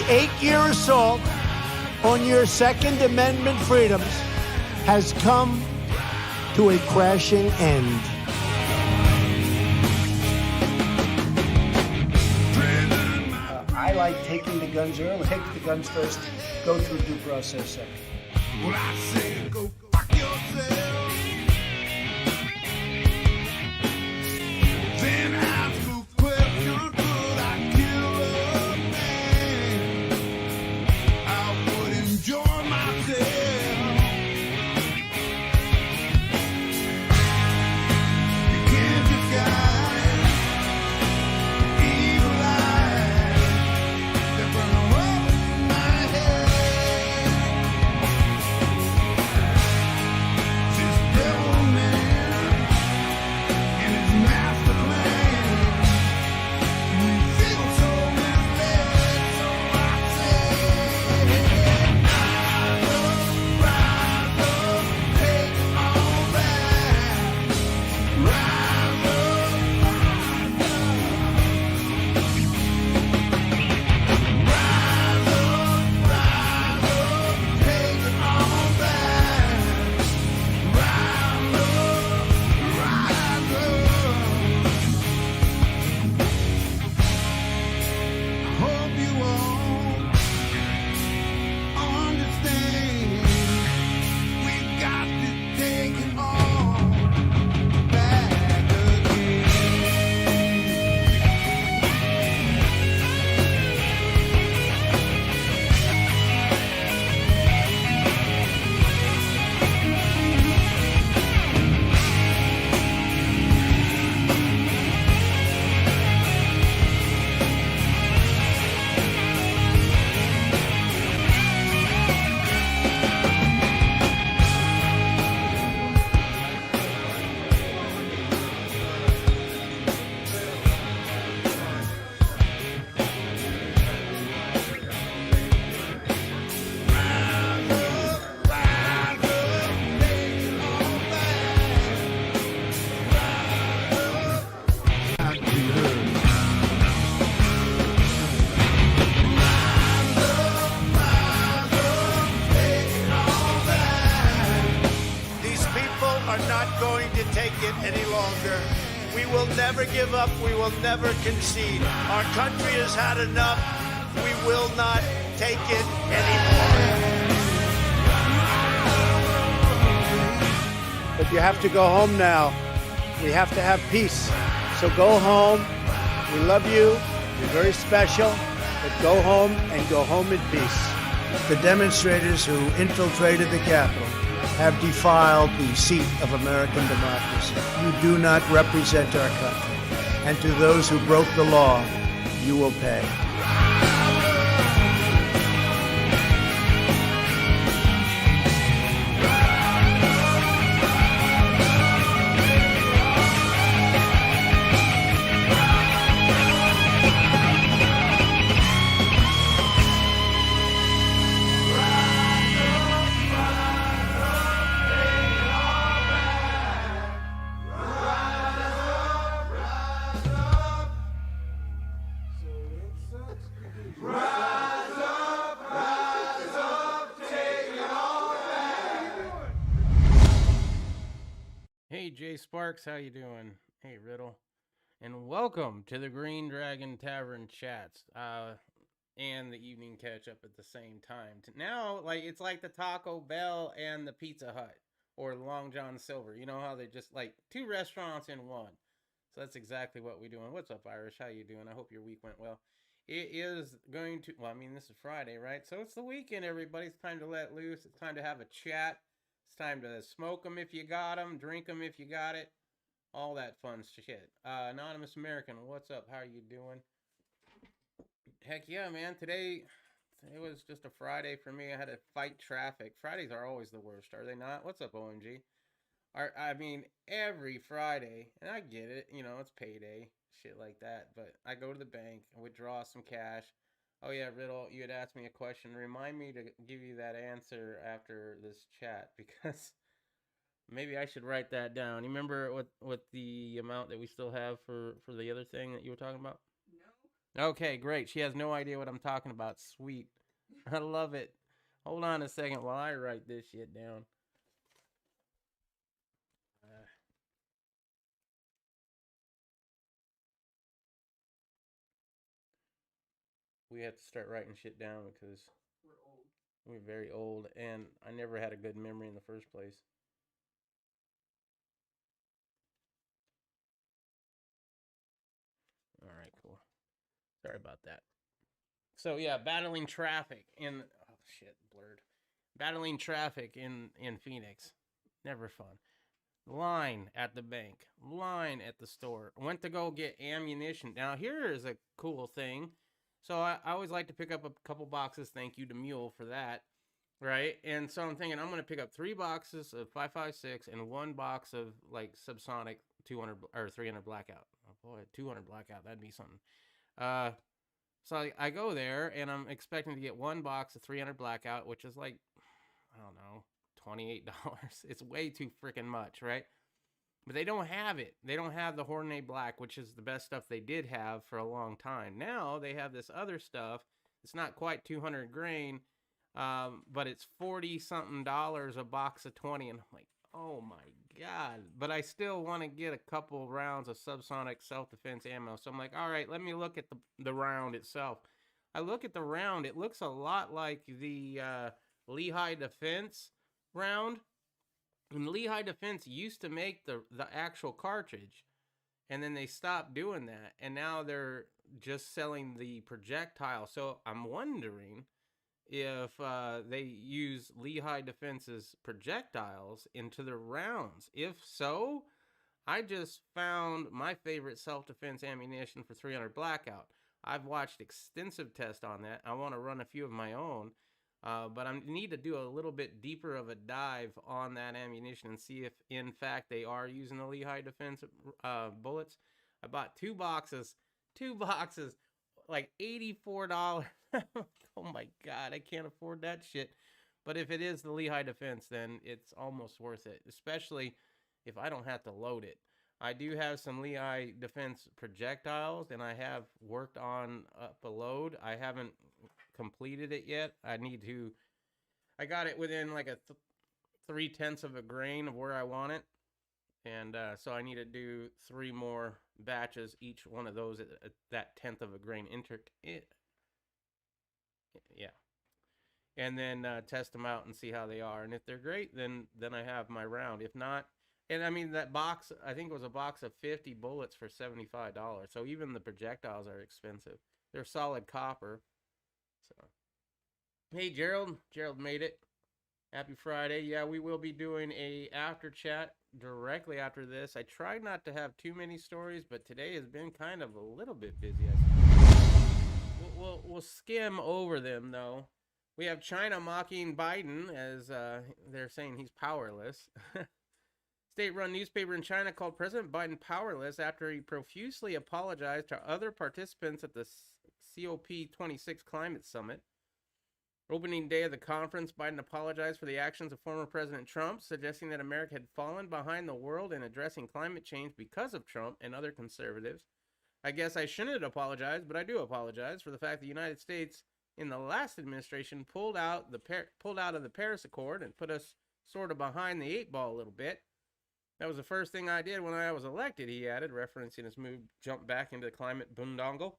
8-year assault on your Second Amendment freedoms has come to a crashing end. I like taking the guns early. Take the guns first, go through due process second. Well, I say go fuck yourself. Then ask a question, could I kill a man? I would enjoy myself. You can't disguise evil eyes that burn a hole in my head. This devil man and his master plan. We feel so misled, so I say, rise up, take all back. Rise up, take it all back. Rise up. Hope you all understand. We got to take it all back again. These people are not going to take it any longer. We will never give up. We will never concede. Our country has had enough. We will not take it anymore. But you have to go home now. We have to have peace. So go home. We love you. You're very special. But go home and go home in peace. The demonstrators who infiltrated the Capitol have defiled the seat of American democracy. You do not represent our country. And to those who broke the law, you will pay. Hey, Jay Sparks, how you doing? Hey, Riddle. And welcome to the Green Dragon Tavern Chats and the evening catch-up at the same time. Now, it's like the Taco Bell and the Pizza Hut or Long John Silver. You know how they just, two restaurants in one. So that's exactly what we're doing. What's up, Irish? How you doing? I hope your week went well. It is going to, this is Friday, right? So it's the weekend, everybody. It's time to let loose. It's time to have a chat. It's time to smoke them if you got them, drink them if you got it, all that fun shit. Anonymous American, what's up? How are you doing? Heck yeah, man. Today was just a Friday for me. I had to fight traffic. Fridays are always the worst, are they not? What's up, OMG? Every Friday, and I get it, it's payday, shit like that, but I go to the bank and withdraw some cash. Oh yeah, Riddle, you had asked me a question. Remind me to give you that answer after this chat, because maybe I should write that down. You remember what the amount that we still have for the other thing that you were talking about? Okay, great. She has no idea what I'm talking about. Sweet. I love it. Hold on a second while I write this shit down. We have to start writing shit down because we're very old, and I never had a good memory in the first place. All right, cool. Sorry about that. So yeah, battling traffic in blurred. Battling traffic in Phoenix. Never fun. Line at the bank, line at the store. Went to go get ammunition. Now here is a cool thing. So I always like to pick up a couple boxes. Thank you to Mule for that. Right? And so I'm thinking I'm going to pick up 3 boxes of 5.56 and 1 box of like subsonic 200 or 300 blackout. Oh boy, 200 blackout, that'd be something. So I go there and I'm expecting to get 1 box of 300 blackout, which is like, I don't know, $28. It's way too freaking much, right? But they don't have it. They don't have the Hornet Black, which is the best stuff they did have for a long time. Now they have this other stuff. It's not quite 200 grain, but it's 40 something dollars a box of 20. And I'm like, oh my God. But I still want to get a couple rounds of subsonic self-defense ammo. So I'm like, all right, let me look at the round itself. I look at the round. It looks a lot like the Lehigh Defense round. And Lehigh Defense used to make the actual cartridge, and then they stopped doing that, and now they're just selling the projectile. So I'm wondering if they use Lehigh Defense's projectiles into the rounds. If so, I just found my favorite self-defense ammunition for 300 blackout. I've watched extensive tests on that. I want to run a few of my own. But I need to do a little bit deeper of a dive on that ammunition and see if, in fact, they are using the Lehigh Defense bullets. I bought 2 boxes, like $84. Oh my God, I can't afford that shit. But if it is the Lehigh Defense, then it's almost worth it, especially if I don't have to load it. I do have some Lehigh Defense projectiles, and I have worked on up a load. I haven't completed it yet. I got it within like a 3/10 of a grain of where I want it. And so I need to do 3 more batches, each one of those at that 10th of a grain. Yeah. And then test them out and see how they are. And if they're great, then I have my round. If not, and I mean, that box, I think it was a box of 50 bullets for $75. So even the projectiles are expensive. They're solid copper. So, hey, Gerald made it. Happy Friday. Yeah, we will be doing a after chat directly after this. I tried not to have too many stories, but today has been kind of a little bit busy. We'll skim over them, though. We have China mocking Biden as they're saying he's powerless. State-run newspaper in China called President Biden powerless after he profusely apologized to other participants at the COP26 climate summit. Opening day of the conference, Biden apologized for the actions of former President Trump, suggesting that America had fallen behind the world in addressing climate change because of Trump and other conservatives. I guess I shouldn't apologize, but I do apologize for the fact the United States in the last administration pulled out of the Paris Accord and put us sort of behind the 8 ball a little bit. That was the first thing I did when I was elected, he added, referencing his move to jump back into the climate boondoggle.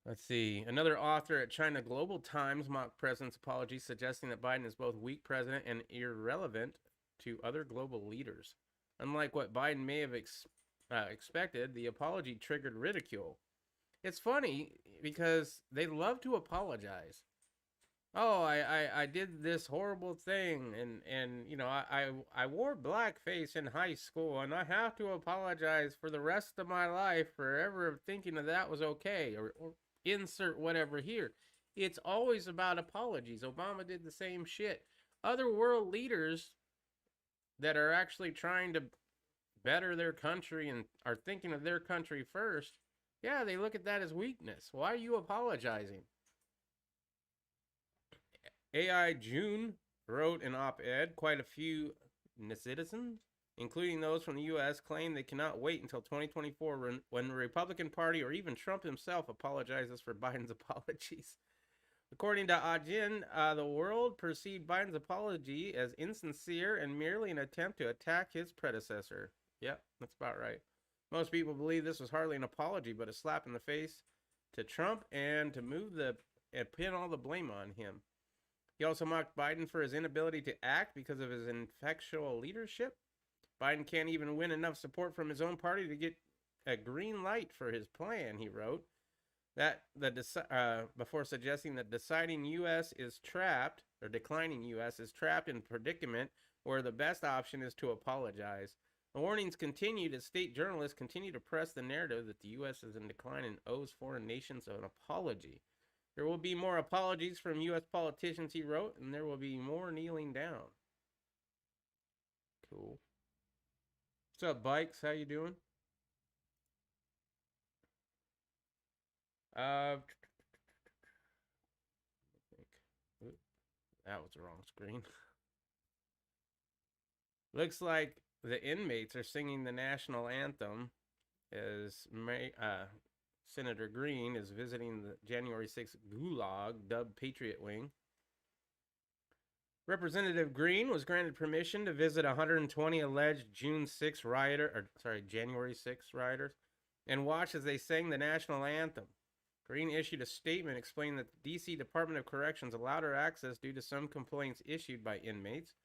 Let's see. Another author at China Global Times mocked president's apology, suggesting that Biden is both weak president and irrelevant to other global leaders. Unlike what Biden may have expected, the apology triggered ridicule. It's funny because they love to apologize. Oh, I did this horrible thing, and you know, I wore blackface in high school, and I have to apologize for the rest of my life for ever thinking that was okay, or insert whatever here. It's always about apologies. Obama did the same shit. Other world leaders that are actually trying to better their country and are thinking of their country first, yeah, they look at that as weakness. Why are you apologizing? AI June wrote an op-ed. Quite a few citizens including those from the U.S., claim they cannot wait until 2024 when the Republican Party or even Trump himself apologizes for Biden's apologies. According to Ajin, the world perceived Biden's apology as insincere and merely an attempt to attack his predecessor. Yep, that's about right. Most people believe this was hardly an apology, but a slap in the face to Trump and to pin all the blame on him. He also mocked Biden for his inability to act because of his ineffectual leadership. Biden can't even win enough support from his own party to get a green light for his plan, he wrote. Before suggesting that declining U.S. is trapped in a predicament where the best option is to apologize. The warnings continued as state journalists continue to press the narrative that the U.S. is in decline and owes foreign nations an apology. There will be more apologies from U.S. politicians, he wrote, and there will be more kneeling down. Cool. What's up, Bikes? How you doing? That was the wrong screen. Looks like the inmates are singing the national anthem as Senator Green is visiting the January 6th gulag, dubbed Patriot Wing. Representative Green was granted permission to visit 120 alleged January 6 rioters and watch as they sang the national anthem. Green issued a statement explaining that the D.C. Department of Corrections allowed her access due to some complaints issued by inmates.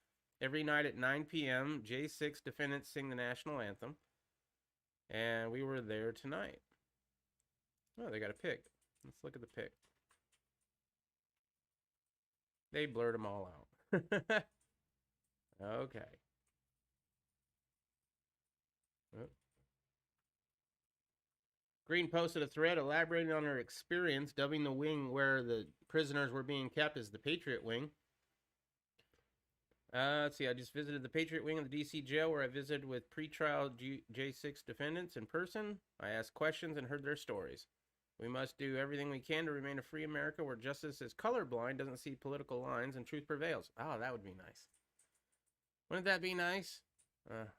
Every night at 9 p.m., J6 defendants sing the national anthem, and we were there tonight. Oh, they got a pic. Let's look at the pic. They blurred them all out. Okay. Oh. Green posted a thread elaborating on her experience, dubbing the wing where the prisoners were being kept as the Patriot Wing. Let's see, I just visited the Patriot Wing of the D.C. jail where I visited with pretrial J6 defendants in person. I asked questions and heard their stories. We must do everything we can to remain a free America where justice is colorblind, doesn't see political lines, and truth prevails. Oh, that would be nice. Wouldn't that be nice?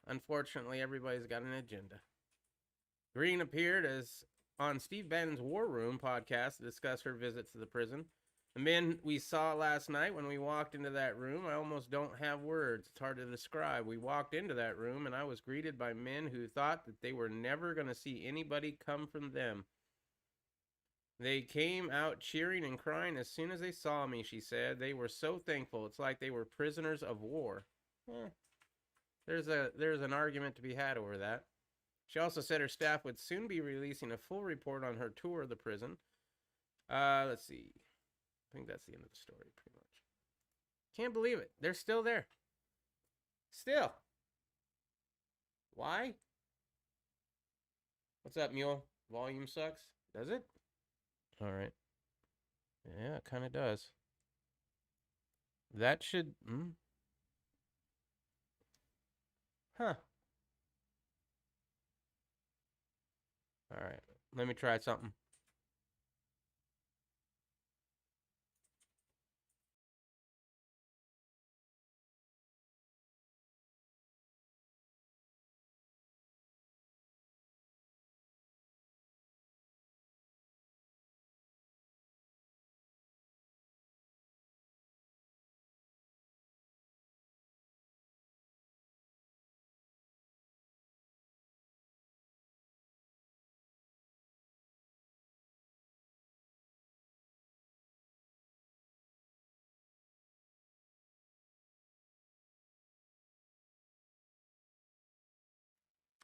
Unfortunately, everybody's got an agenda. Green appeared as on Steve Bannon's War Room podcast to discuss her visit to the prison. The men we saw last night when we walked into that room, I almost don't have words. It's hard to describe. We walked into that room, and I was greeted by men who thought that they were never going to see anybody come from them. They came out cheering and crying as soon as they saw me, she said. They were so thankful. It's like they were prisoners of war. There's an argument to be had over that. She also said her staff would soon be releasing a full report on her tour of the prison. Let's see. I think that's the end of the story, pretty much. Can't believe it. They're still there. Still. Why? What's up, Mule? Volume sucks? Does it? All right. Yeah, it kind of does. That should... Huh. All right. Let me try something.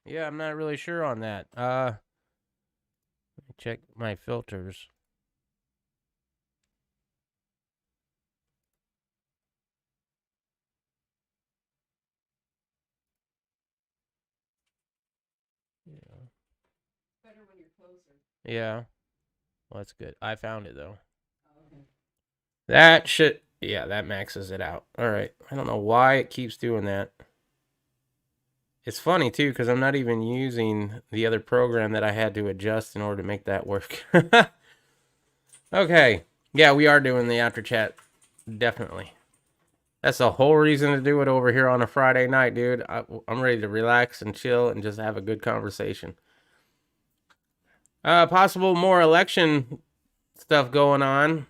Yeah, I'm not really sure on that. Let me check my filters. Yeah. Better when you're closer. Yeah. Well, that's good. I found it, though. Oh, okay. That should... Yeah, that maxes it out. All right. I don't know why it keeps doing that. It's funny, too, because I'm not even using the other program that I had to adjust in order to make that work. Okay. Yeah, we are doing the after chat. Definitely. That's the whole reason to do it over here on a Friday night, dude. I'm ready to relax and chill and just have a good conversation. Possible more election stuff going on.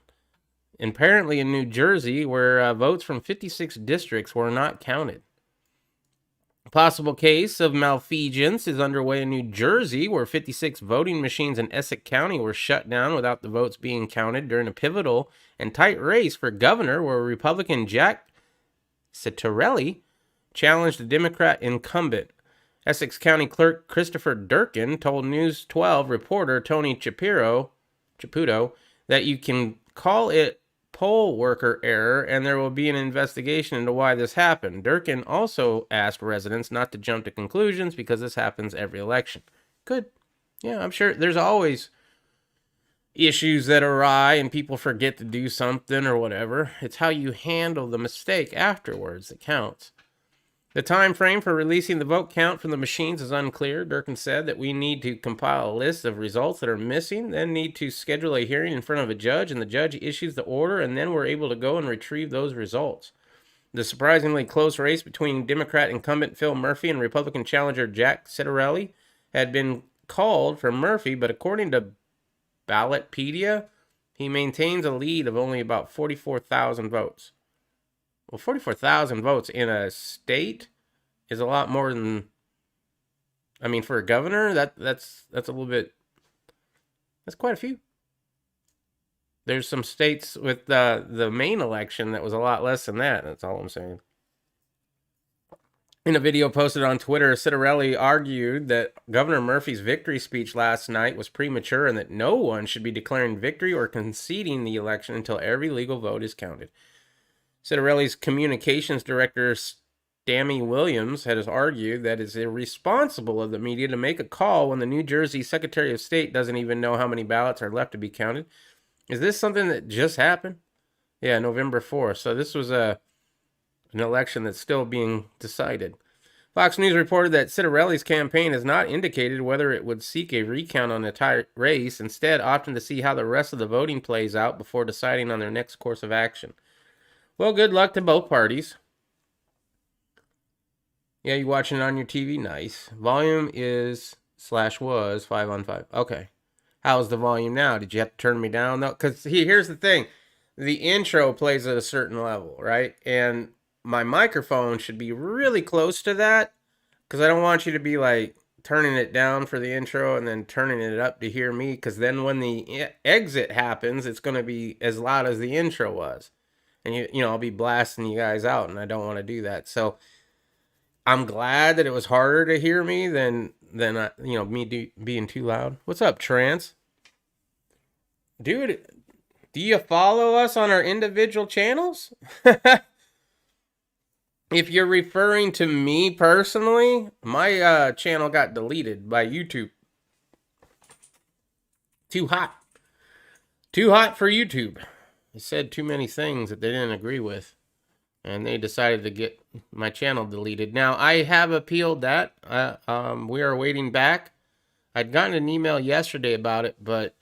Apparently in New Jersey, where votes from 56 districts were not counted. A possible case of malfeasance is underway in New Jersey, where 56 voting machines in Essex County were shut down without the votes being counted during a pivotal and tight race for governor, where Republican Jack Ciattarelli challenged the Democrat incumbent. Essex County Clerk Christopher Durkin told News 12 reporter Tony Chaputo that you can call it poll worker error and there will be an investigation into why this happened. Durkin also asked residents not to jump to conclusions because this happens every election. Good. Yeah, I'm sure there's always issues that awry and people forget to do something or whatever. It's how you handle the mistake afterwards that counts. The time frame for releasing the vote count from the machines is unclear. Durkin said that we need to compile a list of results that are missing, then need to schedule a hearing in front of a judge, and the judge issues the order, and then we're able to go and retrieve those results. The surprisingly close race between Democrat incumbent Phil Murphy and Republican challenger Jack Ciattarelli had been called for Murphy, but according to Ballotpedia, he maintains a lead of only about 44,000 votes. Well, 44,000 votes in a state is a lot more than, I mean, for a governor, that's a little bit, that's quite a few. There's some states with the main election that was a lot less than that. That's all I'm saying. In a video posted on Twitter, Ciattarelli argued that Governor Murphy's victory speech last night was premature and that no one should be declaring victory or conceding the election until every legal vote is counted. Ciattarelli's communications director, Stammy Williams, has argued that it's irresponsible of the media to make a call when the New Jersey Secretary of State doesn't even know how many ballots are left to be counted. Is this something that just happened? Yeah, November 4th. So this was an election that's still being decided. Fox News reported that Ciattarelli's campaign has not indicated whether it would seek a recount on the entire race, instead opting to see how the rest of the voting plays out before deciding on their next course of action. Well, good luck to both parties. Yeah, you watching it on your TV? Nice. Volume is /was 5 on 5. Okay. How's the volume now? Did you have to turn me down though? Because here's the thing. The intro plays at a certain level, right? And my microphone should be really close to that because I don't want you to be like turning it down for the intro and then turning it up to hear me, because then when the exit happens, it's going to be as loud as the intro was. And, you know, I'll be blasting you guys out, and I don't want to do that. So I'm glad that it was harder to hear me than me being too loud. What's up, Trance? Dude, do you follow us on our individual channels? If you're referring to me personally, my channel got deleted by YouTube. Too hot. Too hot for YouTube. They said too many things that they didn't agree with, and they decided to get my channel deleted. Now, I have appealed that. We are waiting back. I'd gotten an email yesterday about it, but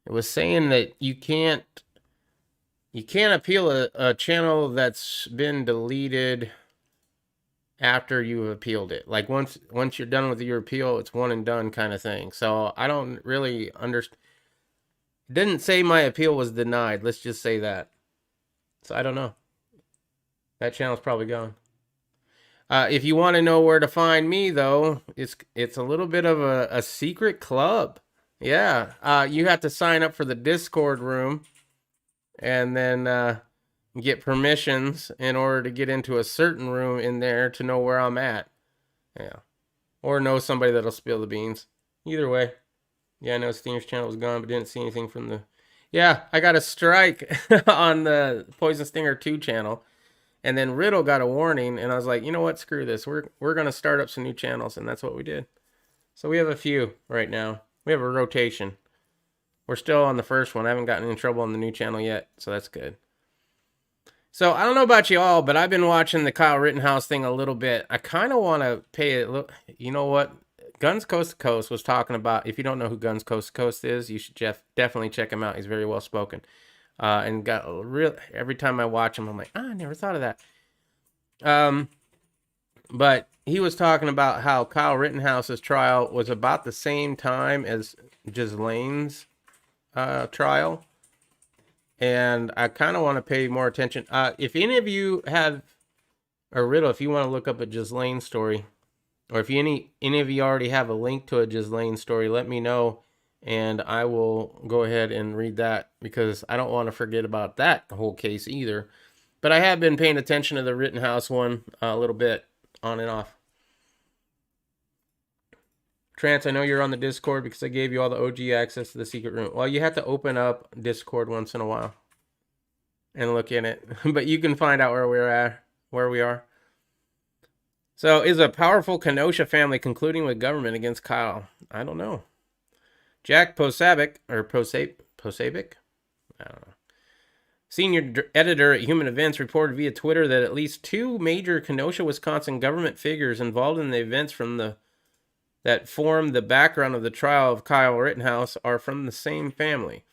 it was saying that you can't appeal a channel that's been deleted after you've appealed it. Like once you're done with your appeal, it's one and done kind of thing. So I don't really understand. It didn't say my appeal was denied. Let's just say that. So I don't know. That channel's probably gone. If you want to know where to find me, though, it's a little bit of a secret club. Yeah. You have to sign up for the Discord room and then get permissions in order to get into a certain room in there to know where I'm at. Yeah. Or know somebody that'll spill the beans. Either way. Yeah, I know Steam's channel was gone, but didn't see anything from the... Yeah, I got a strike on the Poison Stinger 2 channel. And then Riddle got a warning, and I was like, you know what? Screw this. We're going to start up some new channels, and that's what we did. So we have a few right now. We have a rotation. We're still on the first one. I haven't gotten in trouble on the new channel yet, so that's good. So I don't know about you all, but I've been watching the Kyle Rittenhouse thing a little bit. I kind of want to pay it. Look, you know what? Guns Coast to Coast was talking about, if you don't know who Guns Coast to Coast is, you should definitely check him out. He's very well spoken. And got real. Every time I watch him, I'm like, I never thought of that. But he was talking about how Kyle Rittenhouse's trial was about the same time as Ghislaine's trial. And I kind of want to pay more attention. If any of you have, or Riddle, if you want to look up a Ghislaine story, or if any of you already have a link to a Ghislaine story, let me know, and I will go ahead and read that, because I don't want to forget about that whole case either. But I have been paying attention to the Rittenhouse one a little bit, on and off. Trance, I know you're on the Discord because I gave you all the OG access to the secret room. Well, you have to open up Discord once in a while and look in it. But you can find out where we are. So, is a powerful Kenosha family concluding with government against Kyle? I don't know. Jack Posabic, or Posabic? I don't know. Senior editor at Human Events reported via Twitter that at least 2 major Kenosha, Wisconsin government figures involved in the events that formed the background of the trial of Kyle Rittenhouse are from the same family.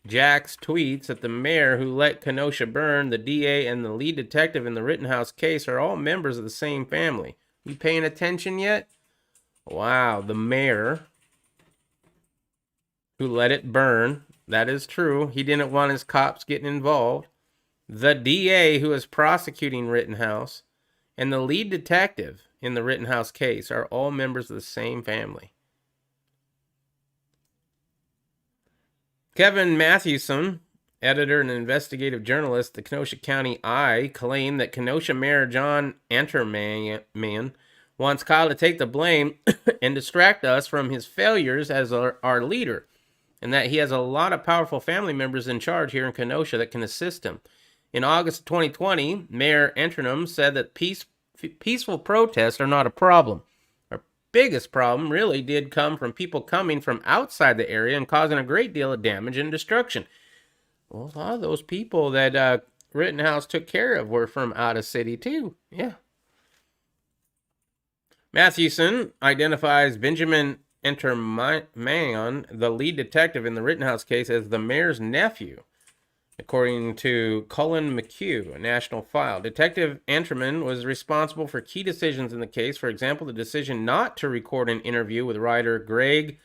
Jack's tweets that the mayor who let Kenosha burn, the DA, and the lead detective in the Rittenhouse case are all members of the same family. You paying attention yet? Wow, the mayor who let it burn, that is true. He didn't want his cops getting involved. The DA who is prosecuting Rittenhouse and the lead detective in the Rittenhouse case are all members of the same family. Kevin Mathewson, editor and investigative journalist at the Kenosha County Eye, claimed that Kenosha Mayor John Enterman wants Kyle to take the blame and distract us from his failures as our leader, and that he has a lot of powerful family members in charge here in Kenosha that can assist him. In August 2020, Mayor Enterman said that peaceful protests are not a problem. Our biggest problem really did come from people coming from outside the area and causing a great deal of damage and destruction. Well, a lot of those people that Rittenhouse took care of were from out of city too. Yeah. Mathewson identifies Benjamin Enterman, the lead detective in the Rittenhouse case, as the mayor's nephew. According to Cullen McHugh, a national file, Detective Enterman was responsible for key decisions in the case. For example, the decision not to record an interview with writer Greg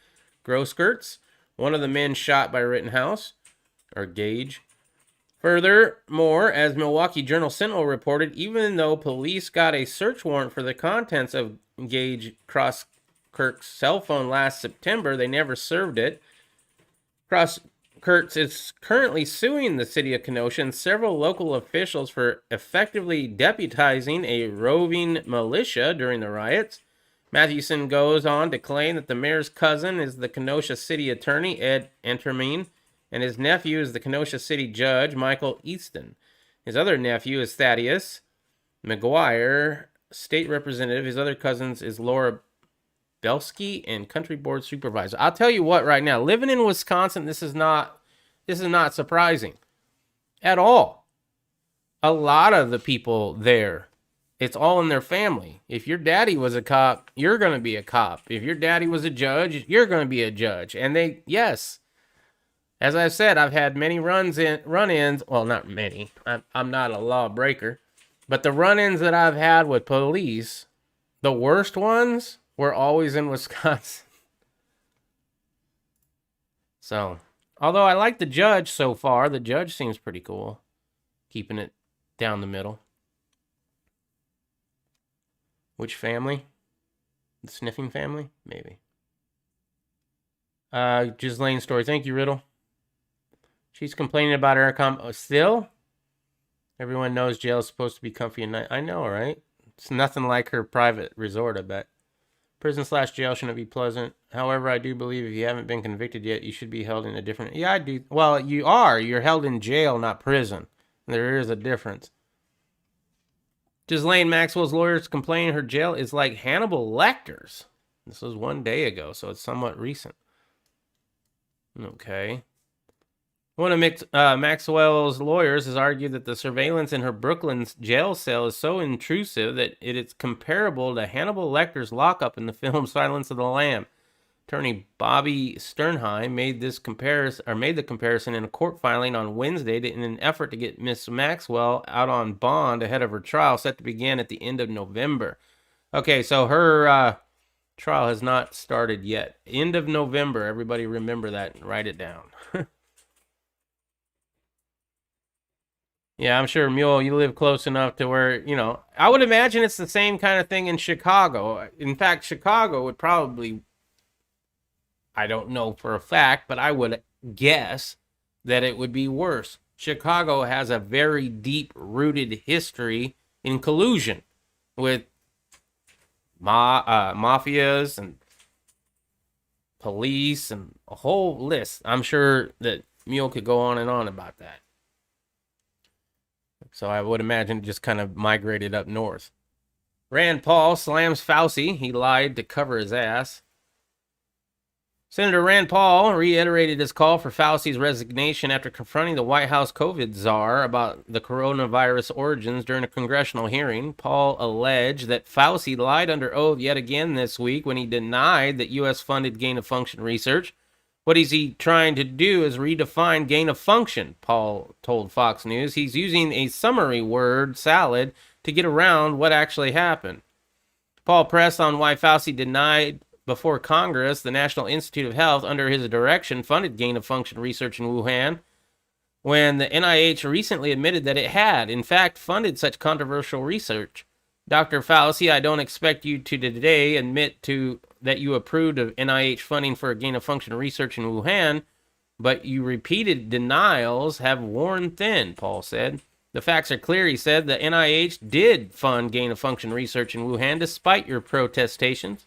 Grosskreutz, one of the men shot by Rittenhouse, or Gage. Furthermore, as Milwaukee Journal Sentinel reported, even though police got a search warrant for the contents of Gage Grosskreutz cell phone last September, they never served it. Kurtz is currently suing the city of Kenosha and several local officials for effectively deputizing a roving militia during the riots. Mathewson goes on to claim that the mayor's cousin is the Kenosha city attorney, Ed Enterman, and his nephew is the Kenosha city judge, Michael Easton. His other nephew is Thaddeus McGuire, state representative. His other cousins is Laura Belsky and country board supervisor. I'll tell you what right now, living in Wisconsin, this is not surprising at all. A lot of the people there, it's all in their family. If your daddy was a cop, you're going to be a cop. If your daddy was a judge, you're going to be a judge. And yes, as I've said, I've had many run-ins. Well, not many. I'm not a lawbreaker. But the run-ins that I've had with police, the worst ones were always in Wisconsin. So, although I like the judge so far, the judge seems pretty cool. Keeping it down the middle. Which family? The sniffing family? Maybe. Ghislaine story. Thank you, Riddle. She's complaining about Erethreum. Oh, still? Everyone knows jail is supposed to be comfy at night. I know, right? It's nothing like her private resort, I bet. Prison/jail shouldn't be pleasant. However, I do believe if you haven't been convicted yet, you should be held in a different... Yeah, I do. Well, you are. You're held in jail, not prison. There is a difference. Ghislaine Maxwell's lawyers complain her jail is like Hannibal Lecter's. This was 1 day ago, so it's somewhat recent. Okay. One of Maxwell's lawyers has argued that the surveillance in her Brooklyn jail cell is so intrusive that it is comparable to Hannibal Lecter's lockup in the film Silence of the Lamb. Attorney Bobby Sternheim made the comparison in a court filing on Wednesday in an effort to get Miss Maxwell out on bond ahead of her trial set to begin at the end of November. Okay, so her trial has not started yet. End of November. Everybody remember that and write it down. Yeah, I'm sure, Mule, you live close enough to where, I would imagine it's the same kind of thing in Chicago. In fact, Chicago would probably, I don't know for a fact, but I would guess that it would be worse. Chicago has a very deep-rooted history in collusion with mafias and police and a whole list. I'm sure that Mule could go on and on about that. So I would imagine it just kind of migrated up north. Rand Paul slams Fauci. He lied to cover his ass. Senator Rand Paul reiterated his call for Fauci's resignation after confronting the White House COVID czar about the coronavirus origins during a congressional hearing. Paul alleged that Fauci lied under oath yet again this week when he denied that U.S.-funded gain-of-function research. What is he trying to do is redefine gain of function, Paul told Fox News. He's using a summary word salad to get around what actually happened. Paul pressed on why Fauci denied before Congress the National Institute of Health, under his direction, funded gain of function research in Wuhan, when the NIH recently admitted that it had, in fact, funded such controversial research. Dr. Fauci, I don't expect you to today admit that you approved of NIH funding for gain-of-function research in Wuhan, but your repeated denials have worn thin, Paul said. The facts are clear, he said. The NIH did fund gain-of-function research in Wuhan despite your protestations.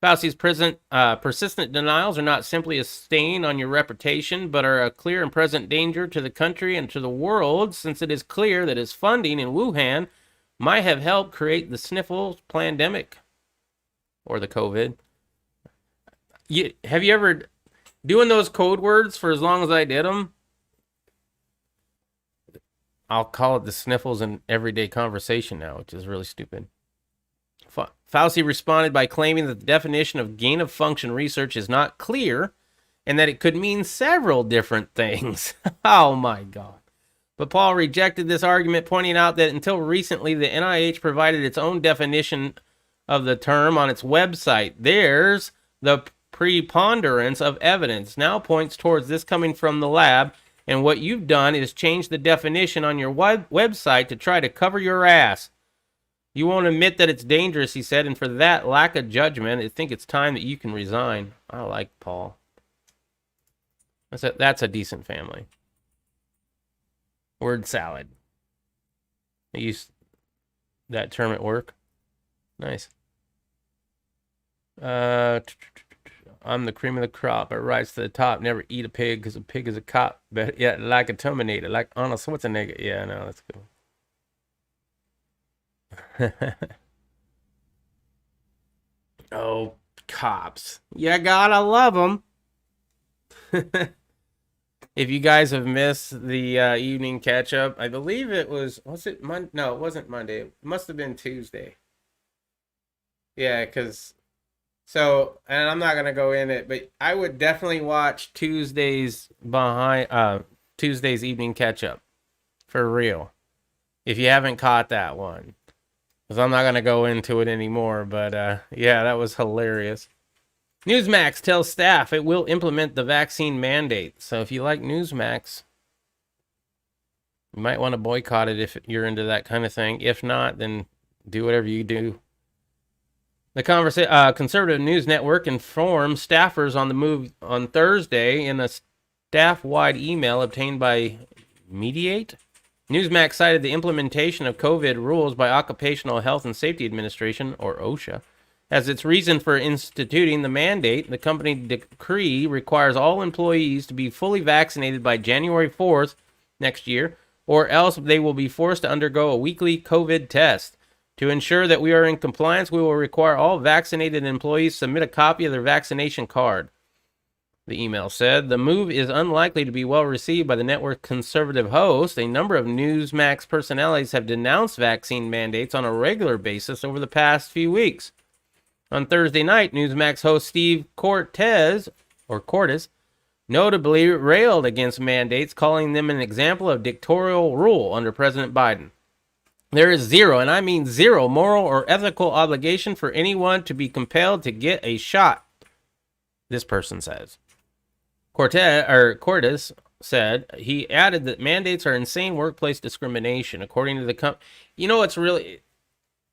Fauci's persistent denials are not simply a stain on your reputation, but are a clear and present danger to the country and to the world, since it is clear that his funding in Wuhan might have helped create the sniffles pandemic, or the COVID. Have you ever doing those code words for as long as I did them? I'll call it the sniffles in everyday conversation now, which is really stupid. Fauci responded by claiming that the definition of gain-of-function research is not clear and that it could mean several different things. Oh my God. But Paul rejected this argument, pointing out that until recently, the NIH provided its own definition of the term on its website. There's the preponderance of evidence now points towards this coming from the lab, and what you've done is change the definition on your website to try to cover your ass. You won't admit that it's dangerous, he said, and for that lack of judgment, I think it's time that you can resign. I like Paul. That's a decent family. Word salad. I used that term at work. Nice. I'm the cream of the crop. I rise to the top. Never eat a pig because a pig is a cop. But yeah, like a Terminator, like Arnold Schwarzenegger. Yeah, no, that's cool. Oh, cops. You gotta love them. If you guys have missed the evening catch-up, I believe it was it Monday? No, it wasn't Monday. It must have been Tuesday. Yeah, and I'm not going to go in it, but I would definitely watch Tuesday's evening catch-up, for real, if you haven't caught that one. Because I'm not going to go into it anymore, but yeah, that was hilarious. Newsmax tells staff it will implement the vaccine mandate. So if you like Newsmax, you might want to boycott it if you're into that kind of thing. If not, then do whatever you do. The Conservative News Network informed staffers on the move on Thursday in a staff-wide email obtained by Mediate. Newsmax cited the implementation of COVID rules by Occupational Health and Safety Administration, or OSHA, as its reason for instituting the mandate. The company decree requires all employees to be fully vaccinated by January 4th next year, or else they will be forced to undergo a weekly COVID test. To ensure that we are in compliance, we will require all vaccinated employees submit a copy of their vaccination card, the email said. The move is unlikely to be well received by the network's conservative host. A number of Newsmax personalities have denounced vaccine mandates on a regular basis over the past few weeks. On Thursday night, Newsmax host Steve Cortes notably railed against mandates, calling them an example of dictatorial rule under President Biden. There is zero, and I mean zero, moral or ethical obligation for anyone to be compelled to get a shot, this person says. Cortes said, he added that mandates are insane workplace discrimination, according to the company. You know, it really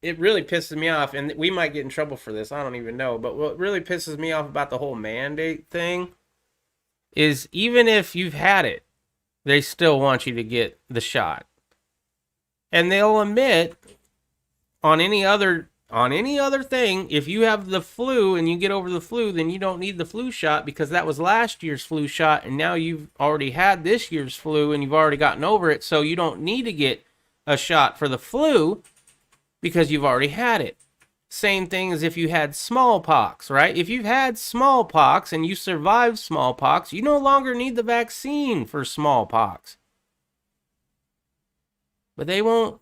pisses me off, and we might get in trouble for this, I don't even know, but what really pisses me off about the whole mandate thing is even if you've had it, they still want you to get the shot. And they'll admit on any other thing, if you have the flu and you get over the flu, then you don't need the flu shot because that was last year's flu shot, and now you've already had this year's flu and you've already gotten over it, so you don't need to get a shot for the flu because you've already had it. Same thing as if you had smallpox, right? If you've had smallpox and you survived smallpox, you no longer need the vaccine for smallpox. But they won't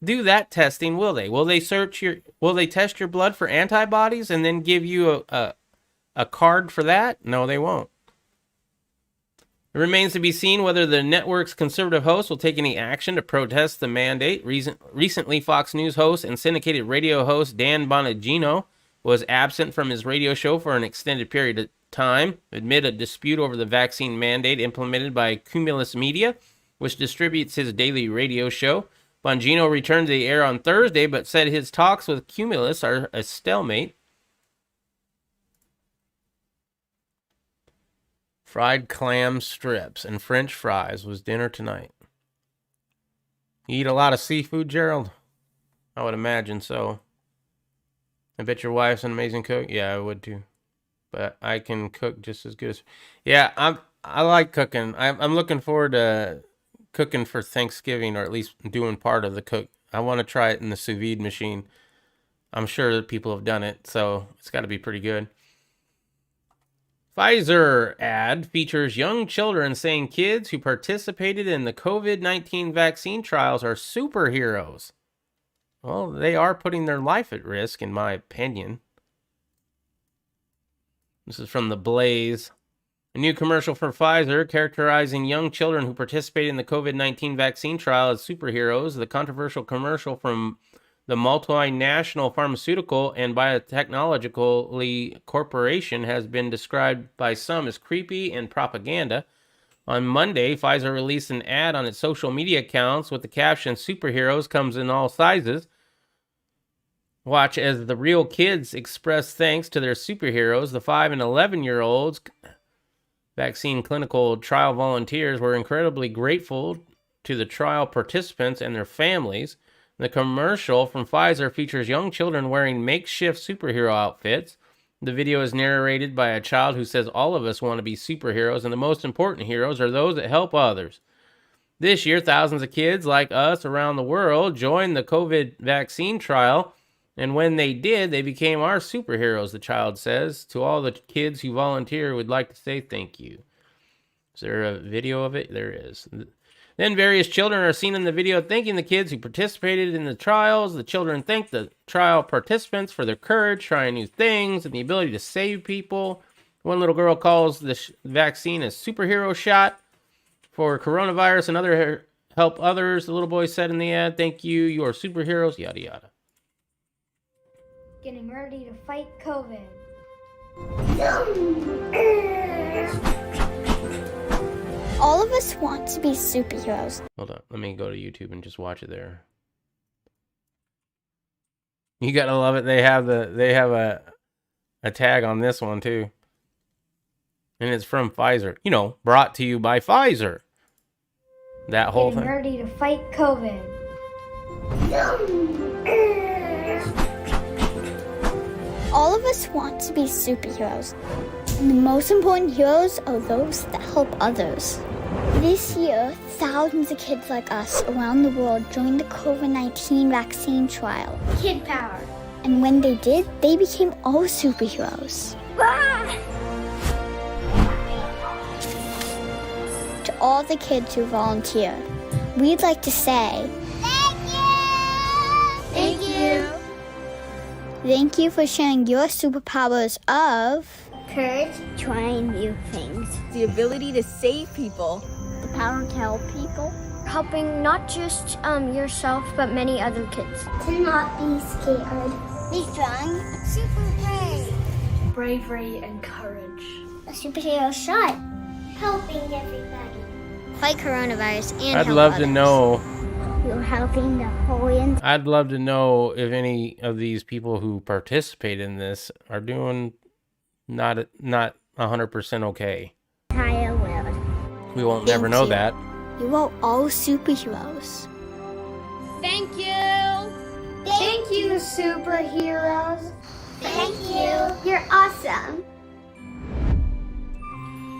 do that testing, will they? Will they test your blood for antibodies and then give you a card for that? No, they won't. It remains to be seen whether the network's conservative hosts will take any action to protest the mandate. Recently, Fox News host and syndicated radio host Dan Bongino was absent from his radio show for an extended period of time amid a dispute over the vaccine mandate implemented by Cumulus Media, which distributes his daily radio show. Bongino returned to the air on Thursday, but said his talks with Cumulus are a stalemate. Fried clam strips and French fries was dinner tonight. You eat a lot of seafood, Gerald? I would imagine so. I bet your wife's an amazing cook. Yeah, I would too. But I can cook just as good as... Yeah, I like cooking. I'm looking forward to cooking for Thanksgiving, or at least doing part of the cook. I want to try it in the sous vide machine. I'm sure that people have done it, so it's got to be pretty good. Pfizer ad features young children saying kids who participated in the COVID-19 vaccine trials are superheroes. Well, they are putting their life at risk, in my opinion. This is from The Blaze. A new commercial for Pfizer characterizing young children who participated in the COVID-19 vaccine trial as superheroes. The controversial commercial from the multinational pharmaceutical and biotechnological corporation has been described by some as creepy and propaganda. On Monday, Pfizer released an ad on its social media accounts with the caption, "Superheroes comes in all sizes. Watch as the real kids express thanks to their superheroes." The 5 and 11-year-olds vaccine clinical trial volunteers were incredibly grateful to the trial participants and their families. The commercial from Pfizer features young children wearing makeshift superhero outfits. The video is narrated by a child who says, "All of us want to be superheroes, and the most important heroes are those that help others." This year, thousands of kids like us around the world joined the COVID vaccine trial, and when they did, they became our superheroes, the child says. To all the kids who volunteer, we'd like to say thank you. Is there a video of it? There is. Then various children are seen in the video thanking the kids who participated in the trials. The children thank the trial participants for their courage, trying new things, and the ability to save people. One little girl calls the vaccine a superhero shot for coronavirus and other help others. The little boy said in the ad, "Thank you, you are superheroes," yada yada. Getting ready to fight COVID. All of us want to be superheroes. Hold on, let me go to YouTube and just watch it there. You gotta love it. They have a tag on this one too, and it's from Pfizer. You know, brought to you by Pfizer. That whole Getting thing. ready to fight COVID. All of us want to be superheroes. And the most important heroes are those that help others. This year, thousands of kids like us around the world joined the COVID-19 vaccine trial. Kid power. And when they did, they became all superheroes. To all the kids who volunteer, we'd like to say, thank you! Thank you! Thank you for sharing your superpowers of courage, trying new things, The ability to save people. the power to help people, helping not just yourself but many other kids. To not be scared. Be strong. Super brave. Bravery and courage. A superhero shot. Helping everybody. Fight coronavirus and I'd help love to others. know. You're helping the whole entire I'd love to know if any of these people who participate in this are doing not 100% okay. world. We won't never know you. that. You are all superheroes. Thank you. Thank you, superheroes. Thank you. You're awesome.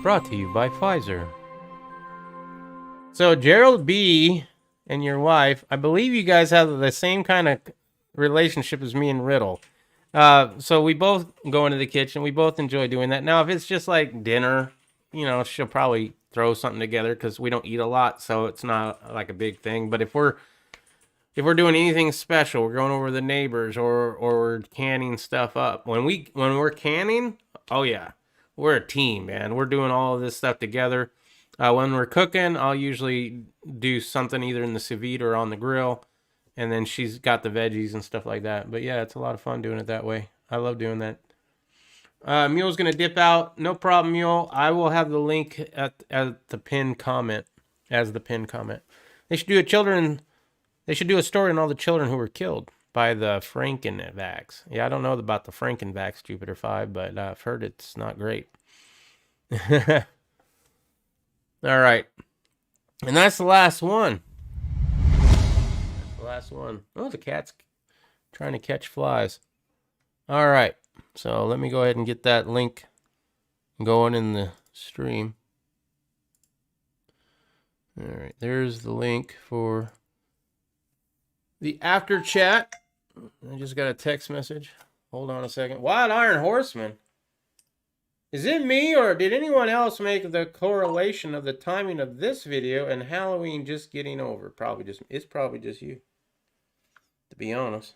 Brought to you by Pfizer. So Gerald B. and your wife, I believe you guys have the same kind of relationship as me and Riddle. So we both go into the kitchen. We both enjoy doing that. Now, if it's just like dinner, you know, she'll probably throw something together because we don't eat a lot, so it's not like a big thing. But if we're doing anything special, we're going over to the neighbors or we're canning stuff up. When we're canning, oh yeah, we're a team, man. We're doing all of this stuff together. When we're cooking, I'll usually do something either in the sous vide or on the grill, and then she's got the veggies and stuff like that. But yeah, it's a lot of fun doing it that way. I love doing that. Mule's gonna dip out. No problem, Mule. I will have the link at the pinned comment as the pinned comment. They should do a story on all the children who were killed by the Frankenvax. Yeah, I don't know about the Frankenvax Jupiter 5, but I've heard it's not great. All right. And that's the last one. That's the last one. Oh, the cat's trying to catch flies. All right. So let me go ahead and get that link going in the stream. All right. There's the link for the after chat. I just got a text message. Hold on a second. Wild Iron Horseman. Is it me, or did anyone else make the correlation of the timing of this video and Halloween just getting over? It's probably just you. To be honest.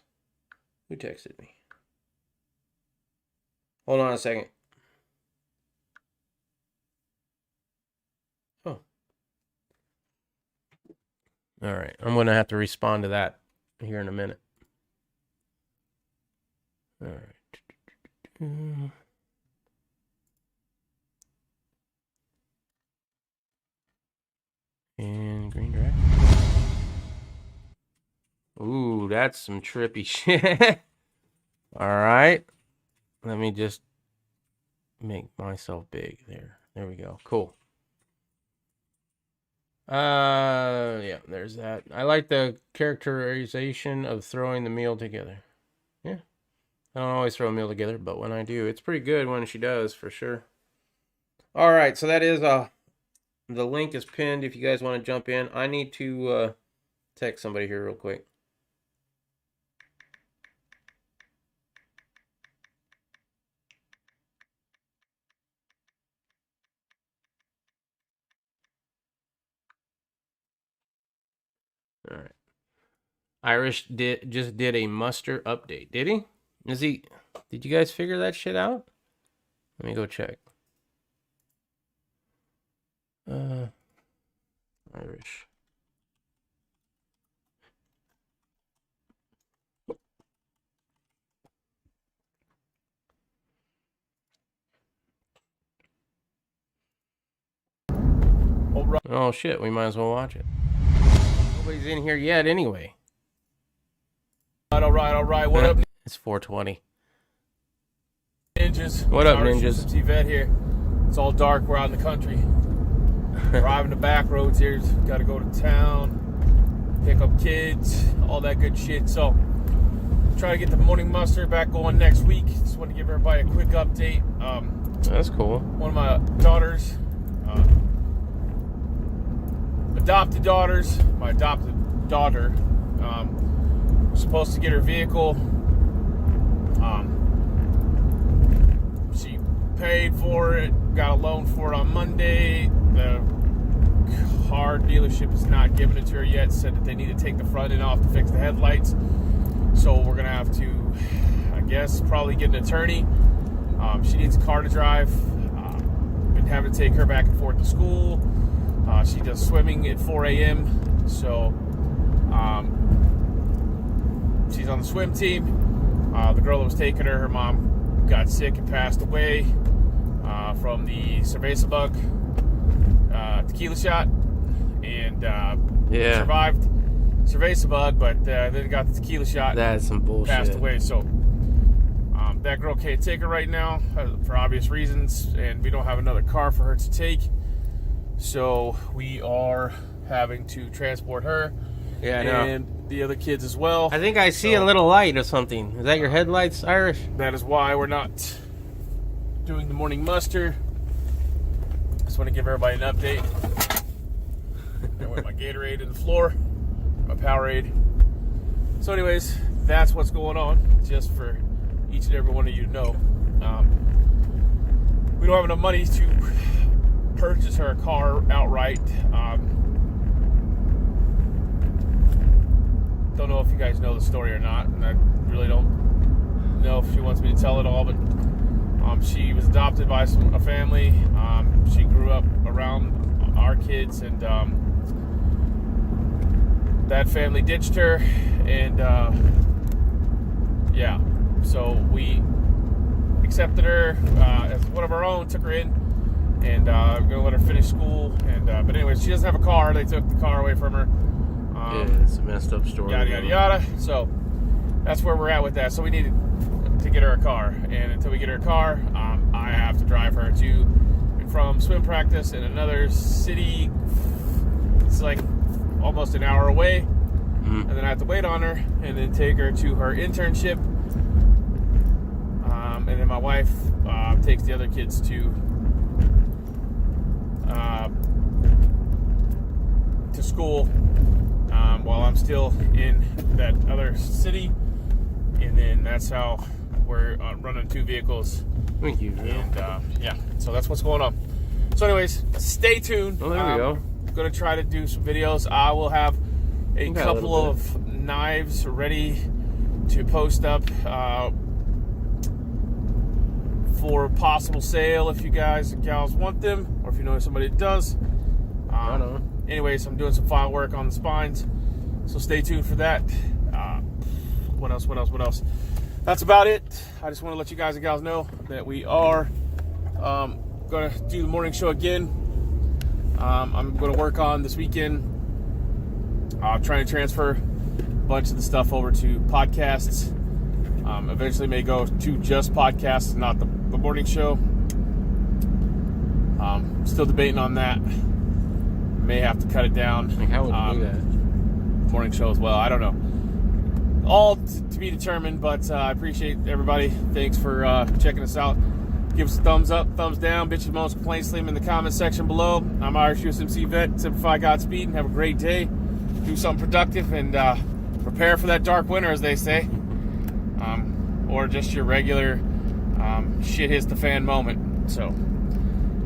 Who texted me? Hold on a second. Oh. All right. I'm going to have to respond to that here in a minute. All right. And green dragon. Ooh, that's some trippy shit. All right. Let me just make myself big there. There we go. Cool. Yeah, there's that. I like the characterization of throwing the meal together. Yeah. I don't always throw a meal together, but when I do, it's pretty good when she does, for sure. All right, so that is the link is pinned if you guys want to jump in. I need to text somebody here real quick. All right. Irish just did a muster update. Did he? Did you guys figure that shit out? Let me go check. Irish. Oh shit, we might as well watch it. Nobody's in here yet anyway. All right. What up, It's 4:20. ninjas? What up, Irish ninjas? Vet here. It's all dark. We're out in the country. Driving the back roads here. Got to go to town, pick up kids, all that good shit. So, try to get the morning muster back going next week. Just want to give everybody a quick update. That's cool. One of my daughters, adopted daughters, my adopted daughter, was supposed to get her vehicle. She paid for it, got a loan for it on Monday. The car dealership is not giving it to her yet. Said that they need to take the front end off to fix the headlights. So we're gonna have to, I guess probably get an attorney. She needs a car to drive. Been having to take her back and forth to school. She does swimming at 4 a.m. So she's on the swim team. The girl that was taking her mom got sick and passed away from the cerveza bug tequila shot, and survived cerveza bug, but then got the tequila shot. That's some bullshit. Passed away. So that girl can't take her right now for obvious reasons, and we don't have another car for her to take. So we are having to transport her. Yeah, I know. And the other kids as well. I think I see a little light or something. Is that your headlights, Irish? That is why we're not doing the morning muster. Just want to give everybody an update. I went my Gatorade in the floor, my Powerade. So anyways, that's what's going on, just for each and every one of you to know. We don't have enough money to purchase her a car outright. Don't know if you guys know the story or not, and I really don't know if she wants me to tell it all, but she was adopted by a family. She grew up around our kids, and that family ditched her, and so we accepted her as one of our own, took her in, and we're gonna let her finish school. And but anyways, she doesn't have a car. They took the car away from her. Yeah, it's a messed up story. Yada yada yada. So that's where we're at with that. So we needed to get her a car, and until we get her a car, I have to drive her to and from swim practice in another city. It's like almost an hour away, and then I have to wait on her, and then take her to her internship. And then my wife takes the other kids to school while I'm still in that other city, and then that's how we're running two vehicles. Thank you. And so that's what's going on. So anyways, stay tuned. Well, there we go. I'm gonna try to do some videos. I will have a couple of knives ready to post up for possible sale if you guys and gals want them, or if you know somebody that does. Anyways, I'm doing some file work on the spines, so stay tuned for that. What else? That's about it. I just want to let you guys and gals know that we are going to do the morning show again. I'm going to work on this weekend trying to transfer a bunch of the stuff over to podcasts. Eventually may go to just podcasts, not the morning show. Still debating on that. May have to cut it down. Like, how would you do that? Morning show as well. I don't know. All to be determined, but I appreciate everybody. Thanks for checking us out. Give us a thumbs up, thumbs down, bitches, moans, complaints, leave them in the comment section below. I'm Irish USMC vet. Simplify Godspeed, and have a great day. Do something productive, and prepare for that dark winter, as they say. Or just your regular shit hits the fan moment. So,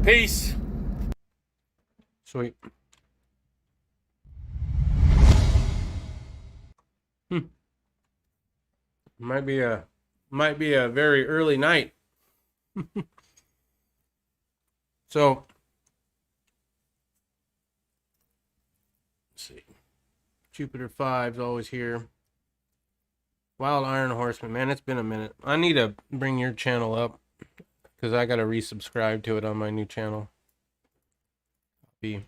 peace. Sweet. Might be a very early night. So, let's see. Jupiter 5's always here. Wild Iron Horseman, man, it's been a minute. I need to bring your channel up because I got to resubscribe to it on my new channel. I'm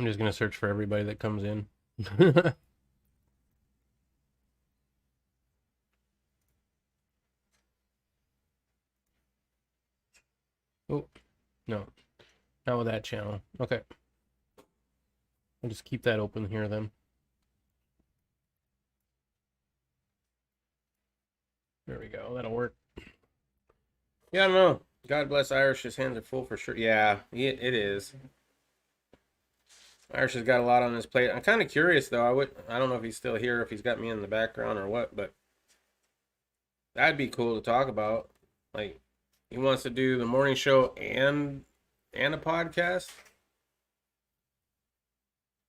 just gonna search for everybody that comes in. Oh, no. Not with that channel. Okay. I'll just keep that open here then. There we go. That'll work. Yeah, I don't know. God bless Irish. His hands are full for sure. Yeah, it is. Irish has got a lot on his plate. I'm kind of curious, though. I don't know if he's still here, if he's got me in the background or what, but that'd be cool to talk about. Like, he wants to do the morning show and a podcast.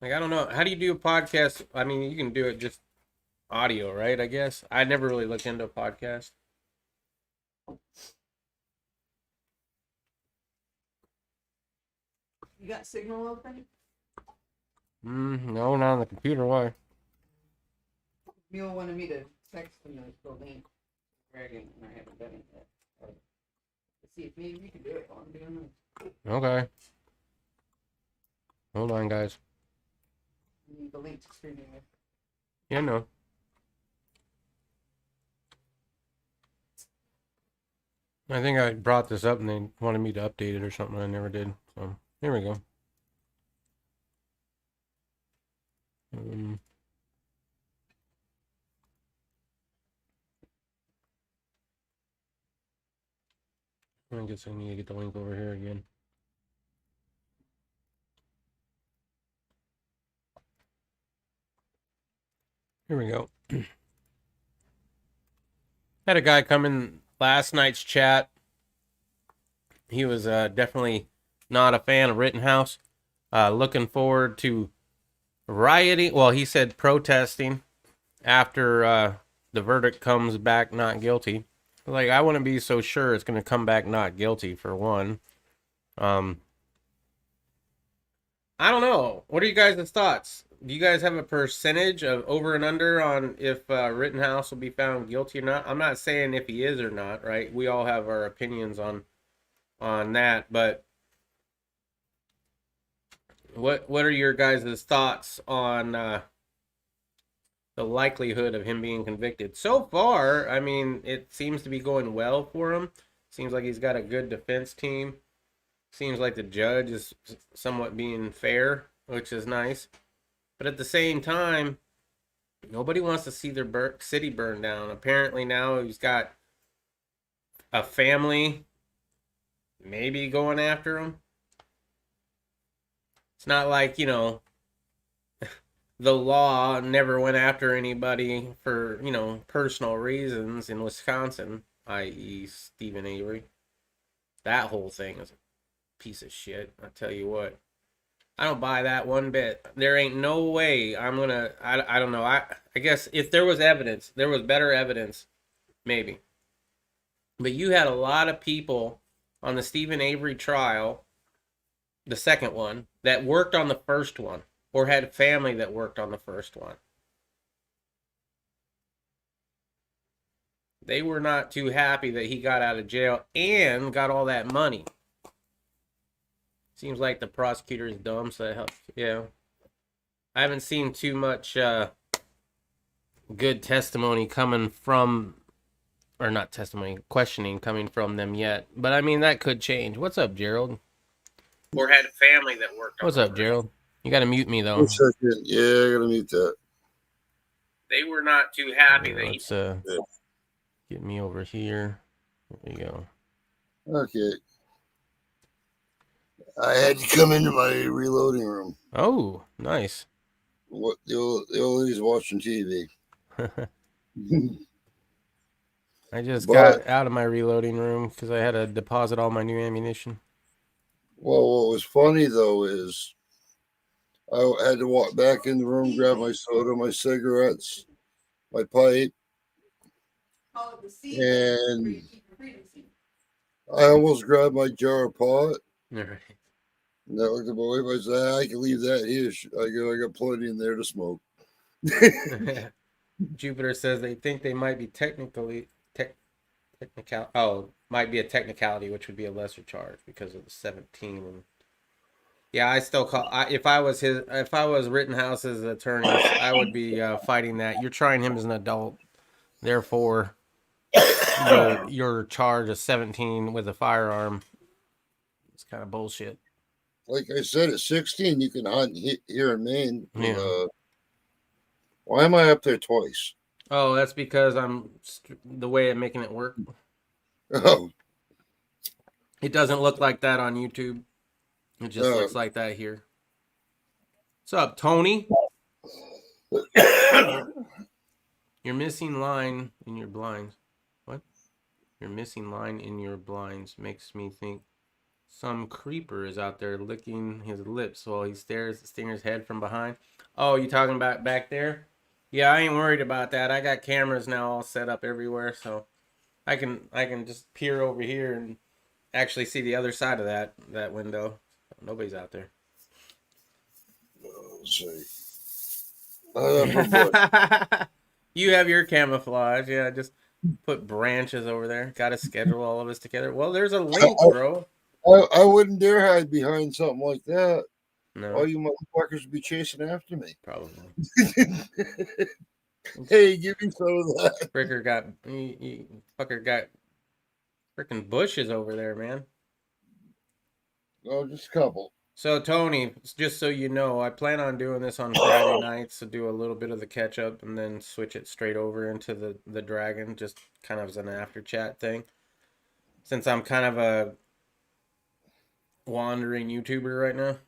Like, I don't know. How do you do a podcast? I mean, you can do it just audio, right? I guess I never really looked into a podcast. You got Signal open? No, not on the computer. Why? Mule wanted me to text him the link. Dragon, and I haven't done it yet. Let's see if maybe we can do it while I'm doing this. Okay. Hold on, guys. I need the link to streaming with. Yeah, no. I think I brought this up and they wanted me to update it or something. I never did. So here we go. I guess I need to get the link over here again. Here we go. Had a guy come in last night's chat. He was definitely not a fan of Rittenhouse. Looking forward to rioting. Well, he said protesting after the verdict comes back not guilty. Like, I wouldn't be so sure it's going to come back not guilty, for one. I don't know. What are you guys' thoughts? Do you guys have a percentage of over and under on if Rittenhouse will be found guilty or not? I'm not saying if he is or not, right? We all have our opinions on that, but what are your guys' thoughts on the likelihood of him being convicted? So far, I mean, it seems to be going well for him. Seems like he's got a good defense team. Seems like the judge is somewhat being fair, which is nice. But at the same time, nobody wants to see their city burn down. Apparently now he's got a family maybe going after him. It's not like, you know, the law never went after anybody for, you know, personal reasons in Wisconsin, i.e. Stephen Avery. That whole thing is a piece of shit, I tell you what. I don't buy that one bit. There ain't no way I'm gonna, I don't know. I guess if there was evidence, there was better evidence, maybe. But you had a lot of people on the Stephen Avery trial, the second one, that worked on the first one or had family that worked on the first one. They were not too happy that he got out of jail and got all that money. Seems like the prosecutor is dumb, so that helps. Yeah. I haven't seen too much good testimony coming from, or not testimony, questioning coming from them yet. But I mean, that could change. What's up, Gerald? Or had family that worked on. What's up, Gerald? You got to mute me, though. 1 second. Yeah, I got to mute that. They were not too happy that let's get me over here. There you go. Okay. I had to come into my reloading room. Oh, nice. What the old lady's watching TV. I just got out of my reloading room because I had to deposit all my new ammunition. Well, what was funny though is I had to walk back in the room, grab my soda, my cigarettes, my pipe, and I almost grabbed my jar of pot. All right. And I looked at my wife. I said, I can leave that here. I got plenty in there to smoke. Jupiter says they think they might be might be a technicality, which would be a lesser charge because of the 17. And yeah, I still call. If I was Rittenhouse's attorney, I would be fighting that. You're trying him as an adult, therefore, your charge of 17 with a firearm. It's kind of bullshit. Like I said, at 16, you can hunt here in Maine. Yeah. Why am I up there twice? Oh, that's because I'm the way of making it work. Oh. It doesn't look like that on YouTube. It just looks like that here. What's up, Tony? You're missing line in your blinds. What? Your missing line in your blinds makes me think some creeper is out there licking his lips while he stares his head from behind. Oh, you talking about back there? Yeah, I ain't worried about that. I got cameras now all set up everywhere, so I can just peer over here and actually see the other side of that window. Nobody's out there. Let's see. I got my bush. You have your camouflage, yeah. Just put branches over there. Got to schedule all of us together. Well, there's a link, bro. I wouldn't dare hide behind something like that. No, All you motherfuckers would be chasing after me. probably. Hey, give me some of that. Fricker got fucker got freaking bushes over there, man. Oh, just a couple. So Tony, just so you know, I plan on doing this on Friday nights to do a little bit of the catch up and then switch it straight over into the Dragon, just kind of as an after chat thing. Since I'm kind of a wandering YouTuber right now.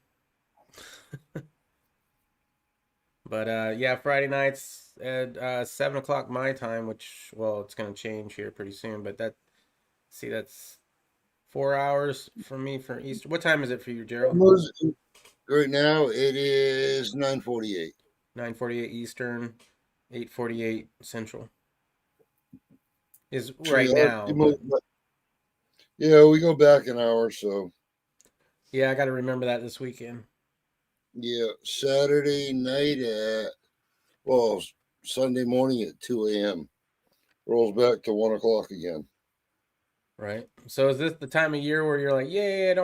But yeah, Friday nights at 7:00 my time, which, well, it's gonna change here pretty soon. But that's 4 hours for me for Easter. What time is it for you, Gerald? Right now it is 9:48. 9:48 Eastern, 8:48 Central. Is right now. Yeah, we go back an hour, so. Yeah, I got to remember that this weekend. Yeah, Saturday night Sunday morning at 2 a.m. Rolls back to 1 o'clock again. Right. So is this the time of year where you're like, yeah,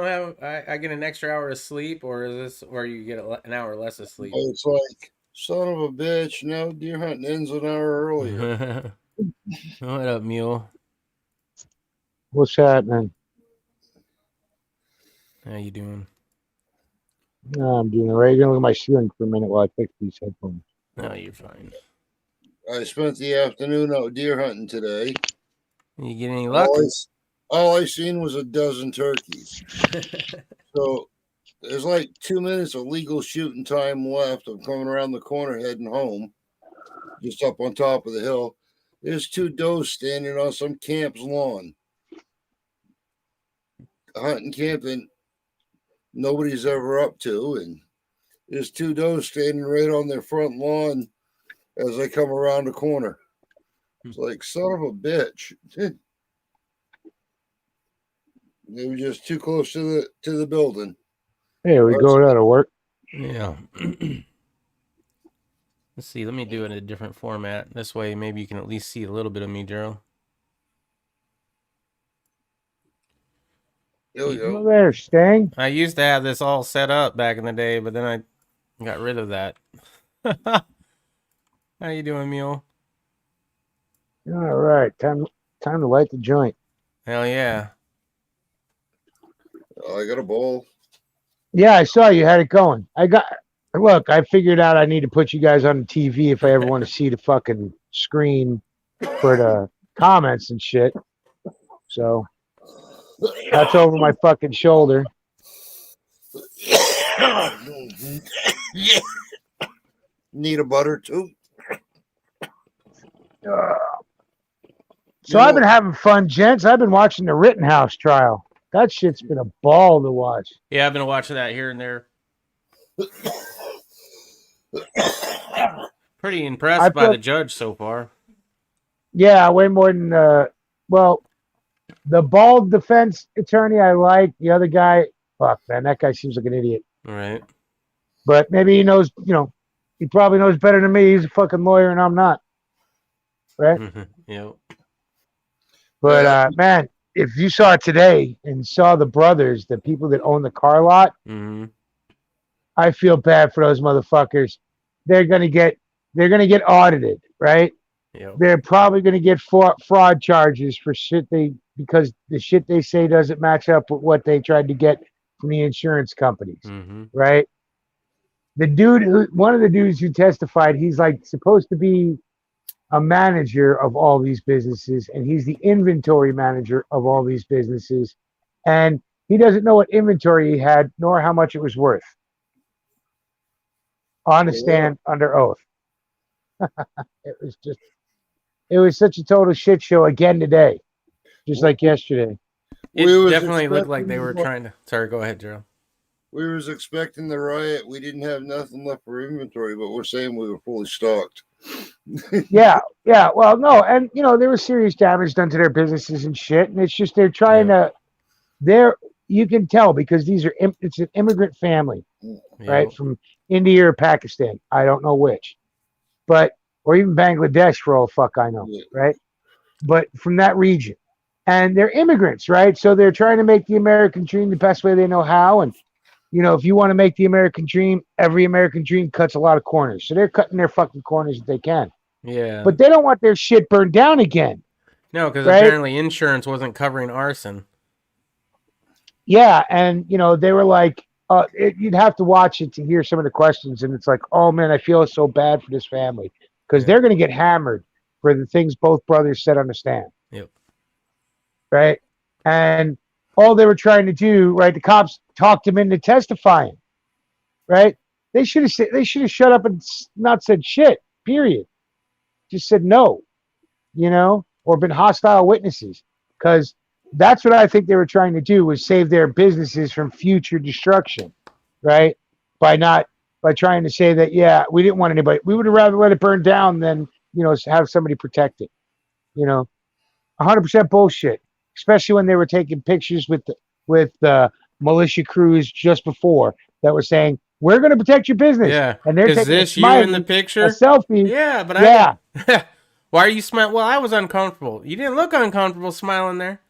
I get an extra hour of sleep, or is this where you get an hour less of sleep? Oh, it's like, son of a bitch, no, deer hunting ends an hour earlier. What up, Mule? What's happening? How you doing? I'm doing all right. You're gonna look at my ceiling for a minute while I fix these headphones. No, you're fine. I spent the afternoon out deer hunting today. You get any luck? All I seen was a dozen turkeys. So there's like 2 minutes of legal shooting time left. I'm coming around the corner heading home, just up on top of the hill. There's 2 does standing on some camp's lawn. Hunting camping nobody's ever up to, and there's 2 does standing right on their front lawn as I come around the corner. It's like, son of a bitch. They were just too close to the building. Hey, we going out of work? Yeah. Let's see. Let me do it in a different format. This way, maybe you can at least see a little bit of me, Gerald. Yo. There, Stang. I used to have this all set up back in the day, but then I got rid of that. How you doing, Mule? All right, time to light the joint. Hell yeah. I got a bowl. Yeah, I saw you had it going. Look, I figured out I need to put you guys on the TV if I ever want to see the fucking screen for the comments and shit. So that's over my fucking shoulder. Need a butter too. So I've been having fun, gents. I've been watching the Rittenhouse trial. That shit's been a ball to watch. Yeah, I've been watching that here and there. Pretty impressed by the judge so far. Yeah, way more than the bald defense attorney I like. The other guy, fuck man, that guy seems like an idiot. All right. But maybe he knows, he probably knows better than me. He's a fucking lawyer and I'm not. Right? Yep. But man, if you saw it today and saw the brothers, the people that own the car lot, I feel bad for those motherfuckers. They're gonna get audited, right? Yep. They're probably gonna get fraud charges for shit because the shit they say doesn't match up with what they tried to get from the insurance companies, right? One of the dudes who testified, he's like supposed to be a manager of all these businesses, and he's the inventory manager of all these businesses, and he doesn't know what inventory he had nor how much it was worth on the stand under oath. It was such a total shit show again today, just like yesterday. It definitely looked like they were trying to. Sorry, go ahead, Gerald. We was expecting the riot. We didn't have nothing left for inventory, but we're saying we were fully stocked. Yeah, yeah. Well, no, and there was serious damage done to their businesses and shit, and it's just they're trying to. They're You can tell because it's an immigrant family, right, Yep. from India or Pakistan. I don't know which, but or even Bangladesh for all the fuck I know, Yeah. right? But from that region, and they're immigrants, right? So they're trying to make the American dream the best way they know how, and if you want to make the American dream, every American dream cuts a lot of corners. So they're cutting their fucking corners if they can. Yeah. But they don't want their shit burned down again, No, because right? apparently insurance wasn't covering arson. Yeah, and they were like, you'd have to watch it to hear some of the questions, and it's like, oh man, I feel so bad for this family because they're going to get hammered for the things both brothers said on the stand. Yep. Right, and all they were trying to do, right? The cops talked him into testifying, right? They should have shut up and not said shit. Period. Just said no, or been hostile witnesses, because that's what I think they were trying to do, was save their businesses from future destruction, right? By trying to say that, yeah, we didn't want anybody. We would have rather let it burn down than have somebody protect it. 100% bullshit. Especially when they were taking pictures with the militia crews just before that were saying, "We're going to protect your business." Yeah. And they're Is taking this a you in smiley, the picture? a selfie. Yeah, but yeah. Why are you smiling? Well, I was uncomfortable. You didn't look uncomfortable smiling there.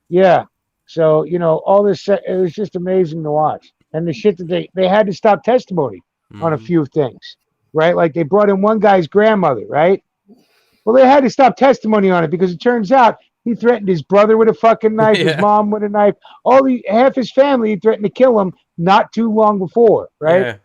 Yeah. So, all this, it was just amazing to watch. And the shit that they had to stop testimony on a few things, right? Like they brought in one guy's grandmother, right? Well, they had to stop testimony on it because it turns out he threatened his brother with a fucking knife, his mom with a knife, half his family. He threatened to kill him not too long before, right? Yeah.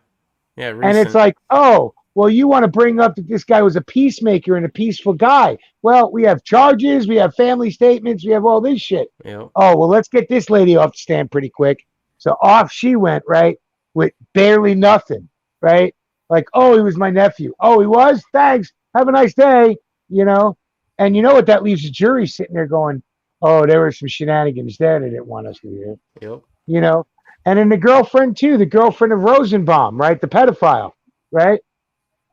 Yeah. Recent. And it's like, oh, well, you want to bring up that this guy was a peacemaker and a peaceful guy. Well, we have charges, we have family statements, we have all this shit. Yep. Oh, well, let's get this lady off the stand pretty quick. So off she went, right, with barely nothing, right? Like, oh, he was my nephew. Oh, he was? Thanks. Have a nice day, And you know what? That leaves the jury sitting there going, oh, there were some shenanigans there they didn't want us to hear. Yep. And then the girlfriend, too, the girlfriend of Rosenbaum, right, the pedophile, right?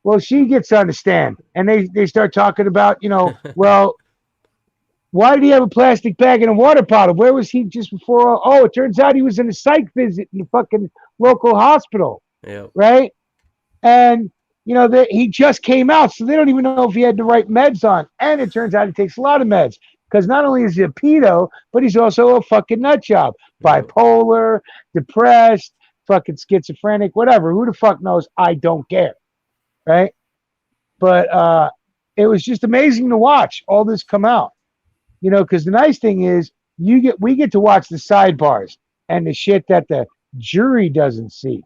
Well, she gets on the stand, and they start talking about, well, why did he have a plastic bag and a water bottle? Where was he just before? Oh, it turns out he was in a psych visit in the fucking local hospital, right? And, he just came out, so they don't even know if he had the right meds on. And it turns out he takes a lot of meds, because not only is he a pedo, but he's also a fucking nut job. Bipolar, depressed, fucking schizophrenic, whatever. Who the fuck knows? I don't care. Right? But it was just amazing to watch all this come out. Because the nice thing is we get to watch the sidebars and the shit that the jury doesn't see.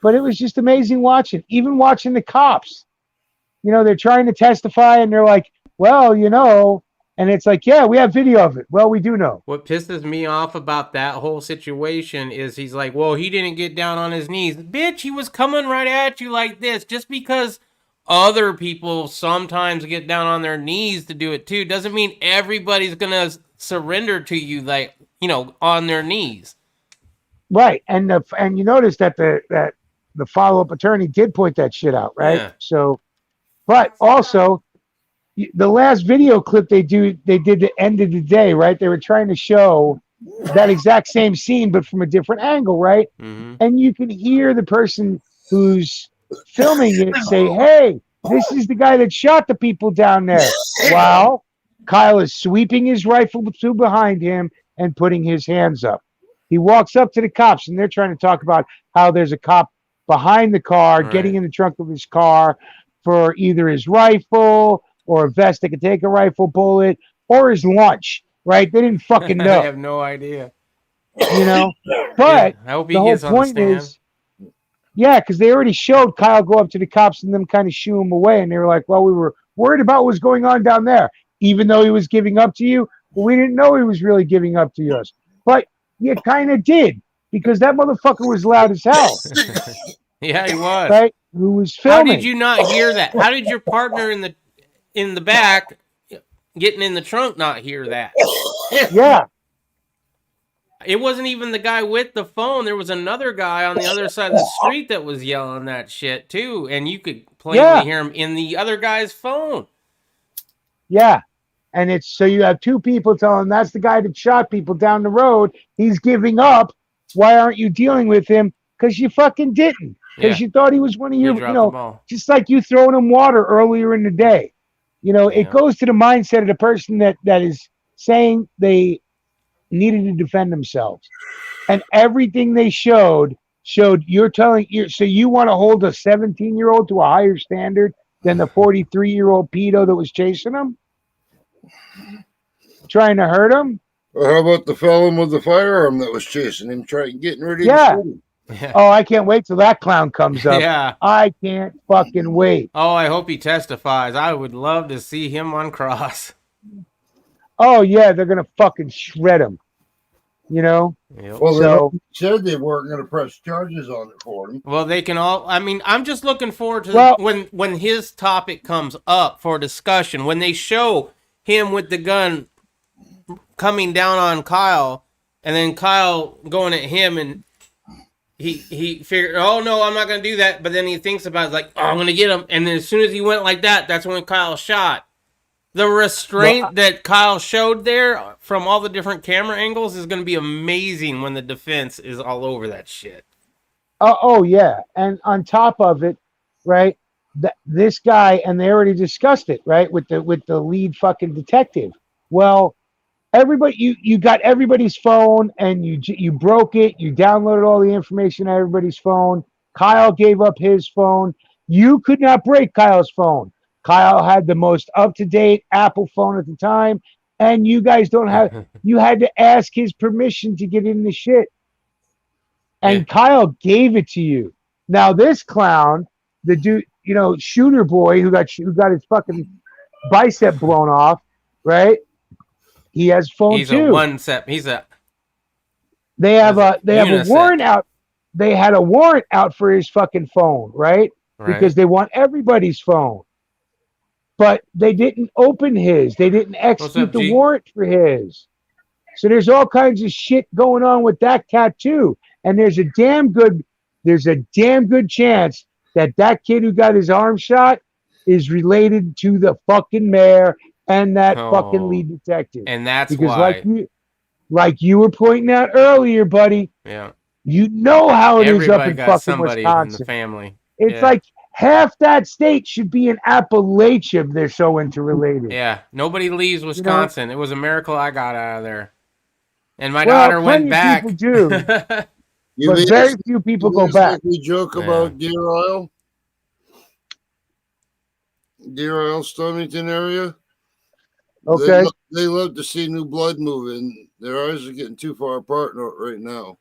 But it was just amazing watching, even watching the cops. They're trying to testify and they're like, well, and it's like, yeah, we have video of it. Well, we do know. What pisses me off about that whole situation is he's like, well, he didn't get down on his knees. Bitch, he was coming right at you like this. Just because other people sometimes get down on their knees to do it too doesn't mean everybody's going to surrender to you, like, on their knees. Right. And you notice that the follow-up attorney did point that shit out, right? Yeah. So, but also, the last video clip they did the end of the day, right? They were trying to show that exact same scene, but from a different angle, right? Mm-hmm. And you can hear the person who's filming it say, hey, this is the guy that shot the people down there. While Kyle is sweeping his rifle to behind him and putting his hands up. He walks up to the cops, and they're trying to talk about how there's a cop behind the car, getting in the trunk of his car for either his rifle or a vest that could take a rifle bullet, or his lunch, right? They didn't fucking know. I have no idea. But I hope he the whole gets on the point stand. is, yeah, because they already showed Kyle go up to the cops and them kind of shoo him away, and they were like, well, we were worried about what was going on down there. Even though he was giving up to you, well, we didn't know he was really giving up to us. But you kind of did, because that motherfucker was loud as hell. Yeah, he was. Right? Who was filming. How did you not hear that? How did your partner in the back getting in the trunk not hear that? Yeah. It wasn't even the guy with the phone. There was another guy on the other side of the street that was yelling that shit too, and you could plainly hear him in the other guy's phone. Yeah. And it's so you have two people telling that's the guy that shot people down the road. He's giving up. Why aren't you dealing with him? Because you fucking didn't. Because you thought he was one of your, dropped the ball. just like you throwing him water earlier in the day. It goes to the mindset of the person that is saying they needed to defend themselves. And everything they showed you're telling you so you want to hold a 17-year-old to a higher standard than the 43-year-old pedo that was chasing him? Trying to hurt him? Or how about the felon with the firearm that was chasing him, getting ready to shoot him? Oh, I can't wait till that clown comes up. Yeah. I can't fucking wait. Oh, I hope he testifies. I would love to see him on cross. Oh, yeah, they're going to fucking shred him. Well, they said they weren't going to press charges on it for him. Well, they can all. I mean, I'm just looking forward to when his topic comes up for discussion. When they show him with the gun coming down on Kyle, and then Kyle going at him, and he figured, oh no, I'm not going to do that. But then he thinks about it, like, oh, I'm going to get him. And then as soon as he went like that, that's when Kyle shot. The restraint that Kyle showed there from all the different camera angles is going to be amazing when the defense is all over that shit. Oh yeah. And on top of it, right, this guy, and they already discussed it, right, with the lead fucking detective. Well, everybody, you got everybody's phone, and you broke it. You downloaded all the information on everybody's phone. Kyle gave up his phone. You could not break Kyle's phone. Kyle had the most up-to-date Apple phone at the time, and you guys don't have. You had to ask his permission to get in the shit, and Kyle gave it to you. Now this clown, the dude, shooter boy who got his fucking bicep blown off, right? He has phone he's too. They have a warrant out. They had a warrant out for his fucking phone, right? Because they want everybody's phone. But they didn't open his. They didn't execute the warrant for his. So there's all kinds of shit going on with that cat too. And there's a damn good chance that kid who got his arm shot is related to the fucking mayor and that fucking lead detective. And that's because why, like you were pointing out earlier, buddy. Yeah. You know how it is up in got fucking somebody Wisconsin. in the family. It's like half that state should be in Appalachia. They're so interrelated. Yeah, nobody leaves Wisconsin. It was a miracle I got out of there, and my daughter went back. People do, but very few people go back. We joke about Deer Isle, Stonington area. Okay, they love to see new blood moving. Their eyes are getting too far apart right now.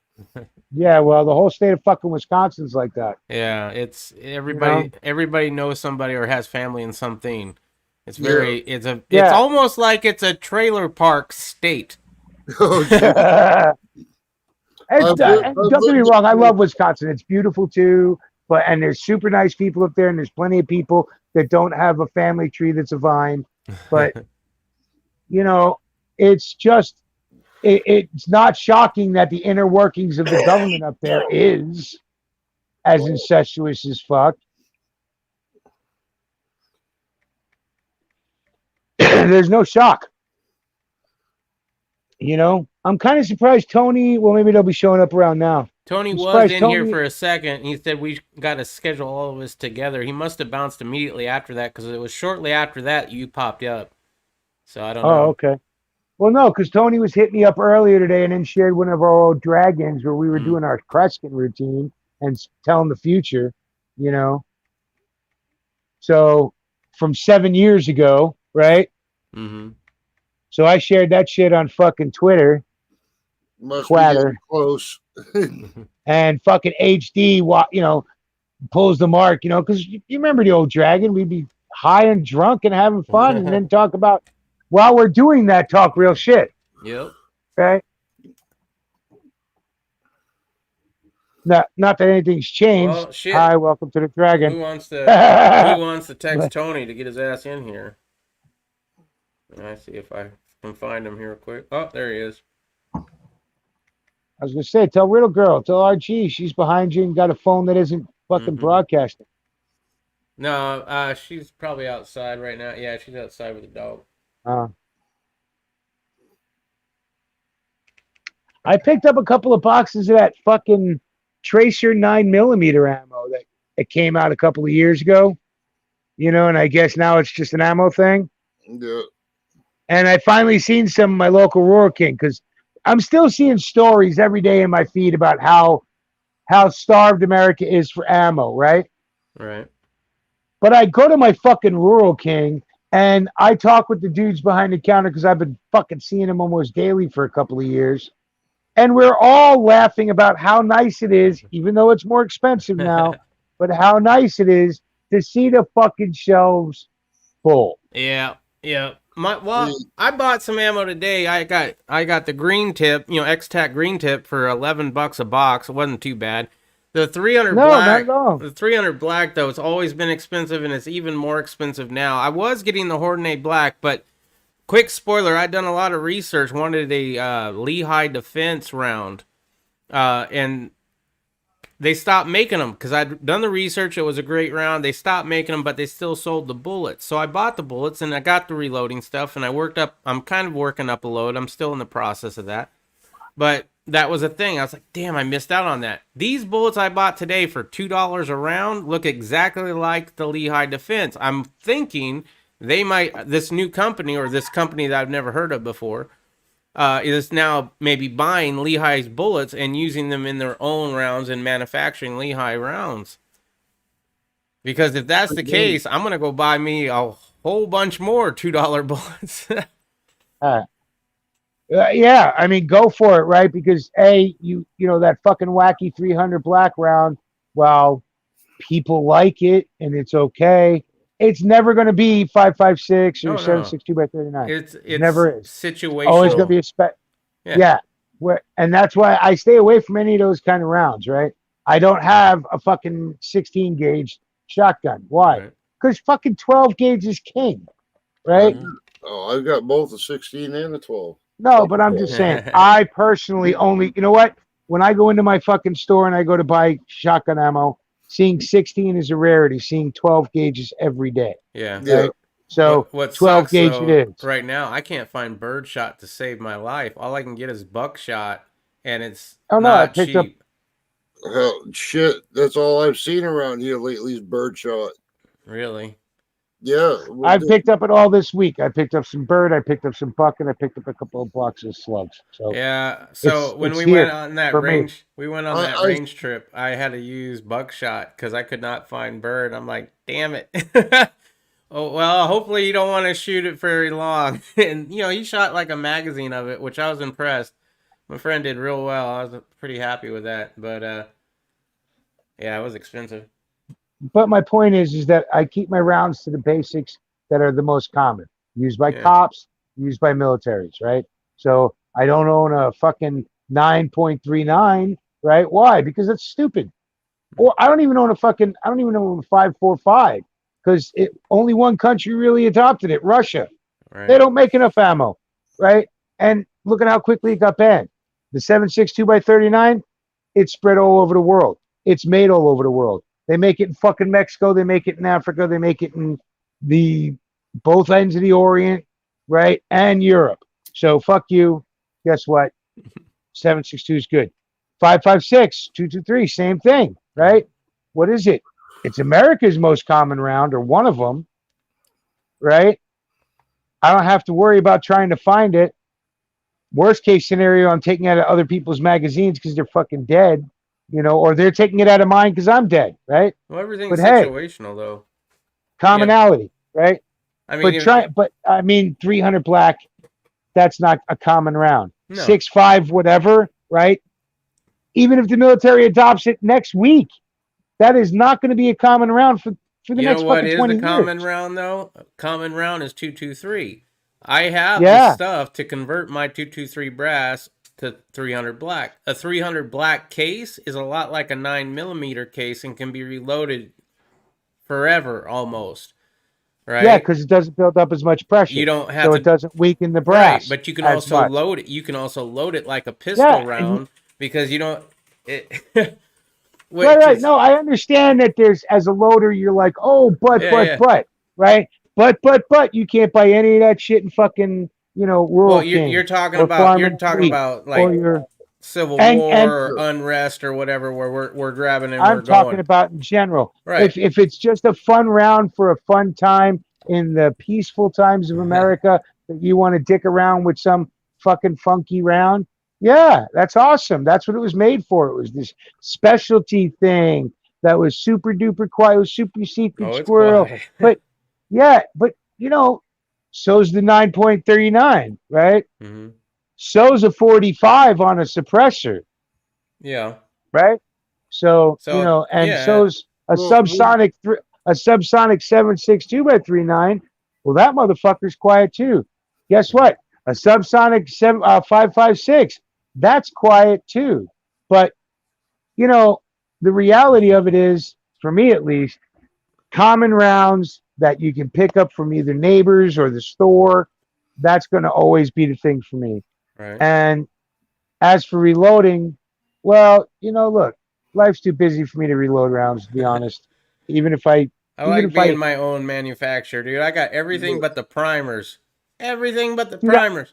Yeah, well, the whole state of fucking Wisconsin's like that. Yeah, it's everybody. Everybody knows somebody or has family in something. It's very. It's almost like it's a trailer park state. Don't get me wrong. I love Wisconsin. It's beautiful too. And there's super nice people up there, and there's plenty of people that don't have a family tree that's a vine. But it's just. It's not shocking that the inner workings of the government up there is as incestuous as fuck. There's no shock. I'm kind of surprised Tony, well, maybe they'll be showing up around now. Tony was in here for a second. He said we got to schedule all of us together. He must have bounced immediately after that because it was shortly after that you popped up. So I don't know. Oh, okay. Well, no, because Tony was hitting me up earlier today and then shared one of our old dragons where we were doing our Kreskin routine and telling the future, So from 7 years ago, right? Mm-hmm. So I shared that shit on fucking Twitter. Must be close. And fucking HD, pulls the mark, because you remember the old dragon? We'd be high and drunk and having fun and then talk about. While we're doing that, talk real shit. Yep. Okay. Not that anything's changed. Well, shit. Hi, welcome to the Dragon. Who wants to text Tony to get his ass in here? I see if I can find him here quick. Oh, there he is. I was gonna say, tell Riddle Girl, tell RG, she's behind you and got a phone that isn't fucking broadcasting. No, she's probably outside right now. Yeah, she's outside with the dog. I picked up a couple of boxes of that fucking Tracer 9mm ammo that it came out a couple of years ago. You know, and I guess now it's just an ammo thing. Yeah. And I finally seen some of my local Rural King because I'm still seeing stories every day in my feed about how starved America is for ammo, right? Right. But I go to my fucking Rural King and I talk with the dudes behind the counter because I've been fucking seeing them almost daily for a couple of years. And we're all laughing about how nice it is, even though it's more expensive now, but how nice it is to see the fucking shelves full. Yeah. I bought some ammo today. I got the green tip, X-Tac green tip for $11 a box. It wasn't too bad. The 300 black, the 300 black though, it's always been expensive and it's even more expensive now. I was getting the Hordnay black, but quick spoiler, I'd done a lot of research, wanted a Lehigh defense round, and they stopped making them because I'd done the research. It was a great round. They stopped making them, but they still sold the bullets. So I bought the bullets and I got the reloading stuff and I'm kind of working up a load. I'm still in the process of that. But that was a thing. I was like, damn, I missed out on that. These bullets I bought today for $2 a round look exactly like the Lehigh Defense. I'm thinking this new company or this company that I've never heard of before, is now maybe buying Lehigh's bullets and using them in their own rounds and manufacturing Lehigh rounds. Because if that's the case, I'm going to go buy me a whole bunch more $2 bullets. Yeah, I mean, go for it, right? Because you know that fucking wacky 300 black round, well, people like it and it's okay. It's never going to be 5.56 or 7.62 by 39. It's never is. Situational. Always going to be a spec. Yeah. And that's why I stay away from any of those kind of rounds, right? I don't have a fucking 16 gauge shotgun. Why? Because fucking 12 gauge is king, right? Oh, I've got both a 16 and a 12. No, but I'm just saying, I personally only, you know what? When I go into my fucking store and I go to buy shotgun ammo, seeing 16 is a rarity. Seeing 12 gauges every day. Yeah. Right? So what 12 sucks, gauge though, it is. Right now, I can't find birdshot to save my life. All I can get is buckshot, and it's not cheap. Hell, shit, that's all I've seen around here lately is birdshot. Really? Yeah. I picked up it all this week. I picked up some bird. I picked up some buck, and I picked up a couple of blocks of slugs. So yeah. So when we went on that range, range trip. I had to use buckshot because I could not find bird. I'm like, damn it. Oh well, hopefully you don't want to shoot it very long. And he shot like a magazine of it, which I was impressed. My friend did real well. I was pretty happy with that. But yeah, it was expensive. But my point is that I keep my rounds to the basics that are the most common, used by cops, used by militaries, right? So I don't own a fucking 9.39, right? Why? Because that's stupid. Or I don't even own a 5.45 because only one country really adopted it, Russia. Right. They don't make enough ammo, right? And look at how quickly it got banned. The 7.62 by 39, it's spread all over the world. It's made all over the world. They make it in fucking Mexico. They make it in Africa. They make it in both ends of the Orient, right? And Europe. So fuck you. Guess what? 7.62 is good. 5.56, 2.23, same thing, right? What is it? It's America's most common round, or one of them, right? I don't have to worry about trying to find it. Worst case scenario, I'm taking it out of other people's magazines because they're fucking dead. Or they're taking it out of mine because I'm dead, right? Well, everything's situational, though. Commonality, right? I mean, but 300 black, that's not a common round. No. 6.5, whatever, right? Even if the military adopts it next week, that is not going to be a common round for the next fucking 20 years. You know what is a common round, though? A common round is 223. I have the stuff to convert my 223 brass to 300 black. A 300 black case is a lot like a 9mm case and can be reloaded forever almost. Right? Yeah, because it doesn't build up as much pressure. You don't have it doesn't weaken the brass. Right, but you can also load it. You can also load it like a pistol round because you don't. It, Right, which right. is No, I understand that there's as a loader, you're like, oh, yeah. but, right? But, you can't buy any of that shit in fucking, Well, Rural you're King talking or about Farm and Fleet like or your civil and war or unrest or whatever where we're grabbing and we're I'm talking going about in general. right. If it's just a fun round for a fun time in the peaceful times of America that you want to dick around with some fucking funky round, yeah, that's awesome. That's what it was made for. It was this specialty thing that was super duper quiet, it was super secret Oh, it's squirrel. quiet. But yeah, but so's the 9.39, right? hmm So's a 45 on a suppressor, Yeah. right? So So and yeah. so's a Well, subsonic 762 by 39. Well, that motherfucker's quiet too. Guess what? A subsonic 556. That's quiet too. But the reality of it is, for me at least, common rounds that you can pick up from either neighbors or the store. That's going to always be the thing for me. Right. And as for reloading, well, look, life's too busy for me to reload rounds, to be honest. Even if I, I even like if being I, my own manufacturer, dude. I got everything but the primers. Everything but the no, primers.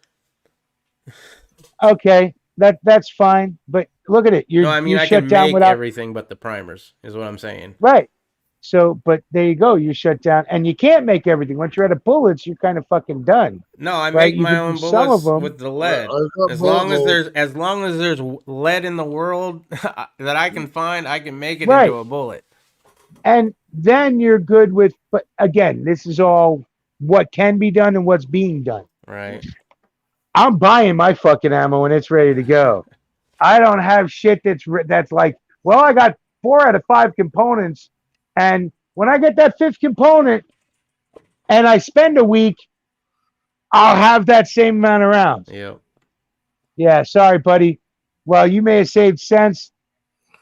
okay, that's fine. But look at it, No, I mean you're I shut can down make without everything but the primers, is what I'm saying. right. So, but there you go, you're shut down, and you can't make everything. Once you're out of bullets, you're kind of fucking done, No, I right? make You my can do own some of bullets them, with the I, lead. I've got As bullet long as holes. there's lead in the world that I can find, I can make it right? into a bullet. And then you're good with. But again, this is all what can be done and what's being done. Right. I'm buying my fucking ammo when it's ready to go. I don't have shit that's like, well, I got 4 out of 5 components, and when I get that 5th component and I spend a week, I'll have that same amount of rounds. Yep. Yeah, sorry, buddy. Well, you may have saved cents.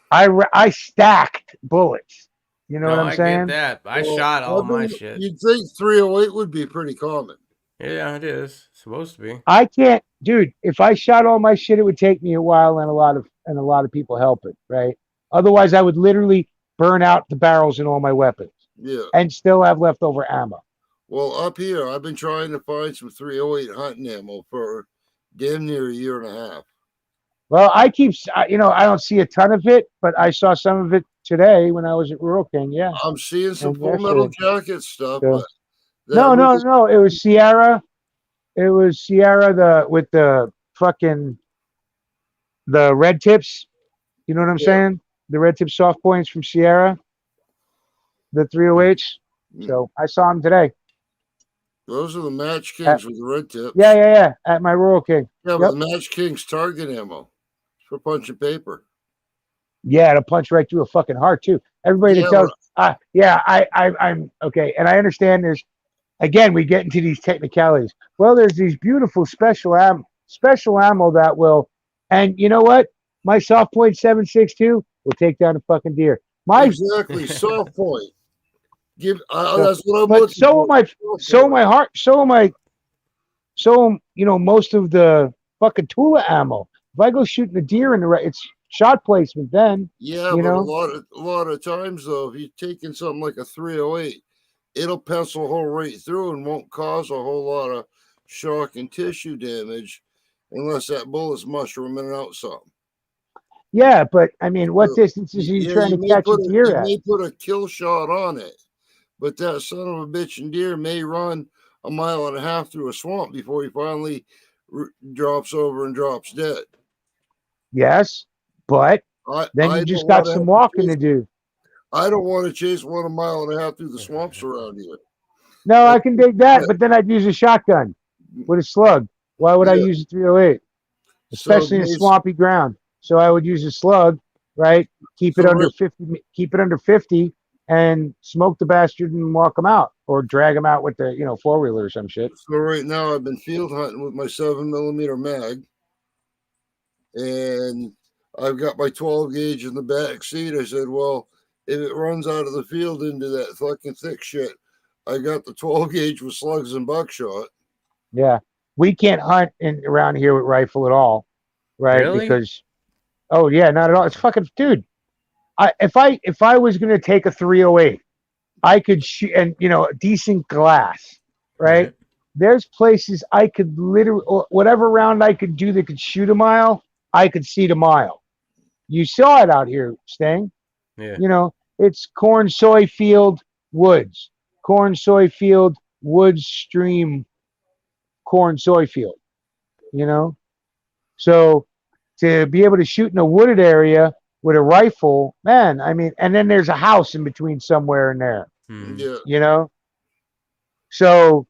I stacked bullets. You know No, what I'm I get saying? that. I Well, shot all my shit. you'd think 308 would be pretty common. Yeah, it is. It's supposed to be. I can't, dude. If I shot all my shit, it would take me a while and a lot of people help it, right? Otherwise, I would literally burn out the barrels in all my weapons Yeah. and still have leftover ammo. Well, up here, I've been trying to find some 308 hunting ammo for damn near a year and a half. Well, I don't see a ton of it, but I saw some of it today when I was at Rural King. Yeah, I'm seeing some and Full Metal yesterday. Jacket stuff, So, but that no. It was Sierra. It was Sierra with the fucking the red tips. You know what I'm Yeah. saying? The red tip soft points from Sierra, the 308s. Mm. So I saw them today. Those are the Match Kings with the red tips. Yeah. At my Rural King. Yeah, Yep. but the Match King's target ammo for punching paper. Yeah, it'll punch right through a fucking heart too. Everybody Yeah, that tells, I'm okay, and I understand. Again, we get into these technicalities. Well, there's these beautiful special ammo that will, and you know what? My soft point 7.62 will take down a fucking deer. Exactly, soft point. That's what I'm but looking so for. am my, so am my heart, so am I, so most of the fucking Tula ammo. If I go shooting a deer in the right, it's shot placement then. Yeah, but a lot of times though, if you're taking something like a 308, it'll pencil a hole right through and won't cause a whole lot of shock and tissue damage unless that bullet's mushrooming out some. Yeah, but I mean, what distances are you trying to catch a deer at? You may put a kill shot on it, but that son of a bitch and deer may run 1.5 miles through a swamp before he finally drops over and drops dead. Yes, but then you just got some walking to do. I don't want to chase 1.5 miles through the swamps around here. No, I can dig that, but then I'd use a shotgun with a slug. Why would I use a 308? Especially in swampy ground. So I would use a slug, right? Keep it under 50. Keep it under 50, and smoke the bastard and walk them out, or drag them out with the 4-wheeler or some shit. So right now I've been field hunting with my 7mm mag, and I've got my 12 gauge in the back seat. I said, well, if it runs out of the field into that fucking thick shit, I got the 12 gauge with slugs and buckshot. Yeah, we can't hunt around here with rifle at all, right? Really? Because Oh yeah, not at all. It's fucking dude. If I was gonna take a 308, I could shoot, and decent glass, right? Right. There's places I could literally, whatever round I could do that could shoot a mile, I could see a mile. You saw it out here, Sting. Yeah. It's corn, soy field, woods, corn, soy field, woods, stream, corn, soy field. You know, so to be able to shoot in a wooded area with a rifle, man, I mean, and then there's a house in between somewhere in there, Hmm. Yeah. So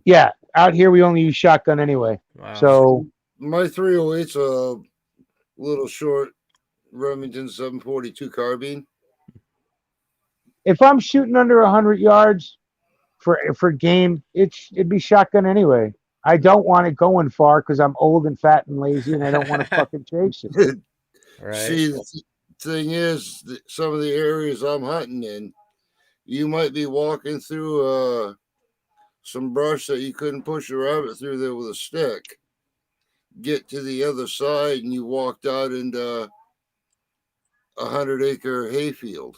yeah, out here we only use shotgun anyway. Wow. So My 308's a little short Remington 742 carbine. if I'm shooting under 100 yards for game, it'd be shotgun anyway. I don't want it going far because I'm old and fat and lazy, and I don't want to fucking chase it. Right. See, the thing is, that some of the areas I'm hunting in, you might be walking through some brush that you couldn't push a rabbit through there with a stick. Get to the other side, and you walked out into a 100-acre hayfield.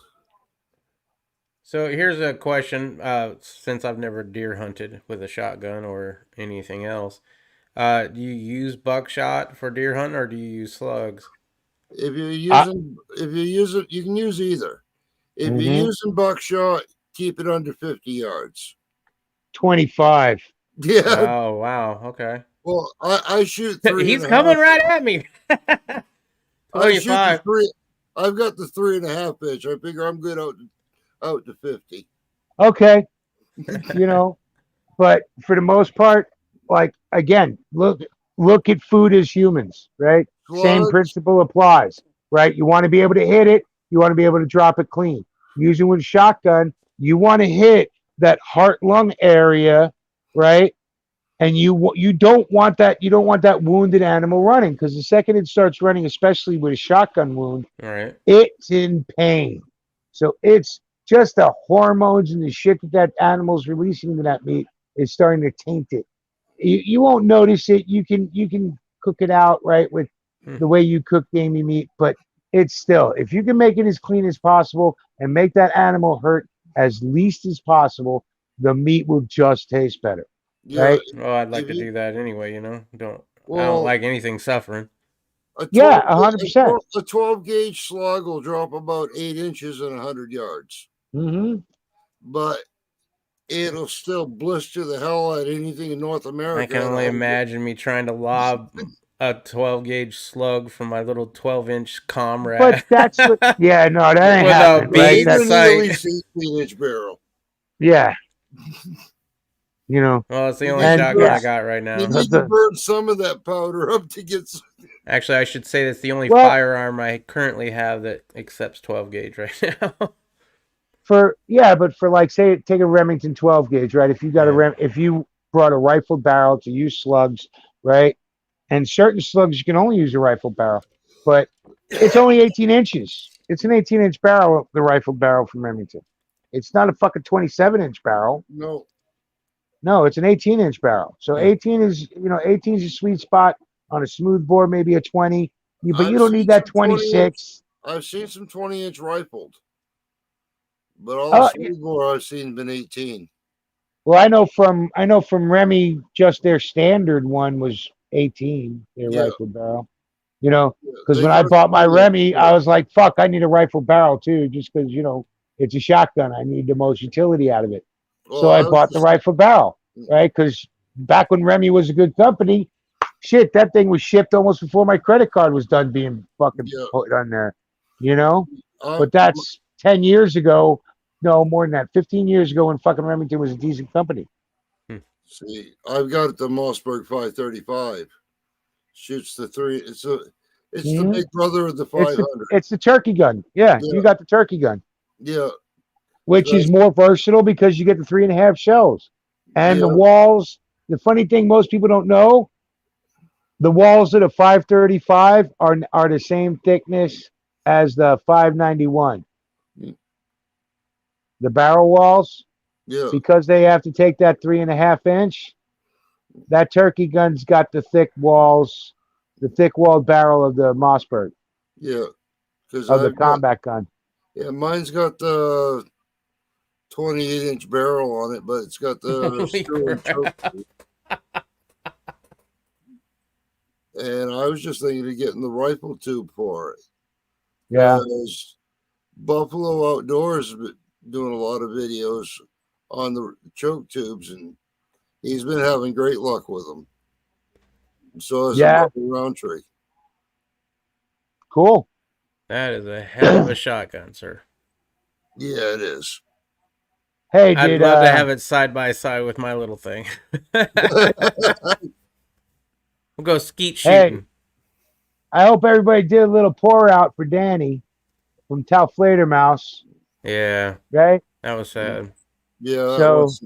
So here's a question. Since I've never deer hunted with a shotgun or anything else, do you use buckshot for deer hunting or do you use slugs? If you use it, you can use either. If you're Mhm. using buckshot, keep it under 50 yards. 25. Yeah. Oh wow. Okay. Well, I shoot three. He's and a half. coming right at me. I shoot the 25. three. I've got the 3.5 inch. I figure I'm good out to 50. Okay, but for the most part, like again, look at food as humans, right? Same Slugs, principle applies, right? You want to be able to hit it, you want to be able to drop it clean. Using with shotgun, you want to hit that heart lung area, right? And you don't want that wounded animal running, because the second it starts running, especially with a shotgun wound, All right. it's in pain. So it's just the hormones and the shit that animal's releasing into that meat is starting to taint it. You won't notice it. You can cook it out, right, with the way you cook gamey meat, but it's still, if you can make it as clean as possible and make that animal hurt as least as possible, the meat will just taste better. yeah. Right? Well, I'd like If to you- do that anyway. I don't Well, like anything suffering. a 12, Yeah, 100%. A 12 gauge slug will drop about 8 inches in 100 yards, Mm-hmm. but it'll still blister the hell out of anything in North America. I can only imagine me trying to lob a 12 gauge slug from my little 12-inch comrade. But that's what. Yeah, no, that ain't With a happening, bead right? Even That's, at sight. least 18-inch barrel. yeah. Well, it's the only And, shotgun yeah. I got right now. You need to burn some of that powder up to get. Actually, I should say that's the only Well- firearm I currently have that accepts 12 gauge right now. But for like, say, take a Remington 12 gauge, right? If you got Yeah. if you brought a rifled barrel to use slugs, right? And certain slugs you can only use a rifled barrel, but it's only 18 inches. It's an 18-inch barrel, the rifled barrel from Remington. It's not a fucking 27-inch barrel. No. No, it's an 18-inch barrel. So Yeah. 18 is a sweet spot on a smooth bore, maybe a 20. But you I've don't seen need that some 20 26. I've seen some 20-inch rifled, but all Oh, the smooth bore I've seen been 18. Well, I know from Remy, just their standard one was 18, their Yeah. rifle barrel. Because They when I got bought my 20 Remy, inch. I was like, fuck, I need a rifle barrel too, just because, it's a shotgun. I need the most utility out of it. Well, So I was bought the just- rifle barrel, right? Because back when Remy was a good company, shit, that thing was shipped almost before my credit card was done being fucking Yeah. put on there, Uh, But that's 10 years ago. No, more than that. 15 years ago when fucking Remington was a decent company. See, I've got the Mossberg 535. Shoots the three. It's the Mhm. big brother of the It's 500. It's the turkey gun. Yeah, Yeah. you got the turkey gun, Yeah, which is more versatile because you get the 3.5 shells. And the Yeah. walls, the funny thing most people don't know, the walls of the 535 are the same thickness as the 591. Mm. The barrel walls, yeah. because they have to take that 3.5 inch, that turkey gun's got the thick walls, the thick walled barrel of the Mossberg. Yeah, because of the combat gun. Yeah, mine's got the 28-inch barrel on it, but it's got the Holy screw and choke. crap. And I was just thinking of getting the rifle tube for it. Yeah. Because Buffalo Outdoors has been doing a lot of videos on the choke tubes, and he's been having great luck with them. So is Yeah. Roundtree. Cool. That is a hell of a shotgun, sir. Yeah, it is. Hey, I'd dude. love to have it side by side with my little thing. We'll go skeet shooting. Hey, I hope everybody did a little pour out for Danny from Mouse. Yeah, Right? that was sad. Yeah, that So- was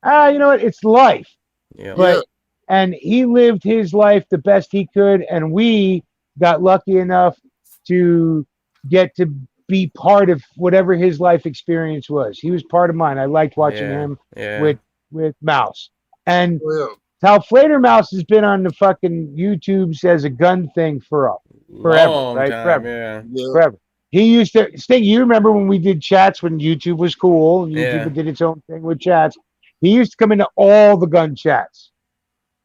sad. You know what? It's life. Yeah. But and he lived his life the best he could, and we got lucky enough to get to be part of whatever his life experience was. He was part of mine. I liked watching him with Mouse. And Oh, yeah. Mouse has been on the fucking YouTubes as a gun thing forever, Long right? time, Forever. Yeah. Forever. He used to Sting. You remember when we did chats when YouTube was cool? YouTube Yeah. did its own thing with chats. He used to come into all the gun chats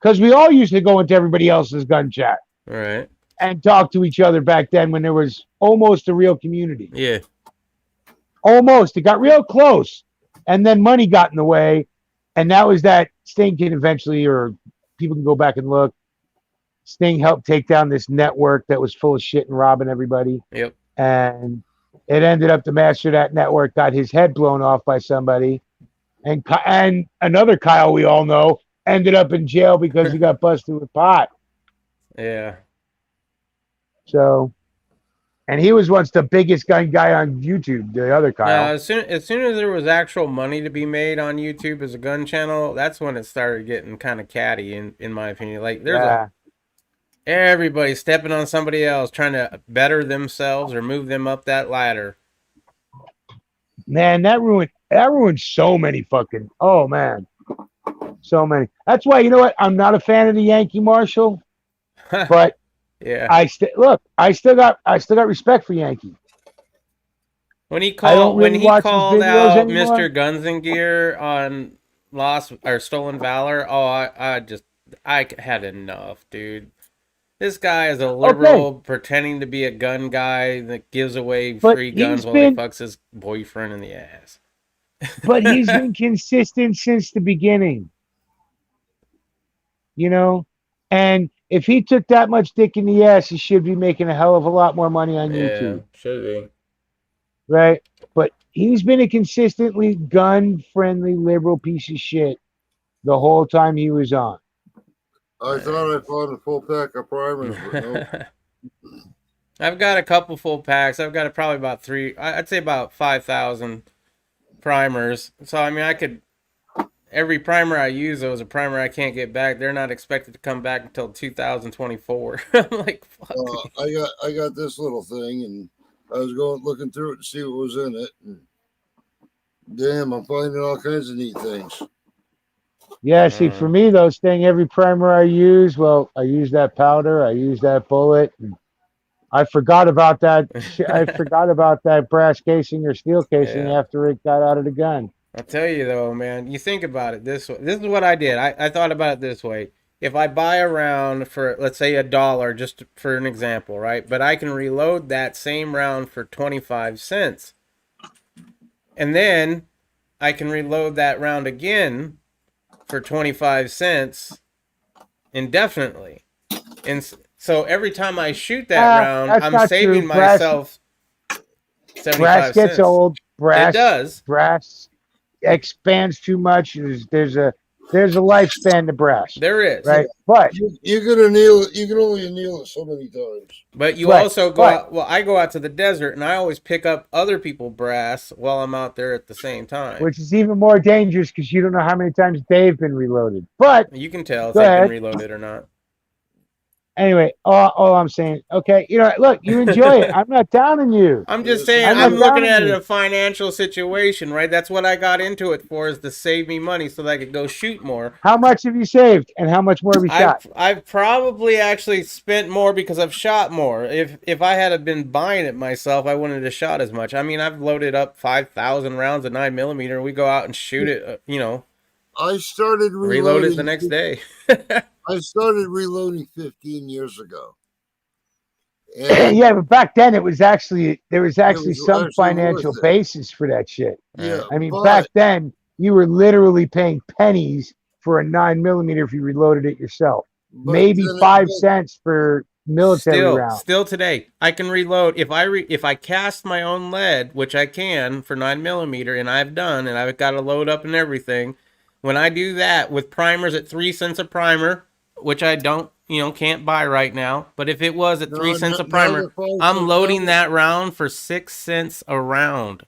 because we all used to go into everybody else's gun chat All right. and talk to each other back then when there was almost a real community. Yeah. Almost. It got real close, and then money got in the way, and that was that Sting can eventually, or people can go back and look. Sting helped take down this network that was full of shit and robbing everybody. Yep. And it ended up the master of that network got his head blown off by somebody, and another Kyle we all know ended up in jail because he got busted with pot. Yeah. So, and he was once the biggest gun guy on YouTube. The other Kyle. Now, as soon as there was actual money to be made on YouTube as a gun channel, that's when it started getting kind of catty, in my opinion. Like there's everybody stepping on somebody else, trying to better themselves or move them up that ladder. Man, that ruined so many fucking. Oh man, so many. That's why, you know what? I'm not a fan of the Yankee Marshal, but Yeah. I still got respect for Yankee. When he I don't called really watch his out videos anymore. Mr. Guns and Gear on Lost or Stolen Valor, I had enough, dude. This guy is a liberal pretending to be a gun guy that gives away free guns while he fucks his boyfriend in the ass. But he's been consistent since the beginning. You know? And if he took that much dick in the ass, he should be making a hell of a lot more money on YouTube. Should be. Right? But he's been a consistently gun-friendly liberal piece of shit the whole time he was on. I thought I found a full pack of primers, but no. I've got a couple full packs. I've got probably about I'd say about 5,000 primers. So, I mean, every primer I use, though, is a primer I can't get back. They're not expected to come back until 2024. I'm like, fuck. I got this little thing, and I was looking through it to see what was in it. And damn, I'm finding all kinds of neat things. Yeah, see, for me, those thing, every primer I use, I use that powder, I use that bullet. And I forgot about that. I forgot about that brass casing or steel casing after it got out of the gun. I'll tell you, though, man, you think about it this way. This is what I did. I thought about it this way. If I buy a round for, let's say, $1, just for an example, right? But I can reload that same round for 25 cents. And then I can reload that round again for 25 cents indefinitely. And so every time I shoot that round, I'm saving myself 75 brass gets cents. old. Brass, it does. Brass expands too much. There's a lifespan to brass. There is. Right. But you can only anneal it so many times. But you also go out. Well, I go out to the desert and I always pick up other people's brass while I'm out there at the same time. Which is even more dangerous because you don't know how many times they've been reloaded. But you can tell if they've been reloaded or not. Anyway, all I'm saying, okay, look, you enjoy it. I'm not downing you. I'm just saying, I'm I'm not looking downing at it you. a financial situation, right? That's what I got into it for, is to save me money so that I could go shoot more. How much have you saved, and how much more have you shot? I've probably actually spent more because I've shot more. If I had been buying it myself, I wouldn't have shot as much. I mean, I've loaded up 5,000 rounds of 9mm. We go out and shoot it, I started reload it the reloading. next day. I started reloading 15 years ago. And Yeah, but back then there was actually some actually financial worth it. basis for that shit. Yeah, I mean, but back then you were literally paying pennies for a 9mm if you reloaded it yourself. Maybe then 5 cents for military rounds. Still today, I can reload if I cast my own lead, which I can for 9mm, and I've done, and I've got to load up and everything. When I do that with primers at 3 cents a primer, which I don't, can't buy right now, but if it was at 3 cents a primer, I'm loading that round for 6 cents a round.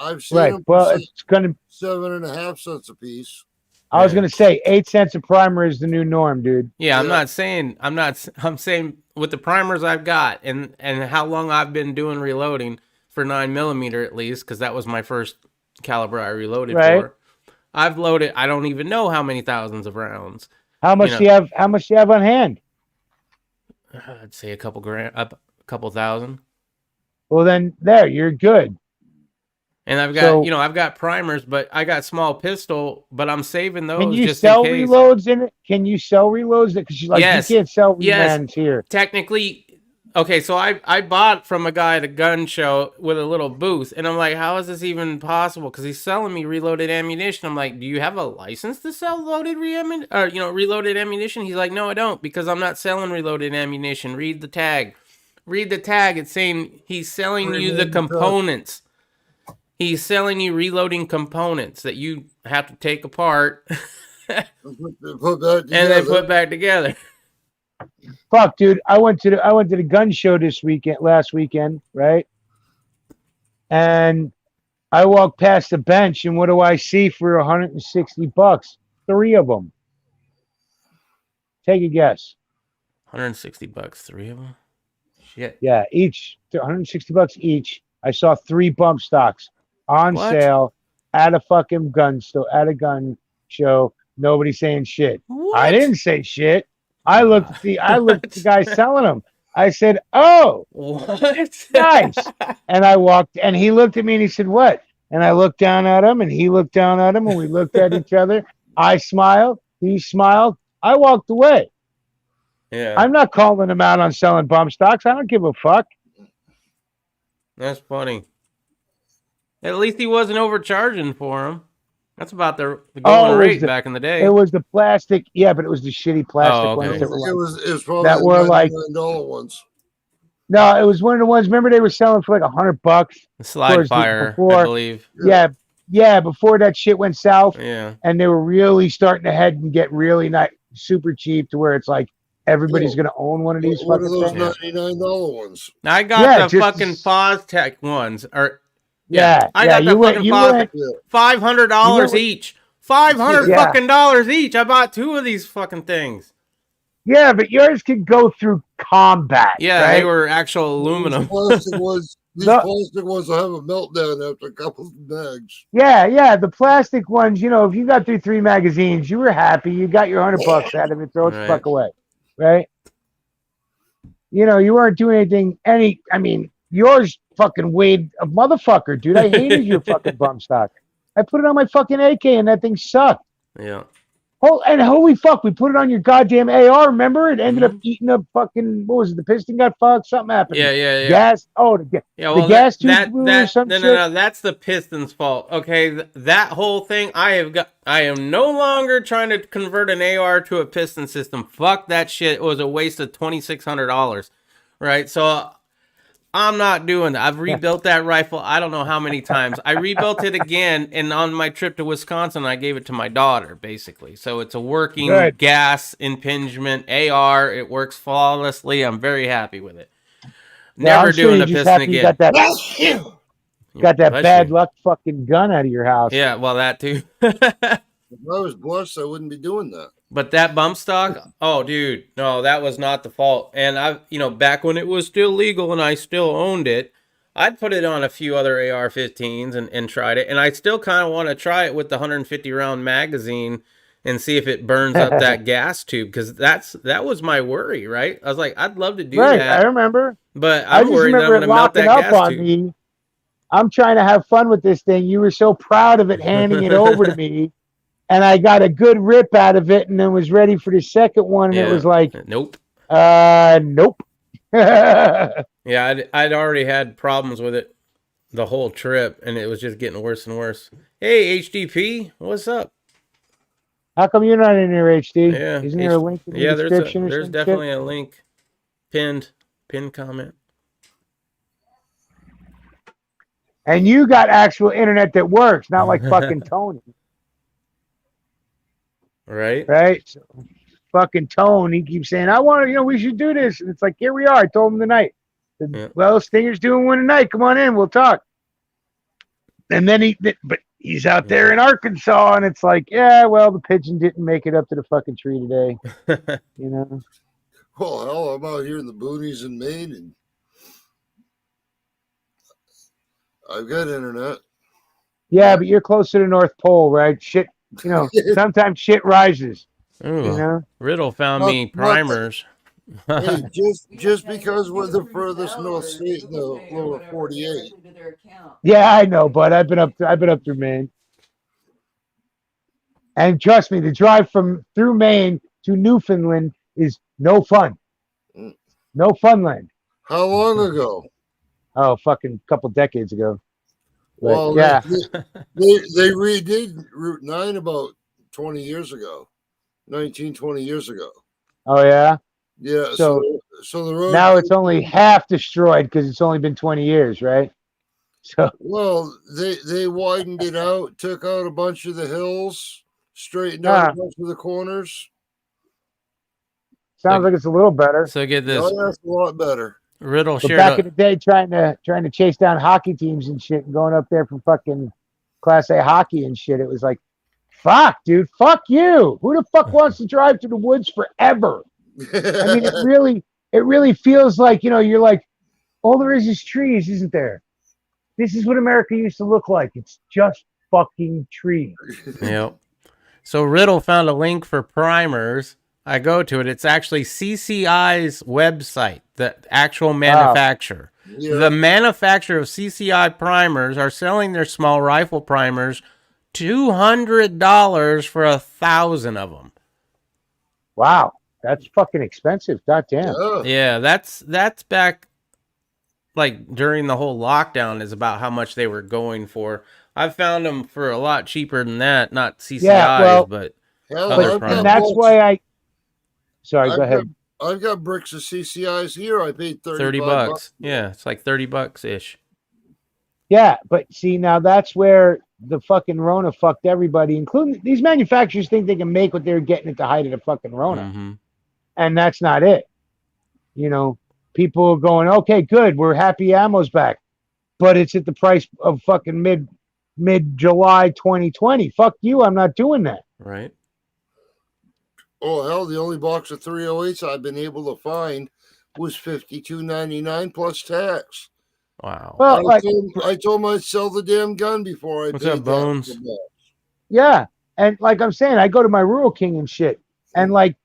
I've seen Right. them Well, for it's gonna. 7.5 cents a piece. I was gonna say 8 cents a primer is the new norm, dude. Yeah, I'm saying with the primers I've got and how long I've been doing reloading for 9mm at least, because that was my first caliber I reloaded for. I've loaded, I don't even know how many thousands of rounds. How much do you have? How much do you have on hand? I'd say a couple thousand. Well, then you're good. And I've got, I've got primers, but I got small pistol, but I'm saving those. Can you just sell in case. reloads in it? Can you sell reloads? Because you can't sell remans here. Technically, okay. So I bought from a guy at a gun show with a little booth, and I'm like, how is this even possible? Because he's selling me reloaded ammunition. I'm like, do you have a license to sell reloaded ammunition? He's like, no, I don't, because I'm not selling reloaded ammunition. Read the tag. It's saying he's selling you the components. He's selling you reloading components that you have to take apart and then put back together. Fuck, dude! I went to the gun show last weekend, right? And I walked past the bench, and what do I see for $160? 3 of them. Take a guess. $160, 3 of them. Shit. Yeah, each $160 each. I saw 3 bump stocks on sale at a fucking gun store, at a gun show. Nobody saying shit. What? I didn't say shit. I looked at the guy selling them. I said, "Oh, what? Nice." And I walked, and he looked at me and he said, "What?" And I looked down at him, and he looked down at him, and we looked at each other. I smiled. He smiled. I walked away. Yeah. I'm not calling him out on selling bump stocks. I don't give a fuck. That's funny. At least he wasn't overcharging for them. That's about the going rate back in the day. It was the plastic, yeah, but it was the shitty plastic ones that were It was probably that were like $99 ones. No, it was one of the ones. Remember, they were selling for like $100. Slide fire, I believe. Yeah, before that shit went south. Yeah, and they were really starting to head and get really nice, super cheap, to where it's like everybody's gonna own one of these. One of those things. $99 ones. I got the fucking Foztech ones. I got the fucking $500 each. $500 fucking dollars each. I bought 2 of these fucking things. Yeah, but yours could go through combat. Yeah, right? They were actual aluminum. These plastic ones will have a meltdown after a couple of bags. Yeah, the plastic ones. If you got through 3 magazines, you were happy. You got your $100 out of it. Throw it the fuck away, right? You weren't doing anything. I mean, yours fucking weighed a motherfucker, dude. I hated your fucking bump stock. I put it on my fucking AK, and that thing sucked. Yeah. And holy fuck, we put it on your goddamn AR. Remember, it ended up eating up fucking. What was it? The piston got fucked. Something happened. Yeah. Gas. Oh, the gas tube blew or some shit. No. That's the piston's fault. Okay, that whole thing. I am no longer trying to convert an AR to a piston system. Fuck that shit. It was a waste of $2,600. Right. So I'm not doing that. I've rebuilt that rifle I don't know how many times. I rebuilt it again, and on my trip to Wisconsin, I gave it to my daughter, basically. So it's a working gas impingement AR. It works flawlessly. I'm very happy with it. Never doing the piston again. Got that bad luck fucking gun out of your house. Yeah, well, that too. If I was blessed, I wouldn't be doing that. But that bump stock, oh, dude, no, that was not the fault. And back when it was still legal and I still owned it, I'd put it on a few other AR-15s and tried it. And I still kind of want to try it with the 150 round magazine and see if it burns up that gas tube, because that was my worry, right? I was like, I'd love to do that. I remember. But I I'm just worried that I'm remember going it to melt locking that up gas on tube. me. I'm trying to have fun with this thing. You were so proud of it, handing it over to me. And I got a good rip out of it and then was ready for the second one. And it was like, nope. Nope. Yeah, I'd already had problems with it the whole trip, and it was just getting worse and worse. Hey, HDP, what's up? How come you're not in there, HD? Yeah, Isn't there a link in the description? There's definitely a link pinned comment. And you got actual internet that works, not like fucking Tony. Right? Right? So, fucking Tone, he keeps saying, I want to, we should do this. And it's like, here we are. I told him tonight. Yeah. Well, Stinger's doing one tonight. Come on in. We'll talk. And then but he's out there in Arkansas, and it's like, yeah, well, the pigeon didn't make it up to the fucking tree today. Well, hell, I'm out here in the boonies in Maine, and I've got internet. Yeah, but you're close to the North Pole, right? Shit, sometimes shit rises. Ooh, Riddle found me primers. Hey, just because we're the furthest north state in the lower 48. Yeah, I know, but I've been up through Maine. And trust me, the drive through Maine to Newfoundland is no fun. No funland. How long ago? Oh, fucking couple decades ago. But, Well, yeah. They redid Route 9 about 20 years ago. 20 years ago. Oh, yeah? Yeah, so the road now it's only half destroyed because it's only been 20 years, right? So well, they widened it out, took out a bunch of the hills, straightened out a bunch of the corners. Sounds like it's a little better. So get this. Oh, that's a lot better. Riddle but back in the day, trying to chase down hockey teams and shit, and going up there for fucking Class A hockey and shit, it was like, fuck, dude, fuck you. Who the fuck wants to drive to the woods forever? I mean, it really feels like, you're like, all there is trees, isn't there? This is what America used to look like. It's just fucking trees. Yep. So Riddle found a link for primers. I go to it. It's actually CCI's website, the actual manufacturer. Yeah. The manufacturer of CCI primers are selling their small rifle primers $200 for 1,000 of them. Wow. That's fucking expensive. Goddamn. Yeah, that's back like during the whole lockdown is about how much they were going for. I found them for a lot cheaper than that, not CCIs, but other primers. And that's why Sorry, go ahead. I've got bricks of CCIs here. I paid $30. Yeah, it's like $30 ish. Yeah, but see, now that's where the fucking Rona fucked everybody, including these manufacturers think they can make what they're getting at the height of the fucking Rona. Mm-hmm. And that's not it. People are going, okay, good, we're happy ammo's back. But it's at the price of fucking mid-July 2020. Fuck you, I'm not doing that. Right. Oh, hell, the only box of 308s I've been able to find was $52.99 plus tax. Wow. Well, I told him I'd sell the damn gun before I What's paid up, Bones? Yeah. And like I'm saying, I go to my Rural King and shit. And like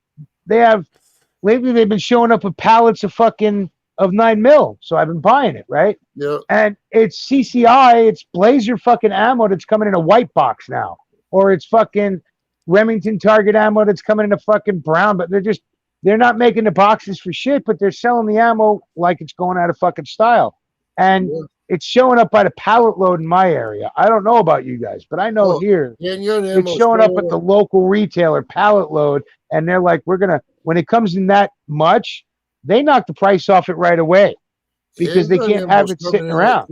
lately they've been showing up with pallets of 9mm. So I've been buying it, right? Yeah. And it's CCI, it's Blazer fucking ammo that's coming in a white box now. Or it's fucking Remington target ammo that's coming in a fucking brown, but they're not making the boxes for shit, but they're selling the ammo like it's going out of fucking style. And it's showing up by the pallet load in my area. I don't know about you guys, but I know here it's showing up at the local retailer pallet load, and they're like, when it comes in that much, they knock the price off it right away because they can't have it sitting around.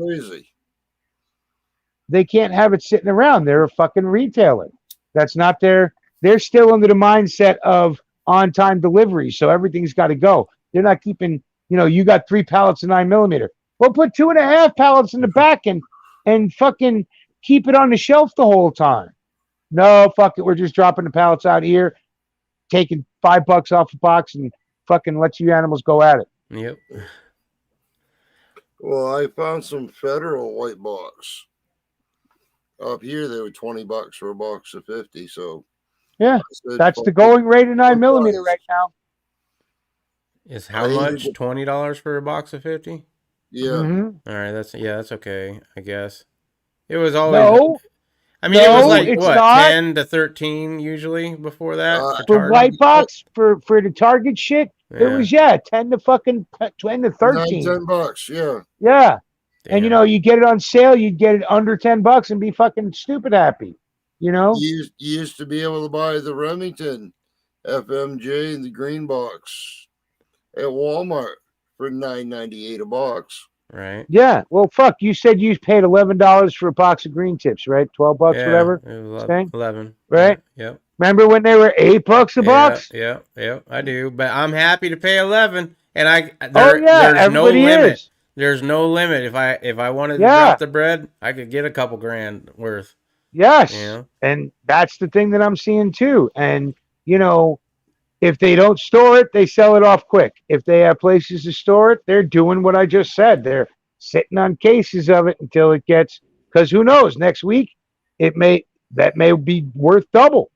They can't have it sitting around. They're a fucking retailer. That's not they're still under the mindset of on-time delivery, so everything's got to go. They're not keeping, you got 3 pallets of 9mm. Well, put 2.5 pallets in the back and fucking keep it on the shelf the whole time. No, fuck it. We're just dropping the pallets out here, taking $5 off a box, and fucking let you animals go at it. Yep. Well, I found some federal white box. Up here, they were $20 for a box of 50. So Yeah, I said, that's fuck the it. going rate of 9 Fuck millimeter guys. right now. Is how much? $20 for a box of 50? Yeah. Mm-hmm. All right, that's okay, I guess. It was always No, I mean, it was no, like it's what, not. 10 to 13 usually before that for For Target. white box, for the Target shit, it Yeah. was 10 to 13. $9-10. Yeah. Yeah. And you Damn. know, you get it on sale, you'd get it under $10 and be fucking stupid happy. You know? You used to be able to buy the Remington FMJ in the green box at Walmart for $9.98 a box. Right. Yeah. Well, fuck. You said you paid $11 for a box of green tips, right? $12, Yeah, whatever. it was Thing? 11. Right? Yeah, yep. Remember when they were $8 a box? Yeah, I do. But I'm happy to pay 11, and Oh yeah, there's no everybody limit. is. There's no limit. If I wanted to Yeah. drop the bread, I could get a couple grand worth. Yes. Yeah. And that's the thing that I'm seeing too. And you know, if they don't store it, they sell it off quick. If they have places to store it, they're doing what I just said. They're sitting on cases of it until it gets, because who knows, next week that may be worth double.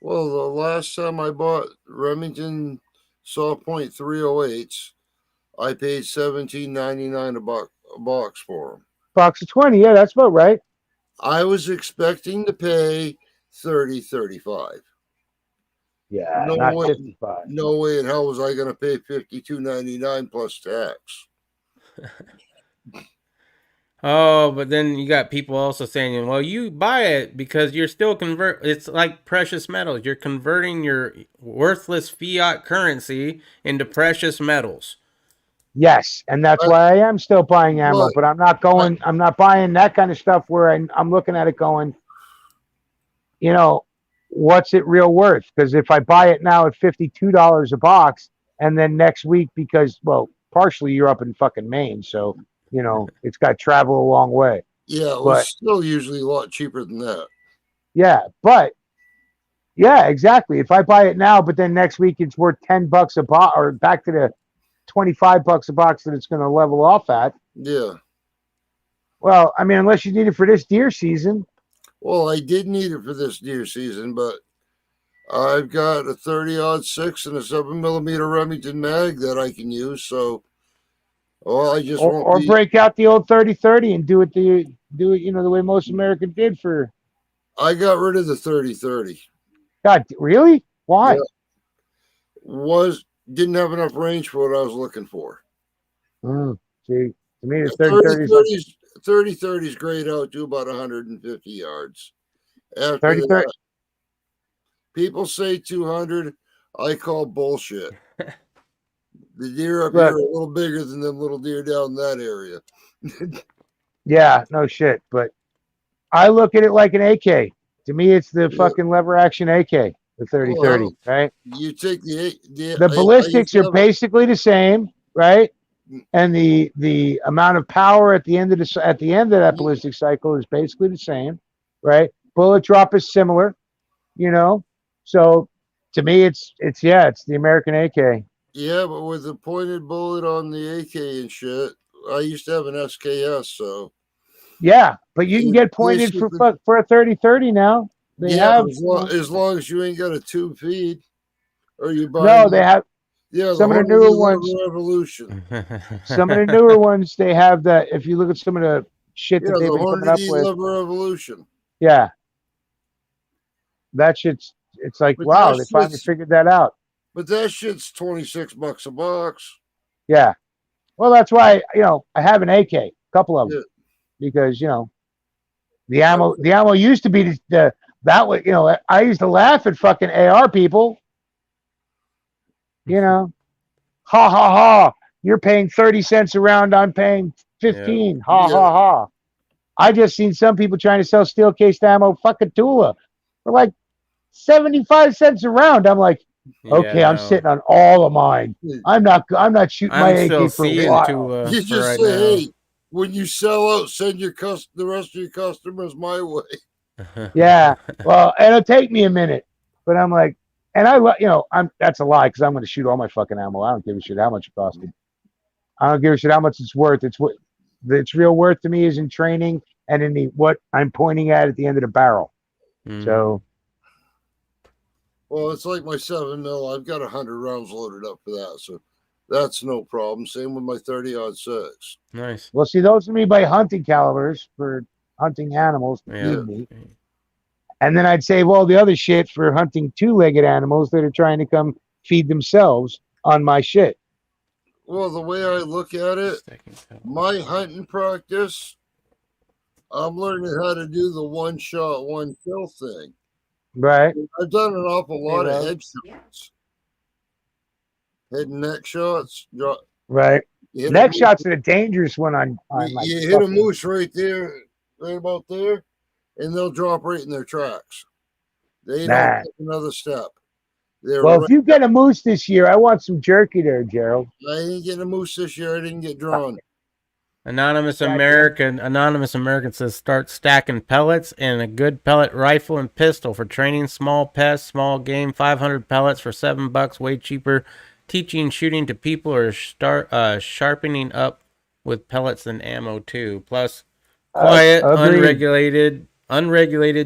Well, the last time I bought Remington Saw Point 308s, I paid $17.99 a box for them. Box of 20, yeah, that's about right. I was expecting to pay $30-35. Yeah, No not way. 55. No way in hell was I going to pay $52.99 plus tax. Oh, but then you got people also saying, well, you buy it because you're still it's like precious metals. You're converting your worthless fiat currency into precious metals. Yes, and that's why I am still buying ammo, but I'm not buying that kind of stuff where I'm looking at it going, you know, what's it real worth? Because if I buy it now at $52 a box, and then next week, because, well, partially you're up in fucking Maine, so, you know, it's got to travel a long way. Yeah, it was still usually a lot cheaper than that. Yeah, but, yeah, exactly. If I buy it now, but then next week it's worth $10 a box, or back to the $25 a box that it's going to level off at. Yeah. Well, I mean, unless you need it for this deer season. Well, I did need it for this deer season, but I've got a 30-06 and a 7mm Remington mag that I can use. So, well, I just or break out the old 30-30 and do it, you know, the way most Americans did for. I got rid of the 30-30. God, really? Why? Yeah. Didn't have enough range for what I was looking for. See, to me, the 30-30 is great out to about 150 yards. After 30-30. that, people say 200. I call bullshit. The deer up here are a little bigger than them little deer down in that area. Yeah, no shit. But I look at it like an AK. To me, it's the fucking lever action AK. The 30-30, right? You take the ballistics are basically the same, right? And the amount of power at the end of that ballistic cycle is basically the same, right? Bullet drop is similar, you know. So to me, it's the American AK. Yeah, but with the pointed bullet on the AK and shit, I used to have an SKS, so. Yeah, but you can get pointed for a 30-30 now. They have as long as you ain't got a tube feed, or you buy. No, they have. Yeah, some of the newer ones. Revolution. Some of the newer ones, they have that. If you look at some of the shit that they've been coming up with. Revolution. Yeah, that shit's. It's like, wow, they finally figured that out. But that shit's $26 a box. Yeah, well, that's why I have an AK, a couple of them, because the ammo used to be that way, I used to laugh at fucking AR people. Ha ha ha. You're paying 30 cents a round, I'm paying 15. Yeah. Ha ha ha. I just seen some people trying to sell steel cased ammo fucking Tula for like 75 cents a round. I'm like, okay, I'm sitting on all of mine. I'm not shooting my AK for a while. You just say, hey, when you sell out, send the rest of your customers my way. Yeah. Well, it'll take me a minute, but I'm like, and that's a lie because I'm going to shoot all my fucking ammo. I don't give a shit how much it costs me. I don't give a shit how much it's worth. It's real worth to me is in training and in the what I'm pointing at the end of the barrel. So, well, it's like my 7 mil. I've got 100 rounds loaded up for that, so that's no problem. Same with my 30-06. Nice. well, see, those are me by hunting calibers for hunting animals to Yeah. feed me. And then I'd save all the other shit for hunting two-legged animals that are trying to come feed themselves on my shit. Well, the way I look at it, my hunting practice, I'm learning how to do the one shot, one kill thing. Right. I've done an awful lot of Love. head shots, head and neck shots. Right. You hit Neck a shots are the dangerous one on moose, my you hit a fucking- moose right there, right about there, and they'll drop right in their tracks. They Nah. don't take another step. They're Well, right if you get a moose this year, I want some jerky there, Gerald. I ain't getting a moose this year. I didn't get drawn. Anonymous American says start stacking pellets and a good pellet rifle and pistol for training small pests, small game. 500 pellets for $7, way cheaper. Teaching shooting to people or start sharpening up with pellets and ammo too. Plus, quiet, unregulated,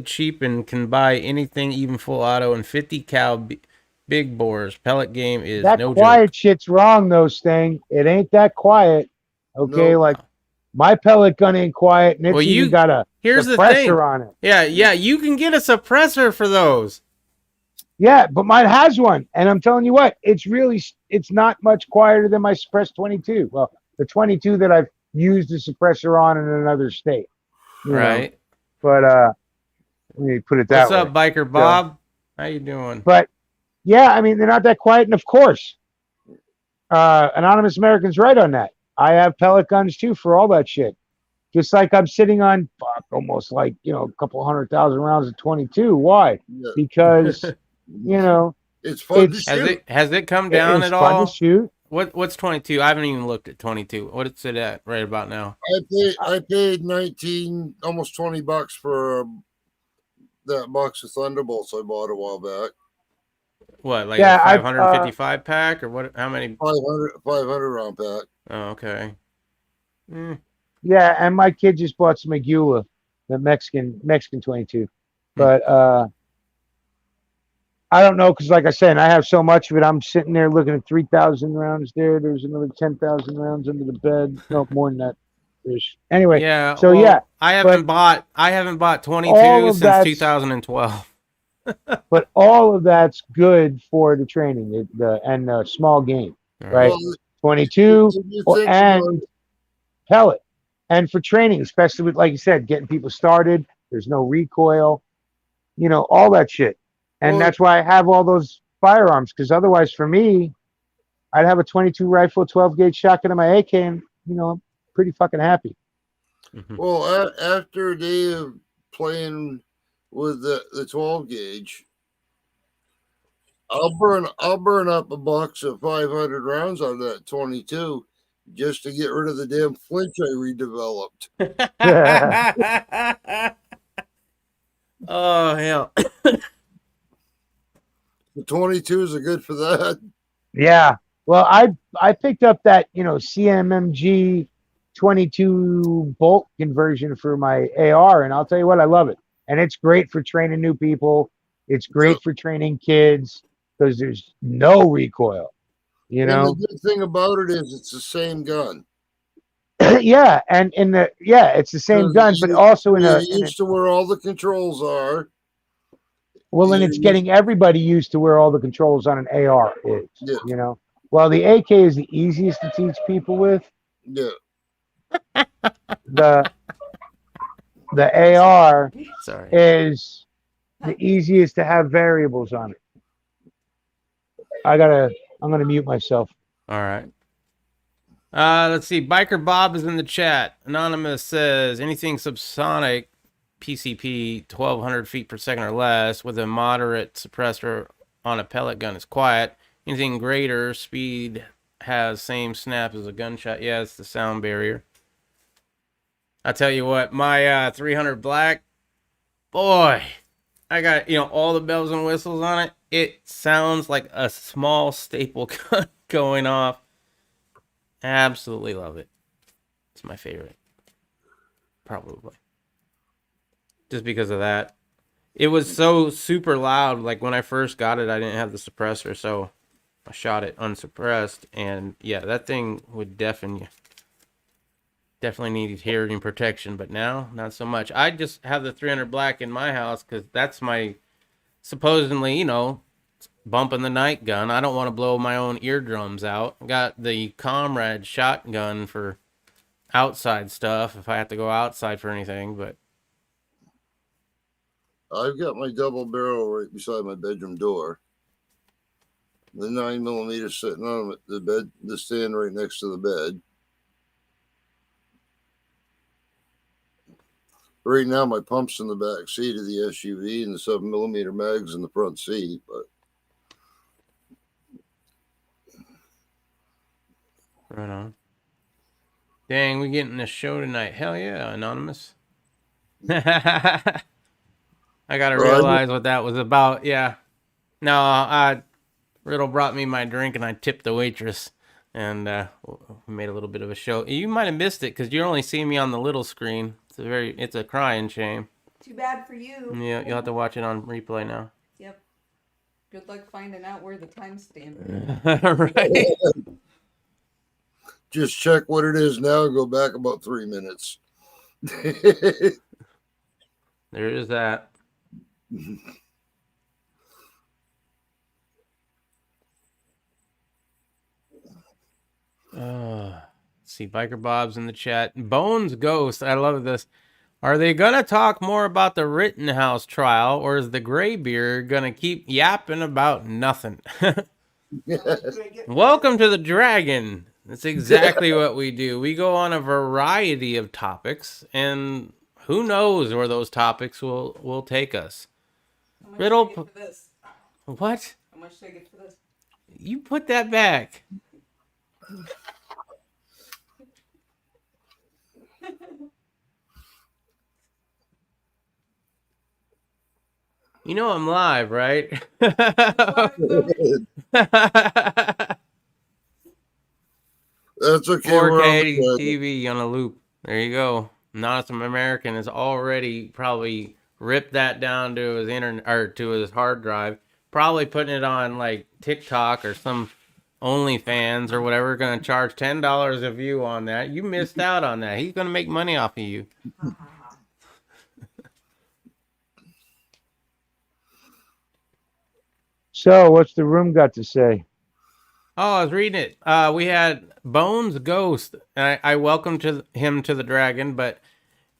cheap, and can buy anything, even full auto and 50 cal big bores. Pellet game is That no quiet joke. shit's wrong, though, Sting. It ain't that quiet. Okay, No. like my pellet gun ain't quiet, and it's Well, even got a here's the suppressor thing. on it. Yeah, you can get a suppressor for those. Yeah, but mine has one, and I'm telling you what, it's not much quieter than my suppressed 22. Well, the 22 that I've used the suppressor on in another state. you know. Right. But let me put it that What's way. up, Biker Bob? How you doing? But yeah, I mean, they're not that quiet, and of course, Anonymous American's right on that. I have pellet guns too for all that shit. Just like I'm sitting on almost like a couple 100,000 rounds of 22. Why? Yeah. Because It's fun to it's shoot. Has it come down it's at fun all? to shoot. What's 22? I haven't even looked at 22. What's it at right about now? I paid 19, almost $20 for that box of Thunderbolts I bought a while back. What, like Yeah, a 555 pack or what? How many? 500 round pack. Oh, okay. Yeah, and my kid just bought some Magula, the Mexican 22. But I don't know, because like I said, I have so much of it. I'm sitting there looking at 3,000 rounds there. There's another 10,000 rounds under the bed. No, more than that. Anyway, Yeah. so well, yeah, I haven't bought 22 all of since that's- 2012. but all of that's good for the training and the small game, right? Well, 22 if you think about and pellet. And for training, especially with, like you said, getting people started, there's no recoil, all that shit. And Well- that's why I have all those firearms, because otherwise for me, I'd have a 22 rifle, 12 gauge shotgun in my AK, and, I'm pretty fucking happy. Well, after a day of playing with the 12 gauge, I'll burn up a box of 500 rounds on that 22 just to get rid of the damn flinch I redeveloped. Oh, hell. The 22s are good for that. Yeah. Well, I picked up that, CMMG 22 bolt conversion for my AR, and I'll tell you what, I love it. And it's great for training new people. It's great for training kids because there's no recoil, And the good thing about it is it's the same gun. Yeah, and it's the same So gun, but also you're used to where all the controls are. and it's getting everybody used to where all the controls on an AR is. Yeah. Well, the AK is the easiest to teach people with. Yeah. The AR Sorry. is the easiest to have variables on it. I'm gonna mute myself. All right. Let's see. Biker Bob is in the chat. Anonymous says anything subsonic PCP 1,200 feet per second or less with a moderate suppressor on a pellet gun is quiet. Anything greater speed has same snap as a gunshot. Yeah, it's the sound barrier. I tell you what, my 300 black boy, I got, all the bells and whistles on it. It sounds like a small staple gun going off. Absolutely love it. It's my favorite. Probably. Just because of that. It was so super loud. Like when I first got it, I didn't have the suppressor, so I shot it unsuppressed. And yeah, that thing would deafen you. Definitely needed hearing protection, but now not so much. I just have the 300 black in my house because that's my supposedly, bump in the night gun. I don't want to blow my own eardrums out. Got the Comrade shotgun for outside stuff if I have to go outside for anything, but I've got my double barrel right beside my bedroom door. The 9mm sitting on the bed, the stand right next to the bed. Right now, my pump's in the back seat of the SUV and the 7mm mag's in the front seat. But right on. Dang, we getting a show tonight. Hell yeah, Anonymous. I gotta realize what that was about. Yeah. No, Riddle brought me my drink and I tipped the waitress. And we made a little bit of a show. You might have missed it because you're only seeing me on the little screen. It's a crying shame. Too bad for you. Yeah, you'll have to watch it on replay now. Yep. Good luck finding out where the timestamp is. Right. just check what it is now and go back about 3 minutes. There is that. See, Biker Bob's in the chat. Bones Ghost, I love this. Are they going to talk more about the Rittenhouse trial, or is the Graybeard going to keep yapping about nothing? Welcome to the Dragon. That's exactly what we do. We go on a variety of topics, and who knows where those topics will take us. Riddle, for this? What? How much should I get for this? You put that back. You know I'm live, right? That's okay. 4K TV on a loop. There you go. Not some American has already probably ripped that down to his internet or to his hard drive. Probably putting it on like TikTok or some OnlyFans or whatever. Going to charge $10 a view on that. You missed out on that. He's going to make money off of you. So, what's the room got to say? Oh, I was reading it. We had Bones Ghost. I welcomed him to the Dragon, but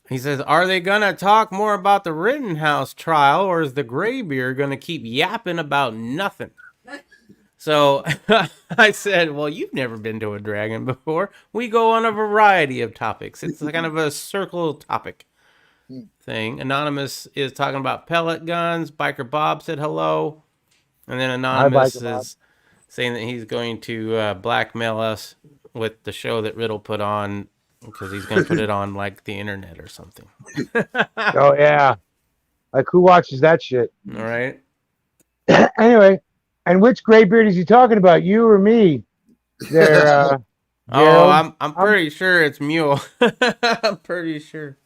he says, are they going to talk more about the Rittenhouse trial, or is the Graybeard going to keep yapping about nothing? So I said, well, you've never been to a Dragon before. We go on a variety of topics. It's kind of a circle topic thing. Anonymous is talking about pellet guns. Biker Bob said hello. And then Anonymous is saying that he's going to blackmail us with the show that Riddle put on because he's going to put it on like the internet or something. Oh, yeah. Like, who watches that shit? All right. Anyway, and which Graybeard is he talking about? You or me? There, I'm pretty sure it's Mule. I'm pretty sure.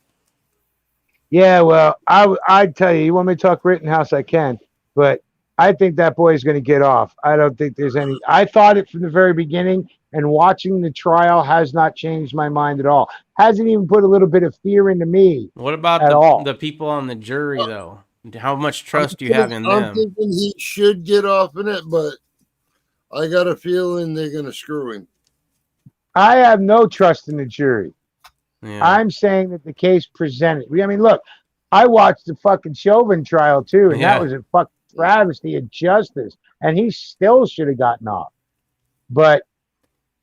Yeah, well, I'd tell you, you want me to talk Rittenhouse, I can. But I think that boy is going to get off. I don't think there's any. I thought it from the very beginning, and watching the trial has not changed my mind at all. Hasn't even put a little bit of fear into me. What about the people on the jury, though? How much trust do you have in them? I'm thinking he should get off in it, but I got a feeling they're going to screw him. I have no trust in the jury. Yeah. I'm saying that the case presented. I mean, look, I watched the fucking Chauvin trial, too, and that was a fucking travesty of justice, and he still should have gotten off. But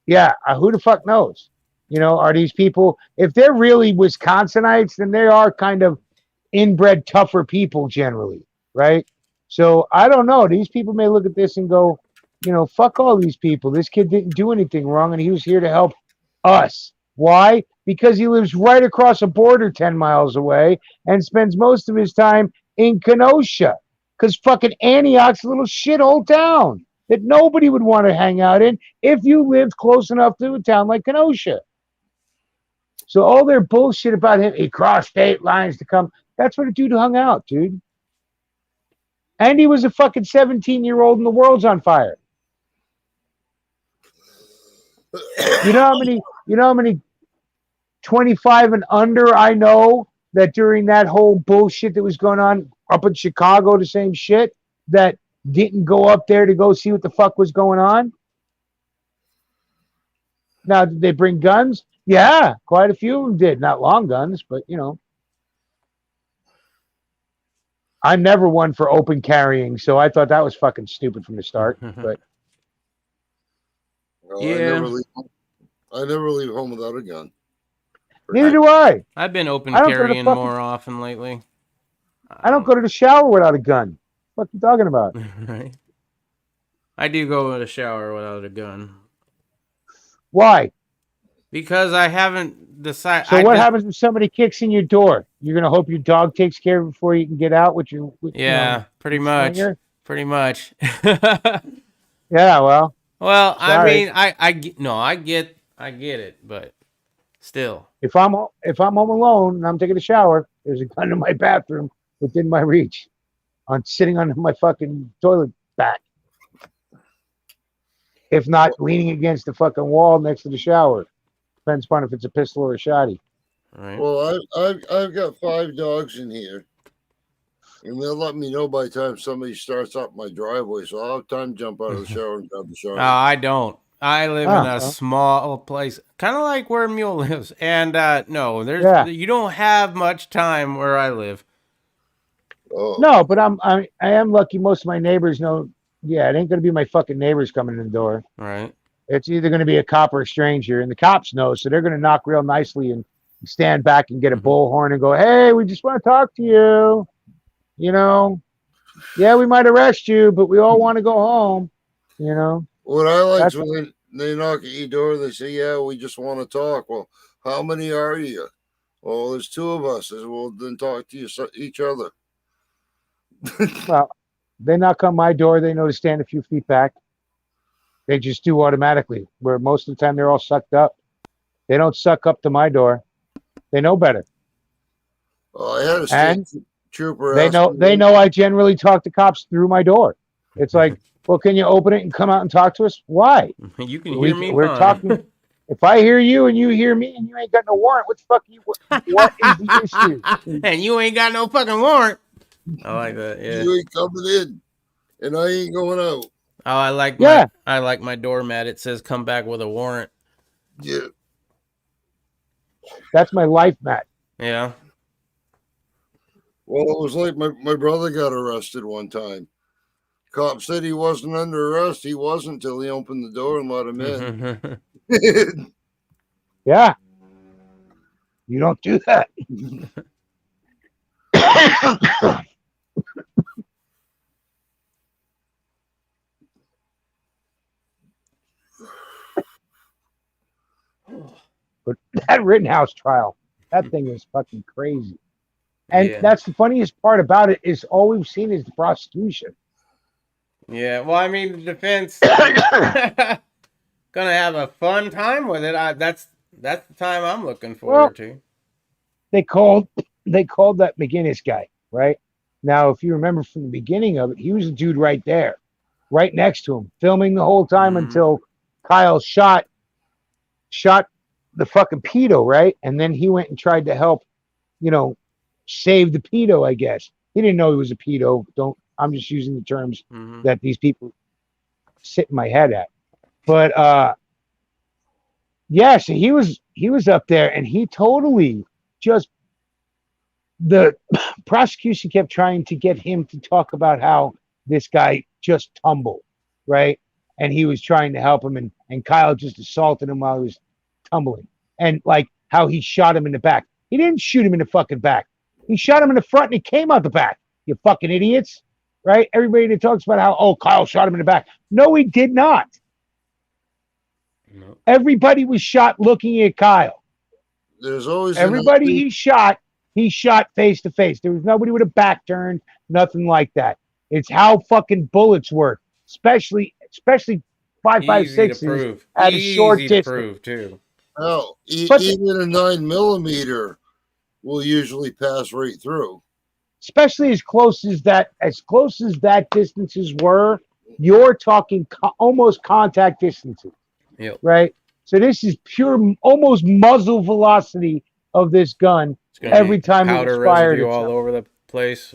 yeah, who the fuck knows? You know, are these people, if they're really Wisconsinites, then they are kind of inbred tougher people generally, right? So I don't know. These people may look at this and go, you know, fuck all these people. This kid didn't do anything wrong, and he was here to help us. Why? Because he lives right across a border 10 miles away and spends most of his time in Kenosha. Because fucking Antioch's a little shithole town that nobody would want to hang out in if you lived close enough to a town like Kenosha. So all their bullshit about him, he crossed state lines to come. That's where the dude hung out, dude. And he was a fucking 17-year-old and the world's on fire. You know how many 25 and under I know that during that whole bullshit that was going on up in Chicago, the same shit, that didn't go up there to go see what the fuck was going on? Now, did they bring guns? Yeah, quite a few of them did. Not long guns, but you know. I'm never one for open carrying, so I thought that was fucking stupid from the start. But Yeah. I never leave home without a gun. neither do I. I've been open I don't go to carrying fucking- more often lately. I don't go to the shower without a gun. What you talking about? Right. I do go to the shower without a gun Why? because I haven't decided. So what happens if somebody kicks in your door? You're gonna hope your dog takes care of it before you can get out with your Yeah, pretty much. slinger? Pretty much. Yeah, well, Well, I Sorry. mean, I get it, but still. if I'm home alone and I'm taking a shower, there's a gun in my bathroom within my reach. I'm sitting on my fucking toilet back. If not leaning against the fucking wall next to the shower. Depends upon if it's a pistol or a shotty. Right. Well, I've got 5 dogs in here, and they'll let me know by the time somebody starts up my driveway, so I'll have time to jump out of the shower and grab the shower. No, I don't. I live in Oh, a well. small place, kind of like where Mule lives, and no, there's Yeah. you don't have much time where I live. Oh. No, but I am lucky most of my neighbors know, yeah, it ain't gonna be my fucking neighbors coming in the door. Right. It's either gonna be a cop or a stranger, and the cops know, so they're gonna knock real nicely and stand back and get a bullhorn and go, hey, we just want to talk to you. You know, yeah, we might arrest you, but we all want to go home. You know, What I like That's is when they knock at your door, they say, yeah, we just want to talk. Well, how many are you? Well, there's 2 of us. I said, well, then talk to each other. well, they knock on my door, they know to stand a few feet back. They just do automatically, where most of the time they're all sucked up. They don't suck up to my door. They know better. I had a And state trooper. They ask know me- they know I generally talk to cops through my door. It's like, well, can you open it and come out and talk to us? Why? You can hear me. We're fine. talking. If I hear you and you hear me and you ain't got no warrant, what the fuck you? What is the issue? And you ain't got no fucking warrant. I like that. Yeah. You ain't coming in, and I ain't going out. Oh, I like Yeah. my doormat. It says "Come back with a warrant." Yeah. That's my life mat. Yeah. Well, it was like my brother got arrested one time. Cop said he wasn't under arrest. He wasn't till he opened the door and let him in. Yeah. You don't do that. But that Rittenhouse trial, that thing is fucking crazy. And Yeah. that's the funniest part about it is all we've seen is the prosecution. Yeah. Well, I mean, the defense gonna have a fun time with it. That's the time I'm looking forward to. They called that McGinnis guy, right? Now, if you remember from the beginning of it, he was a dude right there, right next to him, filming the whole time until Kyle shot the fucking pedo, right? And then he went and tried to help, save the pedo, I guess. He didn't know he was a pedo. I'm just using the terms that these people sit in my head at. But yeah, so he was up there and he totally just, the prosecution kept trying to get him to talk about how this guy just tumbled, right? And he was trying to help him, and Kyle just assaulted him while he was tumbling, and like how he shot him in the back. He didn't shoot him in the fucking back. He shot him in the front and he came out the back. You fucking idiots, right? Everybody that talks about how, Kyle shot him in the back. No, he did not. No. Everybody was shot looking at Kyle. there's always Everybody he shot face to face. There was nobody with a back turned, nothing like that. It's how fucking bullets work, especially 5.56 Easy to prove. at a short Easy to distance. prove too. Oh, But even a 9mm will usually pass right through. especially as close as that distances were, you're talking almost contact distances, Yep. right? So this is pure, almost muzzle velocity of this gun It's gonna every be time it powder was fired. residue all over the place.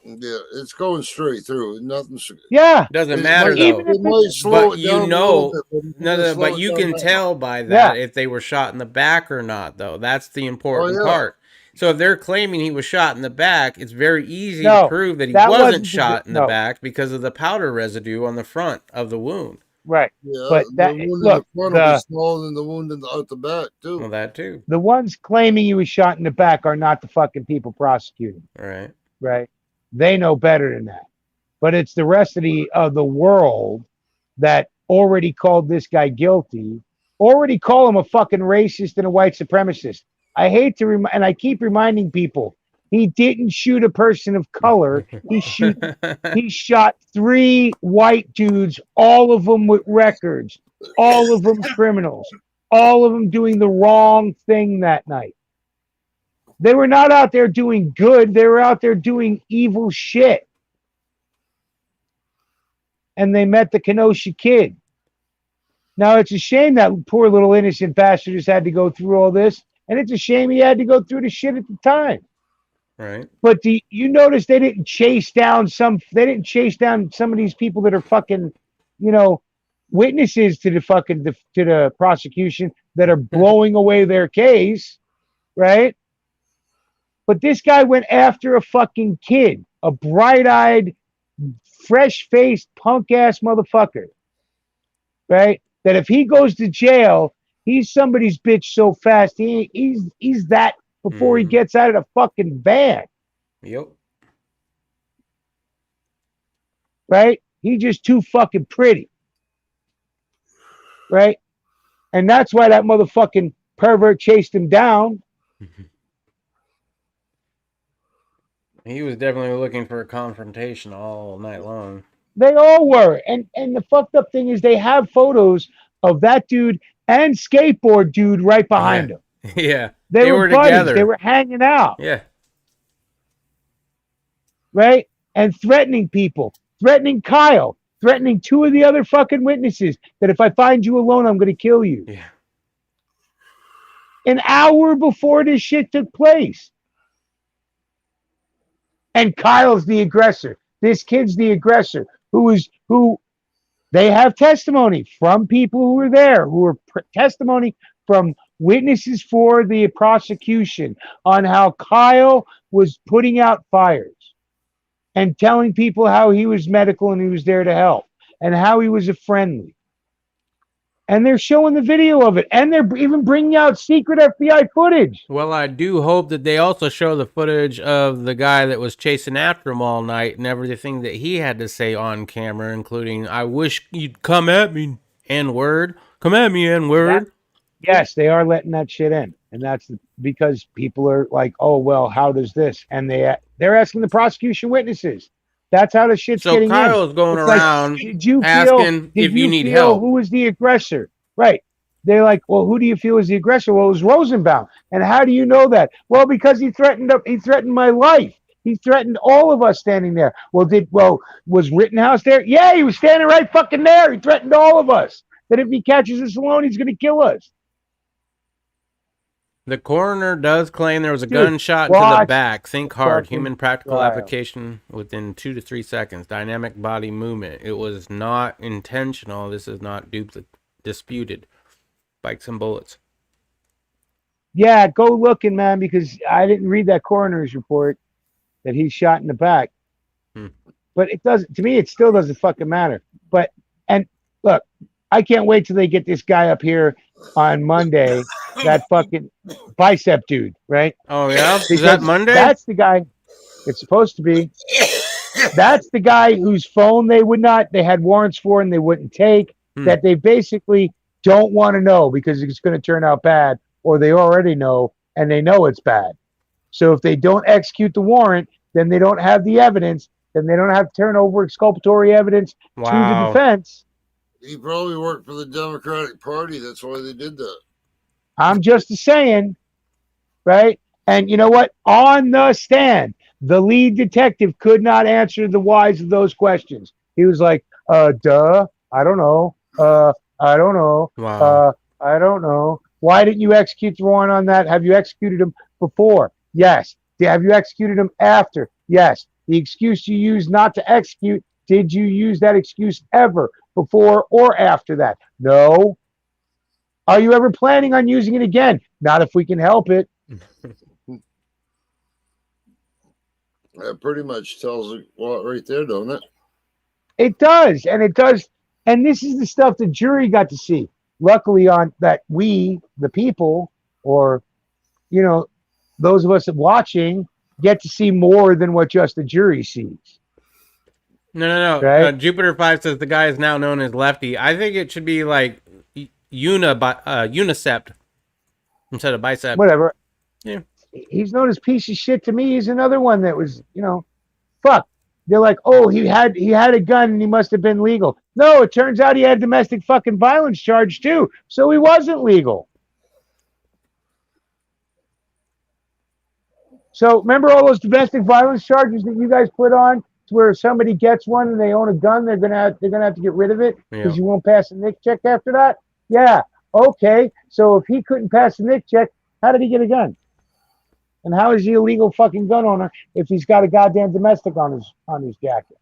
Yeah, it's going straight through. Nothing's. Yeah, Doesn't It matter might- though. even if It might it's, slow But it you down a know, little bit, but it's no, gonna no, slow but it you down can that tell much. by that if they were shot in the back or not, though. That's the important yeah. part. So if they're claiming he was shot in the back, it's very easy to No, prove that he that wasn't wasn't the shot in the no. back because of the powder residue on the front of the wound. right. Yeah, But the that wound in look, the front will be smaller than the wound out the back too. Well, that too. the ones claiming he was shot in the back are not the fucking people prosecuting, All right. right? They know better than that. But it's the rest of the world that already called this guy guilty, already call him a fucking racist and a white supremacist. I hate to and I keep reminding people, he didn't shoot a person of color. He shot 3 white dudes, all of them with records, all of them criminals, all of them doing the wrong thing that night. They were not out there doing good. They were out there doing evil shit. And they met the Kenosha Kid. Now, it's a shame that poor little innocent bastard just had to go through all this. And it's a shame he had to go through the shit at the time. Right. But you notice they didn't chase down some of these people that are fucking, witnesses to the prosecution that are blowing away their case, right? But this guy went after a fucking kid, a bright-eyed, fresh-faced, punk-ass motherfucker, right? That if he goes to jail, he's somebody's bitch so fast. He's that before he gets out of the fucking van. Yep. Right? He's just too fucking pretty. Right? And that's why that motherfucking pervert chased him down. He was definitely looking for a confrontation all night long. They all were. And the fucked up thing is they have photos of that dude and skateboard dude right behind him. Yeah. They were buddies. together. They were hanging out. Yeah. Right? And threatening people. Threatening Kyle. Threatening 2 of the other fucking witnesses that if I find you alone, I'm going to kill you. Yeah. An hour before this shit took place. And Kyle's the aggressor. This kid's the aggressor. Who they have testimony from people who were there, who were testimony from witnesses for the prosecution on how Kyle was putting out fires and telling people how he was medical and he was there to help and how he was a friendly. And they're showing the video of it. And they're even bringing out secret FBI footage. Well, I do hope that they also show the footage of the guy that was chasing after him all night and everything that he had to say on camera, including, I wish you'd come at me, N-word. Come at me, N-word. Yes, they are letting that shit in. And that's because people are like, oh, well, how does this? And they're asking the prosecution witnesses. That's how the shit's getting in. So Kyle's going around asking if you need help. Who was the aggressor? Right. They're like, well, who do you feel is the aggressor? Well, it was Rosenbaum. And how do you know that? Well, because he threatened my life. He threatened all of us standing there. Was Rittenhouse there? Yeah, he was standing right fucking there. He threatened all of us. That if he catches us alone, he's going to kill us. The coroner does claim there was a gunshot to the back. Think hard. Human practical application within 2 to 3 seconds. Dynamic body movement. It was not intentional. This is not disputed. Spikes and bullets. Yeah, go looking, man, because I didn't read that coroner's report that he's shot in the back. But it doesn't. To me, it still doesn't fucking matter. And look, I can't wait till they get this guy up here on Monday. That fucking bicep dude, right? Oh yeah, is that Monday? That's the guy. It's supposed to be. That's the guy whose phone they had warrants for and they wouldn't take. That they basically don't want to know because it's going to turn out bad or they already know, and they know it's bad. So if they don't execute the warrant, then they don't have the evidence, then they don't have to turn over exculpatory evidence to the Wow. defense. He probably worked for the Democratic Party. That's why they did that. I'm just saying, right? And you know what? On the stand, the lead detective could not answer the whys of those questions. He was like, duh, I don't know. I don't know. Wow. I don't know. Why didn't you execute the warrant on that? Have you executed them before? Yes. Have you executed them after? Yes. The excuse you used not to execute, did you use that excuse ever before or after that? No. Are you ever planning on using it again? Not if we can help it. That pretty much tells it a lot right there, don't it? It does, and it does. And this is the stuff the jury got to see. Luckily, on that, we, the people, or those of us watching, get to see more than what just the jury sees. No. Right? Jupiter 5 says the guy is now known as Lefty. I think it should be like unicept instead of bicep. Whatever. Yeah. He's known as piece of shit to me. He's another one that was, fuck. They're like, oh, he had a gun and he must have been legal. No, it turns out he had a domestic fucking violence charge too, so he wasn't legal. So remember all those domestic violence charges that you guys put on, to where if somebody gets one and they own a gun, they're gonna have to get rid of it because you won't pass a NIC check after that. Yeah, okay. So if he couldn't pass a NIC check, how did he get a gun? And how is he a legal fucking gun owner if he's got a goddamn domestic on his jacket?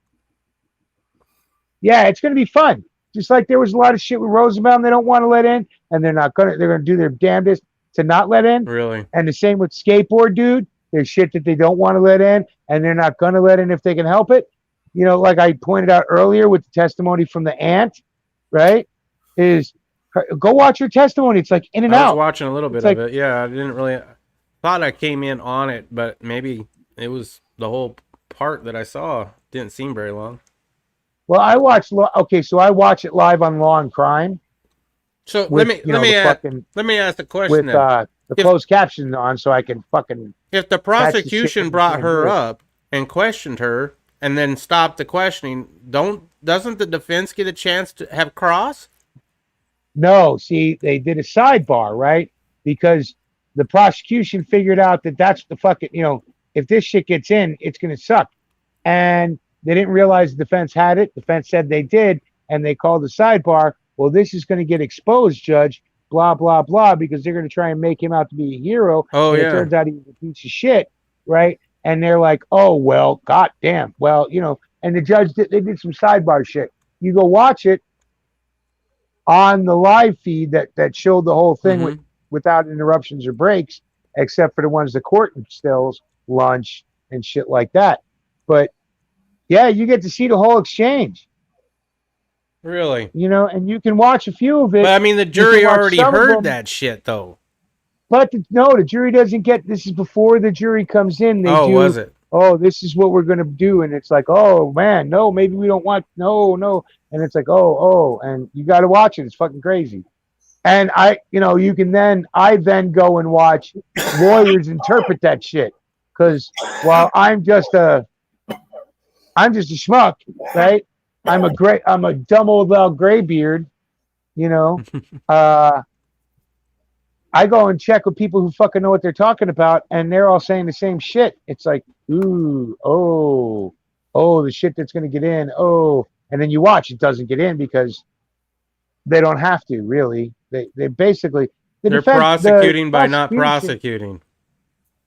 Yeah, it's gonna be fun. Just like there was a lot of shit with Rosenbaum they don't want to let in, and they're gonna do their damnedest to not let in. Really? And the same with skateboard dude. There's shit that they don't want to let in, and they're not gonna let in if they can help it. Like I pointed out earlier with the testimony from the aunt, right? Is go watch her testimony. It's like in and out. I was watching a little bit of it. Yeah, I didn't really thought I came in on it, but maybe it was the whole part that I saw. Didn't seem very long. Well, I watch it live on Law and Crime. So let me ask the question with the closed captions on, so I can fucking. If the prosecution brought her up and questioned her and then stopped the questioning, doesn't the defense get a chance to have cross? No, see, they did a sidebar, right? Because the prosecution figured out that that's the fucking, if this shit gets in, it's going to suck. And they didn't realize the defense had it. Defense said they did, and they called the sidebar. Well, this is going to get exposed, Judge, blah, blah, blah, because they're going to try and make him out to be a hero. Oh, and yeah. It turns out he was a piece of shit, right? And they're like, oh, well, goddamn. Well, and the judge, they did some sidebar shit. You go watch it on the live feed that showed the whole thing without interruptions or breaks, except for the ones the court stills, lunch, and shit like that. But, yeah, you get to see the whole exchange. Really? And you can watch a few of it. But, I mean, the jury already heard that shit, though. But, the jury doesn't get, this is before the jury comes in. Was it? Oh, this is what we're going to do. And it's like, oh, man, no, maybe we don't want, no. And it's like, oh, and you got to watch it. It's fucking crazy. And I then go and watch lawyers interpret that shit. Because while I'm just a schmuck, right? I'm a dumb old loud graybeard, I go and check with people who fucking know what they're talking about, and they're all saying the same shit. It's like, ooh, oh, the shit that's going to get in, oh. And then you watch, it doesn't get in because they don't have to, really. They basically... They're prosecuting by not prosecuting.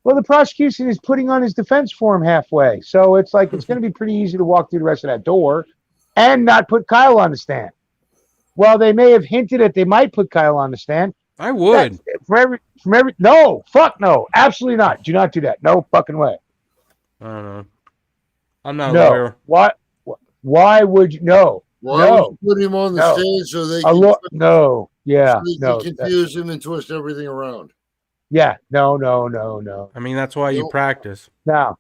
Well, the prosecution is putting on his defense form halfway. So it's like, it's going to be pretty easy to walk through the rest of that door and not put Kyle on the stand. Well, they may have hinted that they might put Kyle on the stand. I would. No, fuck no. Absolutely not. Do not do that. No fucking way. I don't know. I'm not a lawyer. Why would you? No. Why would you put him on the stage so they can... No. Yeah. So they can confuse him and twist everything around. Yeah. No. I mean, that's why you practice. No.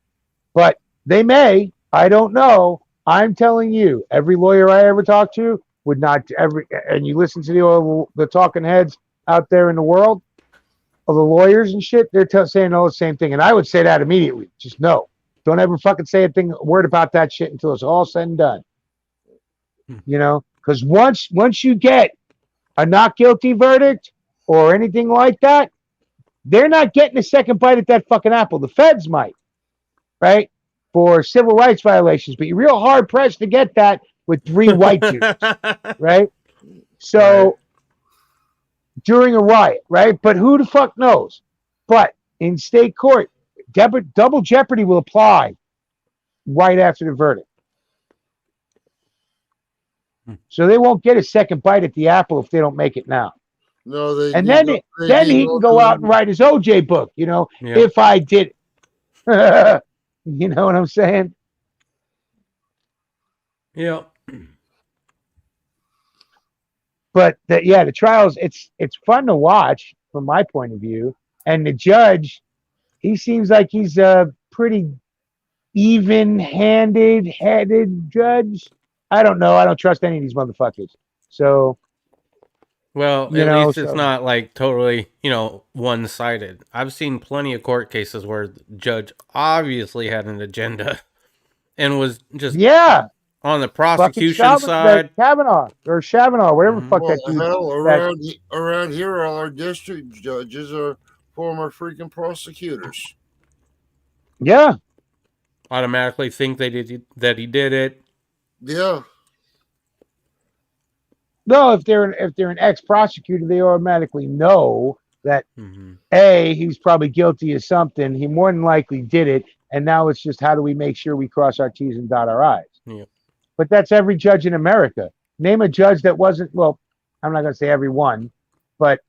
But they may. I don't know. I'm telling you, every lawyer I ever talked to would not and you listen to the talking heads out there in the world, of the lawyers and shit, they're saying all the same thing. And I would say that immediately. Just no. Don't ever fucking say a word about that shit until it's all said and done. You know? Because once you get a not guilty verdict or anything like that, they're not getting a second bite at that fucking apple. The feds might, right? For civil rights violations. But you're real hard pressed to get that with 3 white dudes, right? So during a riot, right? But who the fuck knows? But in state court, double jeopardy will apply right after the verdict. So they won't get a second bite at the apple if they don't make it now. No, they. And then he can go out and write his OJ book. You know, if I did, you know what I'm saying? Yeah. But the trials, it's fun to watch from my point of view. And the judge, he seems like he's a pretty headed judge. I don't know. I don't trust any of these motherfuckers. So, well, at least it's not like totally, one-sided. I've seen plenty of court cases where the judge obviously had an agenda and was just on the prosecution side. Kavanaugh or Chavanaugh, whatever the fuck that dude. Hell, around here, all our district judges are former freaking prosecutors. Yeah. Automatically think that he did it. Yeah. No, if they're an ex-prosecutor, they automatically know that A, he's probably guilty of something. He more than likely did it, and now it's just how do we make sure we cross our T's and dot our I's. Yeah. But that's every judge in America. Name a judge that wasn't, well, I'm not going to say every one, but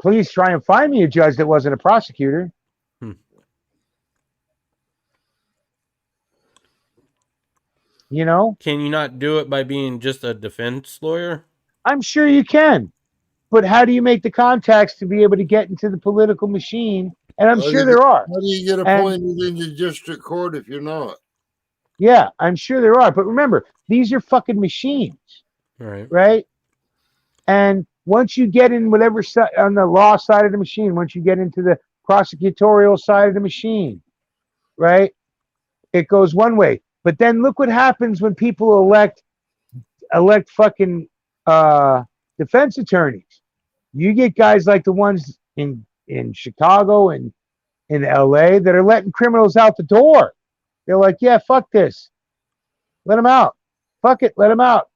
please try and find me a judge that wasn't a prosecutor. You know? Can you not do it by being just a defense lawyer? I'm sure you can. But how do you make the contacts to be able to get into the political machine? And I'm sure there are. How do you get appointed in the district court if you're not? Yeah, I'm sure there are. But remember, these are fucking machines. Right? And once you get in whatever on the law side of the machine, once you get into the prosecutorial side of the machine, right? It goes one way. But then look what happens when people elect fucking defense attorneys. You get guys like the ones in Chicago and in LA that are letting criminals out the door. They're like, yeah, fuck this. Let them out. Fuck it, let them out.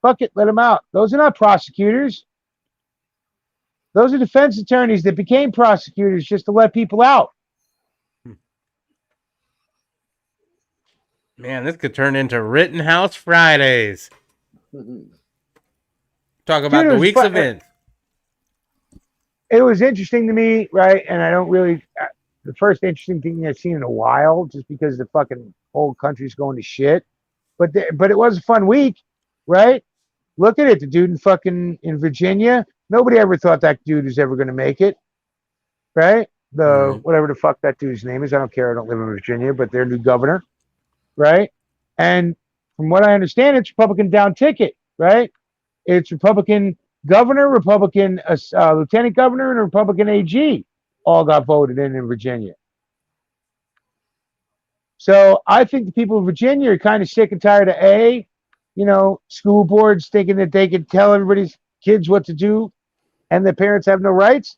Fuck it, let them out. Those are not prosecutors. Those are defense attorneys that became prosecutors just to let people out. Man, this could turn into Rittenhouse Fridays. Talk about the week's events. It was interesting to me, right? And I don't really, the first interesting thing I've seen in a while, just because the fucking whole country's going to shit. But it was a fun week, right? Look at it, the dude in Virginia. Nobody ever thought that dude was ever going to make it, right? Whatever the fuck that dude's name is, I don't care. I don't live in Virginia, but their new governor, right? And from what I understand, it's Republican down ticket, right? It's Republican governor, Republican lieutenant governor, and a Republican AG all got voted in Virginia. So I think the people of Virginia are kind of sick and tired of school boards thinking that they can tell everybody's kids what to do and the parents have no rights,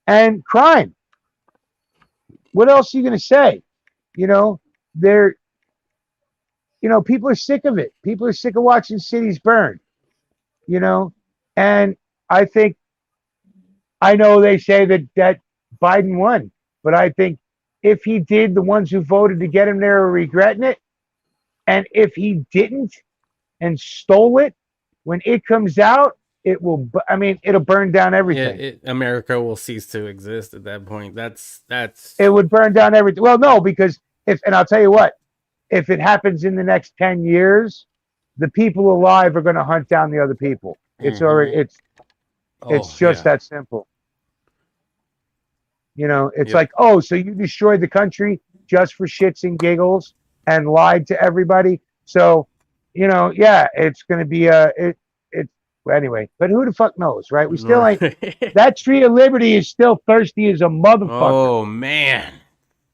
and crime. What else are you going to say? People are sick of it. People are sick of watching cities burn, and I know they say that Biden won, but I think if he did, the ones who voted to get him there are regretting it. And if he didn't and stole it, when it comes out, it'll burn down everything. Yeah, America will cease to exist at that point. That's it would burn down everything. Well, no, because and I'll tell you what, if it happens in the next 10 years, the people alive are going to hunt down the other people. It's just that simple. It's like, so you destroyed the country just for shits and giggles and lied to everybody. So, it's going to be anyway, but who the fuck knows, right? We still ain't. That tree of liberty is still thirsty as a motherfucker. Oh man,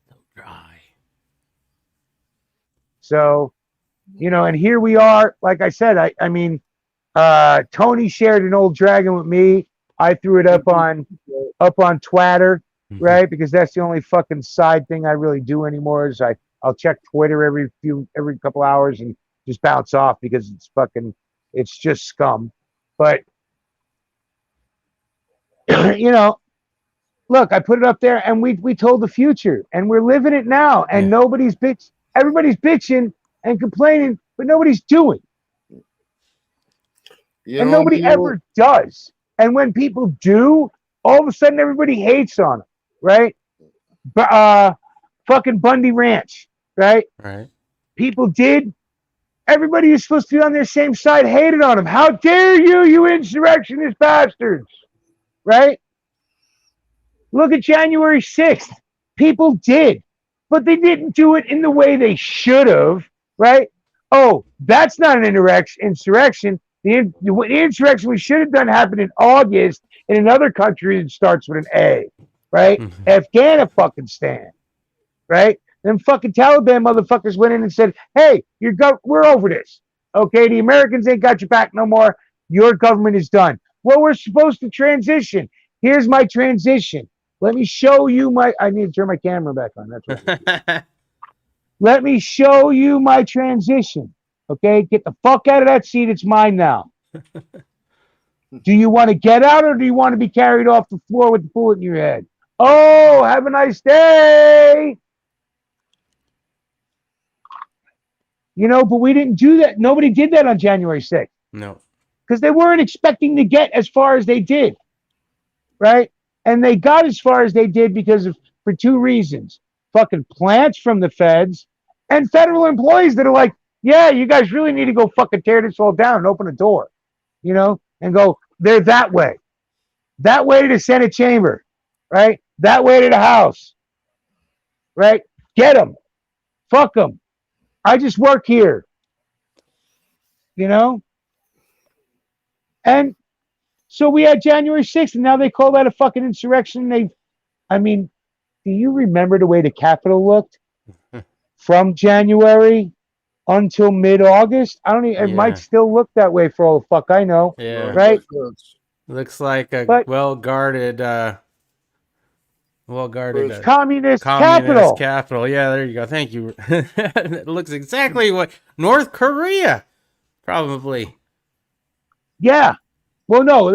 so dry. So, and here we are. Like I said, I mean, Tony shared an old dragon with me. I threw it up on Twitter, right? Because that's the only fucking side thing I really do anymore. Is I'll check Twitter every couple hours and just bounce off because it's just scum. But look, I put it up there and we told the future and we're living it now. And everybody's bitching and complaining, but nobody's doing. And nobody ever does. And when people do, all of a sudden everybody hates on them, right? Fucking Bundy Ranch, right? Right. People did. Everybody who's supposed to be on their same side hated on him. How dare you, you insurrectionist bastards, right? Look at January 6th. People did, but they didn't do it in the way they should have, right? Oh, that's not an insurrection. The insurrection we should have done happened in August in another country that starts with an A, right? Afghanistan, right? Then fucking Taliban motherfuckers went in and said, hey, we're over this. Okay, the Americans ain't got your back no more. Your government is done. Well, we're supposed to transition. Here's my transition. Let me show you I need to turn my camera back on. That's right. Let me show you my transition. Okay, get the fuck out of that seat. It's mine now. Do you want to get out or do you want to be carried off the floor with the bullet in your head? Oh, have a nice day. But we didn't do that. Nobody did that on January 6th. No. Because they weren't expecting to get as far as they did. Right? And they got as far as they did for two reasons. Fucking plants from the feds and federal employees that are like, yeah, you guys really need to go fucking tear this all down and open a door, and go, they're that way to the Senate chamber, right? That way to the House, right? Get them. Fuck them. I just work here, And so we had January 6th, and now they call that a fucking insurrection. Do you remember the way the Capitol looked from January until mid-August? It might still look that way for all the fuck I know. Yeah. Right? Looks like a well-guarded communist capital. Yeah, there you go. Thank you. It looks exactly what North Korea, probably. Yeah. Well, no,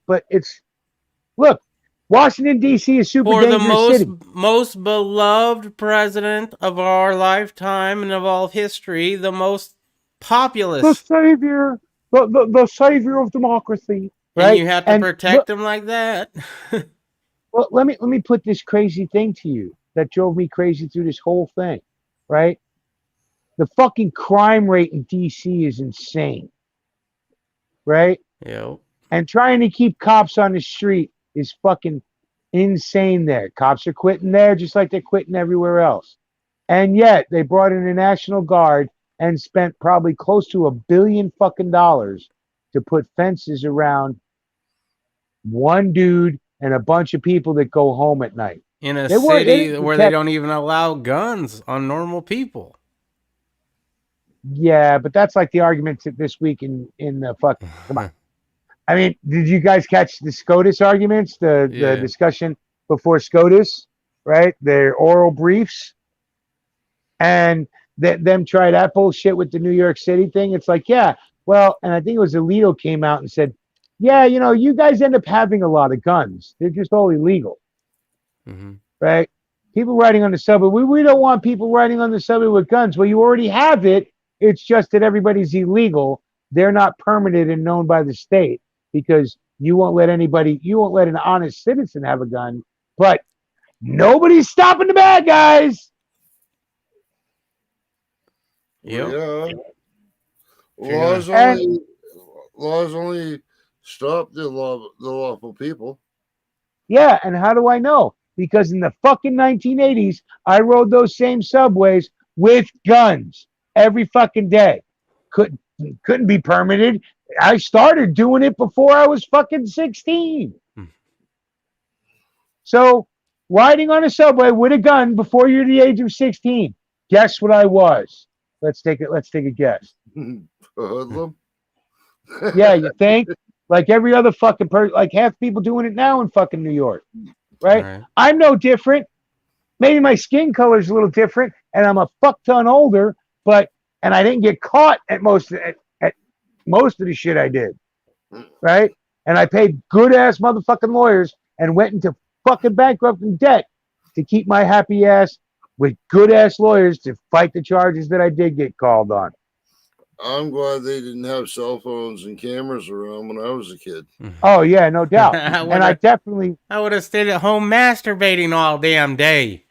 but look, Washington, D.C. is super dangerous city. Most beloved president of our lifetime and of all history, the most populous. The savior, the savior of democracy. Right? And you have to protect him like that. Well, let me put this crazy thing to you that drove me crazy through this whole thing, right? The fucking crime rate in D.C. is insane, right? Yep. And trying to keep cops on the street is fucking insane there. Cops are quitting there just like they're quitting everywhere else. And yet they brought in the National Guard and spent probably close to $1 billion fucking dollars to put fences around one dude and a bunch of people that go home at night. In a city where they don't even allow guns on normal people. Yeah, but that's like the argument this week in the fucking... Come on. Did you guys catch the SCOTUS arguments? The discussion before SCOTUS, right? Their oral briefs. And them try that bullshit with the New York City thing. It's like, yeah, well, and I think it was Alito came out and said, yeah, you guys end up having a lot of guns. They're just all illegal. Mm-hmm. Right? People riding on the subway. We don't want people riding on the subway with guns. Well, you already have it. It's just that everybody's illegal. They're not permitted and known by the state because you won't let an honest citizen have a gun. But nobody's stopping the bad guys. Yep. Yeah. Laws only stop the lawful people. Yeah, and how do I know? Because in the fucking 1980s, I rode those same subways with guns every fucking day. Couldn't be permitted. I started doing it before I was fucking 16. So riding on a subway with a gun before you're the age of 16. Guess what I was? Let's take a guess. Hoodlum. Yeah, you think? Like every other fucking person, like half people doing it now in fucking New York, right? Right. I'm no different. Maybe my skin color is a little different, and I'm a fuck ton older, and I didn't get caught at most of the shit I did, right? And I paid good ass motherfucking lawyers and went into fucking bankrupt and debt to keep my happy ass with good ass lawyers to fight the charges that I did get called on. I'm glad they didn't have cell phones and cameras around when I was a kid. Oh yeah, no doubt. And I definitely. I would have stayed at home masturbating all damn day.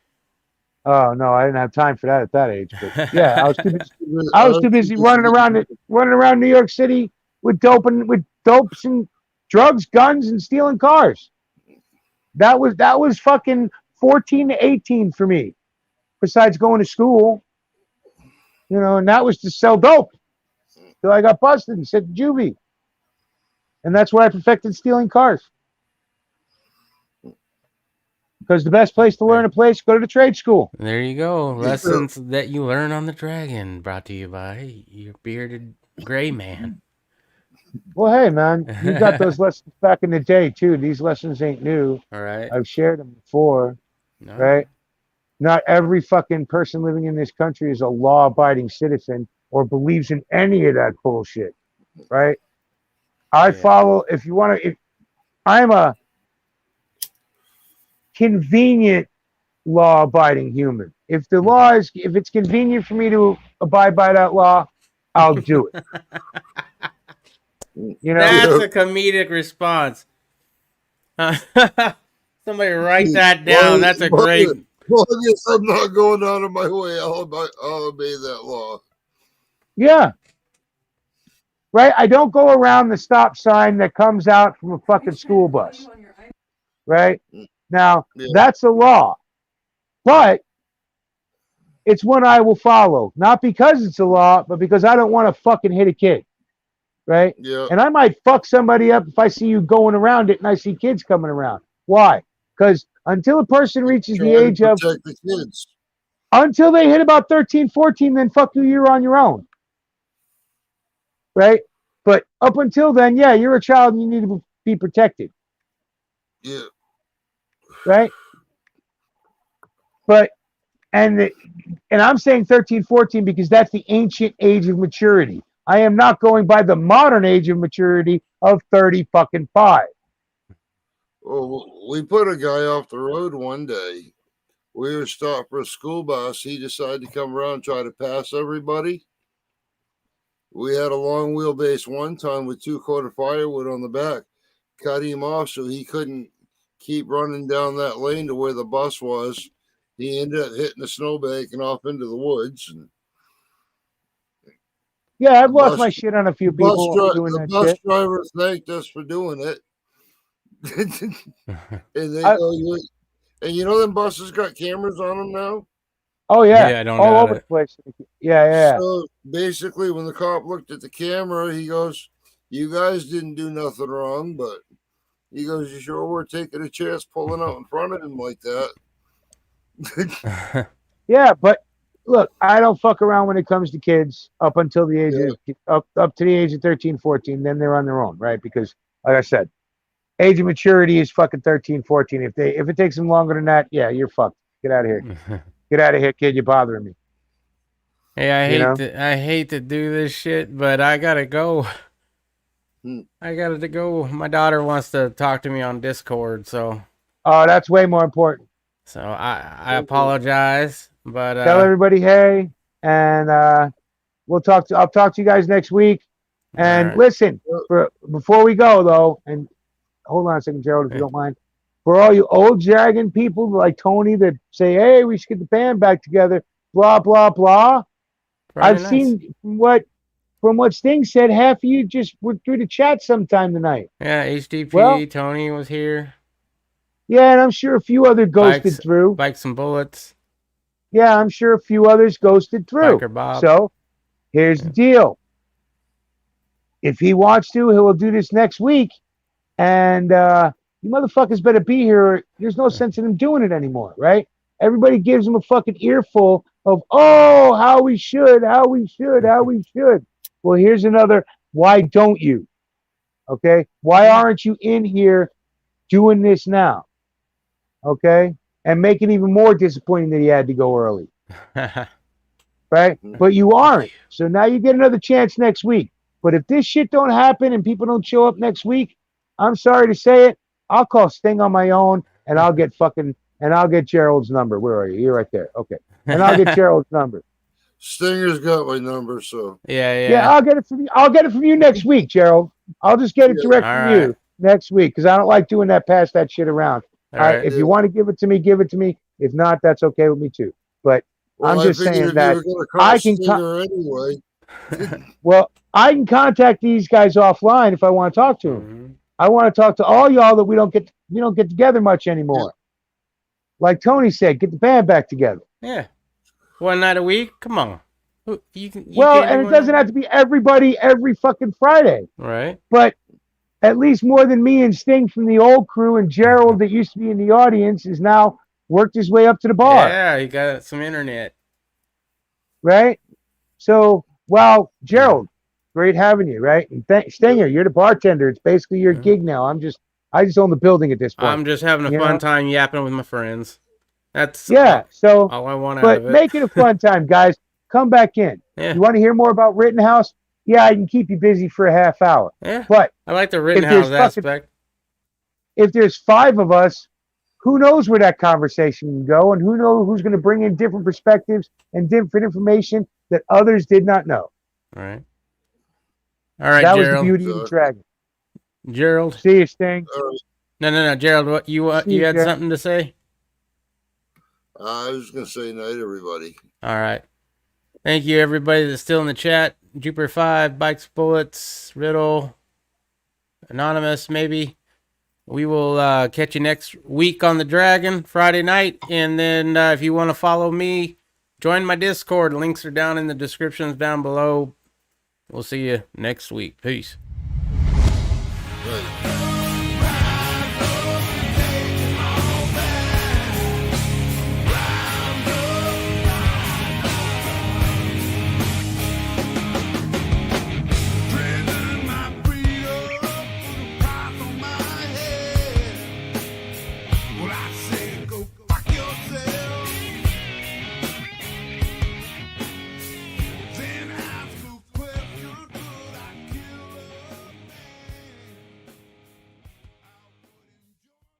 Oh no, I didn't have time for that at that age. But yeah, I was too busy running around New York City with dopes and drugs, guns, and stealing cars. That was fucking 14 to 18 for me. Besides going to school, and that was to sell dope. Till I got busted and sent to juvie. And that's where I perfected stealing cars. Because the best place to learn a place, go to the trade school. There you go. Lessons that you learn on the Dragon, brought to you by your bearded gray man. Well, hey, man, you got those lessons back in the day, too. These lessons ain't new. All right. I've shared them before, right? Not every fucking person living in this country is a law-abiding citizen or believes in any of that bullshit, right? I follow, I'm a convenient law-abiding human. If it's convenient for me to abide by that law, I'll do it. That's a comedic response. Somebody write that down. That's a great. Well, I guess I'm not going out of my way. I'll obey that law. Yeah. Right? I don't go around the stop sign that comes out from a fucking school bus. Right? Now, that's a law. But it's one I will follow. Not because it's a law, but because I don't want to fucking hit a kid. Right? Yeah. And I might fuck somebody up if I see you going around it and I see kids coming around. Why? Because until a person reaches the age of the kids. Until they hit about 13, 14, then fuck you, you're on your own. Right? But up until then, yeah, you're a child and you need to be protected. Yeah. Right? And I'm saying 13, 14 because that's the ancient age of maturity. I am not going by the modern age of maturity of 30 fucking 5. Well, we put a guy off the road one day. We were stopped for a school bus. He decided to come around and try to pass everybody. We had a long wheelbase one time with 2 quart of firewood on the back. Cut him off so he couldn't keep running down that lane to where the bus was. He ended up hitting a snowbank and off into the woods. And yeah, I've lost my shit on a few people doing that shit. The bus driver thanked us for doing it. And they go, and you know them buses got cameras on them now? Oh yeah, yeah, I don't all over the place. Yeah. So basically, when the cop looked at the camera, he goes, "You guys didn't do nothing wrong, but," he goes, "You sure were taking a chance pulling out in front of him like that." Yeah, but look, I don't fuck around when it comes to kids up until the age of up to the age of 13, 14. Then they're on their own, right? Because, like I said, age of maturity is fucking 13, 14. If it takes them longer than that, yeah, you're fucked. Get out of here. Get out of here, kid. You're bothering me. Hey, I hate to do this shit, but I gotta go. I gotta go. My daughter wants to talk to me on Discord, so. Oh, that's way more important. So I apologize, but tell everybody hey, and I'll talk to you guys next week. And listen, before we go though, and hold on a second, Gerald, if you don't mind. For all you old Dragon people like Tony that say, hey, we should get the band back together, blah, blah, blah. I've seen from what Sting said, half of you just were through the chat sometime tonight. Yeah, HDP, Tony was here. Yeah, and I'm sure a few other ghosted through. Bikes and Bullets. Yeah, I'm sure a few others ghosted through. Biker Bob. So, here's the deal. if he wants to, he will do this next week. And you motherfuckers better be here. There's no sense in him doing it anymore, right? Everybody gives him a fucking earful of, oh, how we should. Well, here's another, why don't you? Okay? Why aren't you in here doing this now? Okay? And make it even more disappointing that he had to go early. Right? But you aren't. So now you get another chance next week. But if this shit don't happen and people don't show up next week, I'm sorry to say it, I'll call Sting on my own and I'll get Gerald's number. Where are you? You're right there. Okay. And I'll get Gerald's number. Stinger's got my number, so Yeah, I'll get it from you. I'll get it from you next week, Gerald. I'll just get it direct from you next week because I don't like doing that, pass that shit around. All right. If you want to give it to me, give it to me. If not, that's okay with me too. But I'm just saying that I can anyway. Well, I can contact these guys offline if I want to talk to them. I want to talk to all y'all that we don't get together much anymore. Like Tony said, get the band back together. Yeah. One night a week? Come on. You and it doesn't have to be everybody every fucking Friday. Right. But at least more than me and Sting from the old crew and Gerald that used to be in the audience is now worked his way up to the bar. Yeah, he got some internet. Right? So, well, Gerald, great having you, right? And Stinger, you're the bartender. It's basically your gig now. I just own the building at this point. I'm just having a fun time yapping with my friends. That's so all I want out but of it. Make it a fun time, guys. Come back in. Yeah. You want to hear more about Rittenhouse? Yeah, I can keep you busy for a half hour. Yeah. But I like the Rittenhouse aspect. If there's 5 of us, who knows where that conversation can go, and who knows who's going to bring in different perspectives and different information that others did not know. All right. All right, that Gerald. was the beauty of the dragon. Gerald. See you, Sting. No, Gerald. What you had Gerald. something to say? I was going to say night, everybody. All right. Thank you, everybody that's still in the chat. Jupiter 5, Bikes, Bullets, Riddle, Anonymous, maybe. We will catch you next week on the Dragon, Friday night. And then if you want to follow me, join my Discord. Links are down in the descriptions down below. We'll see you next week. Peace. Right.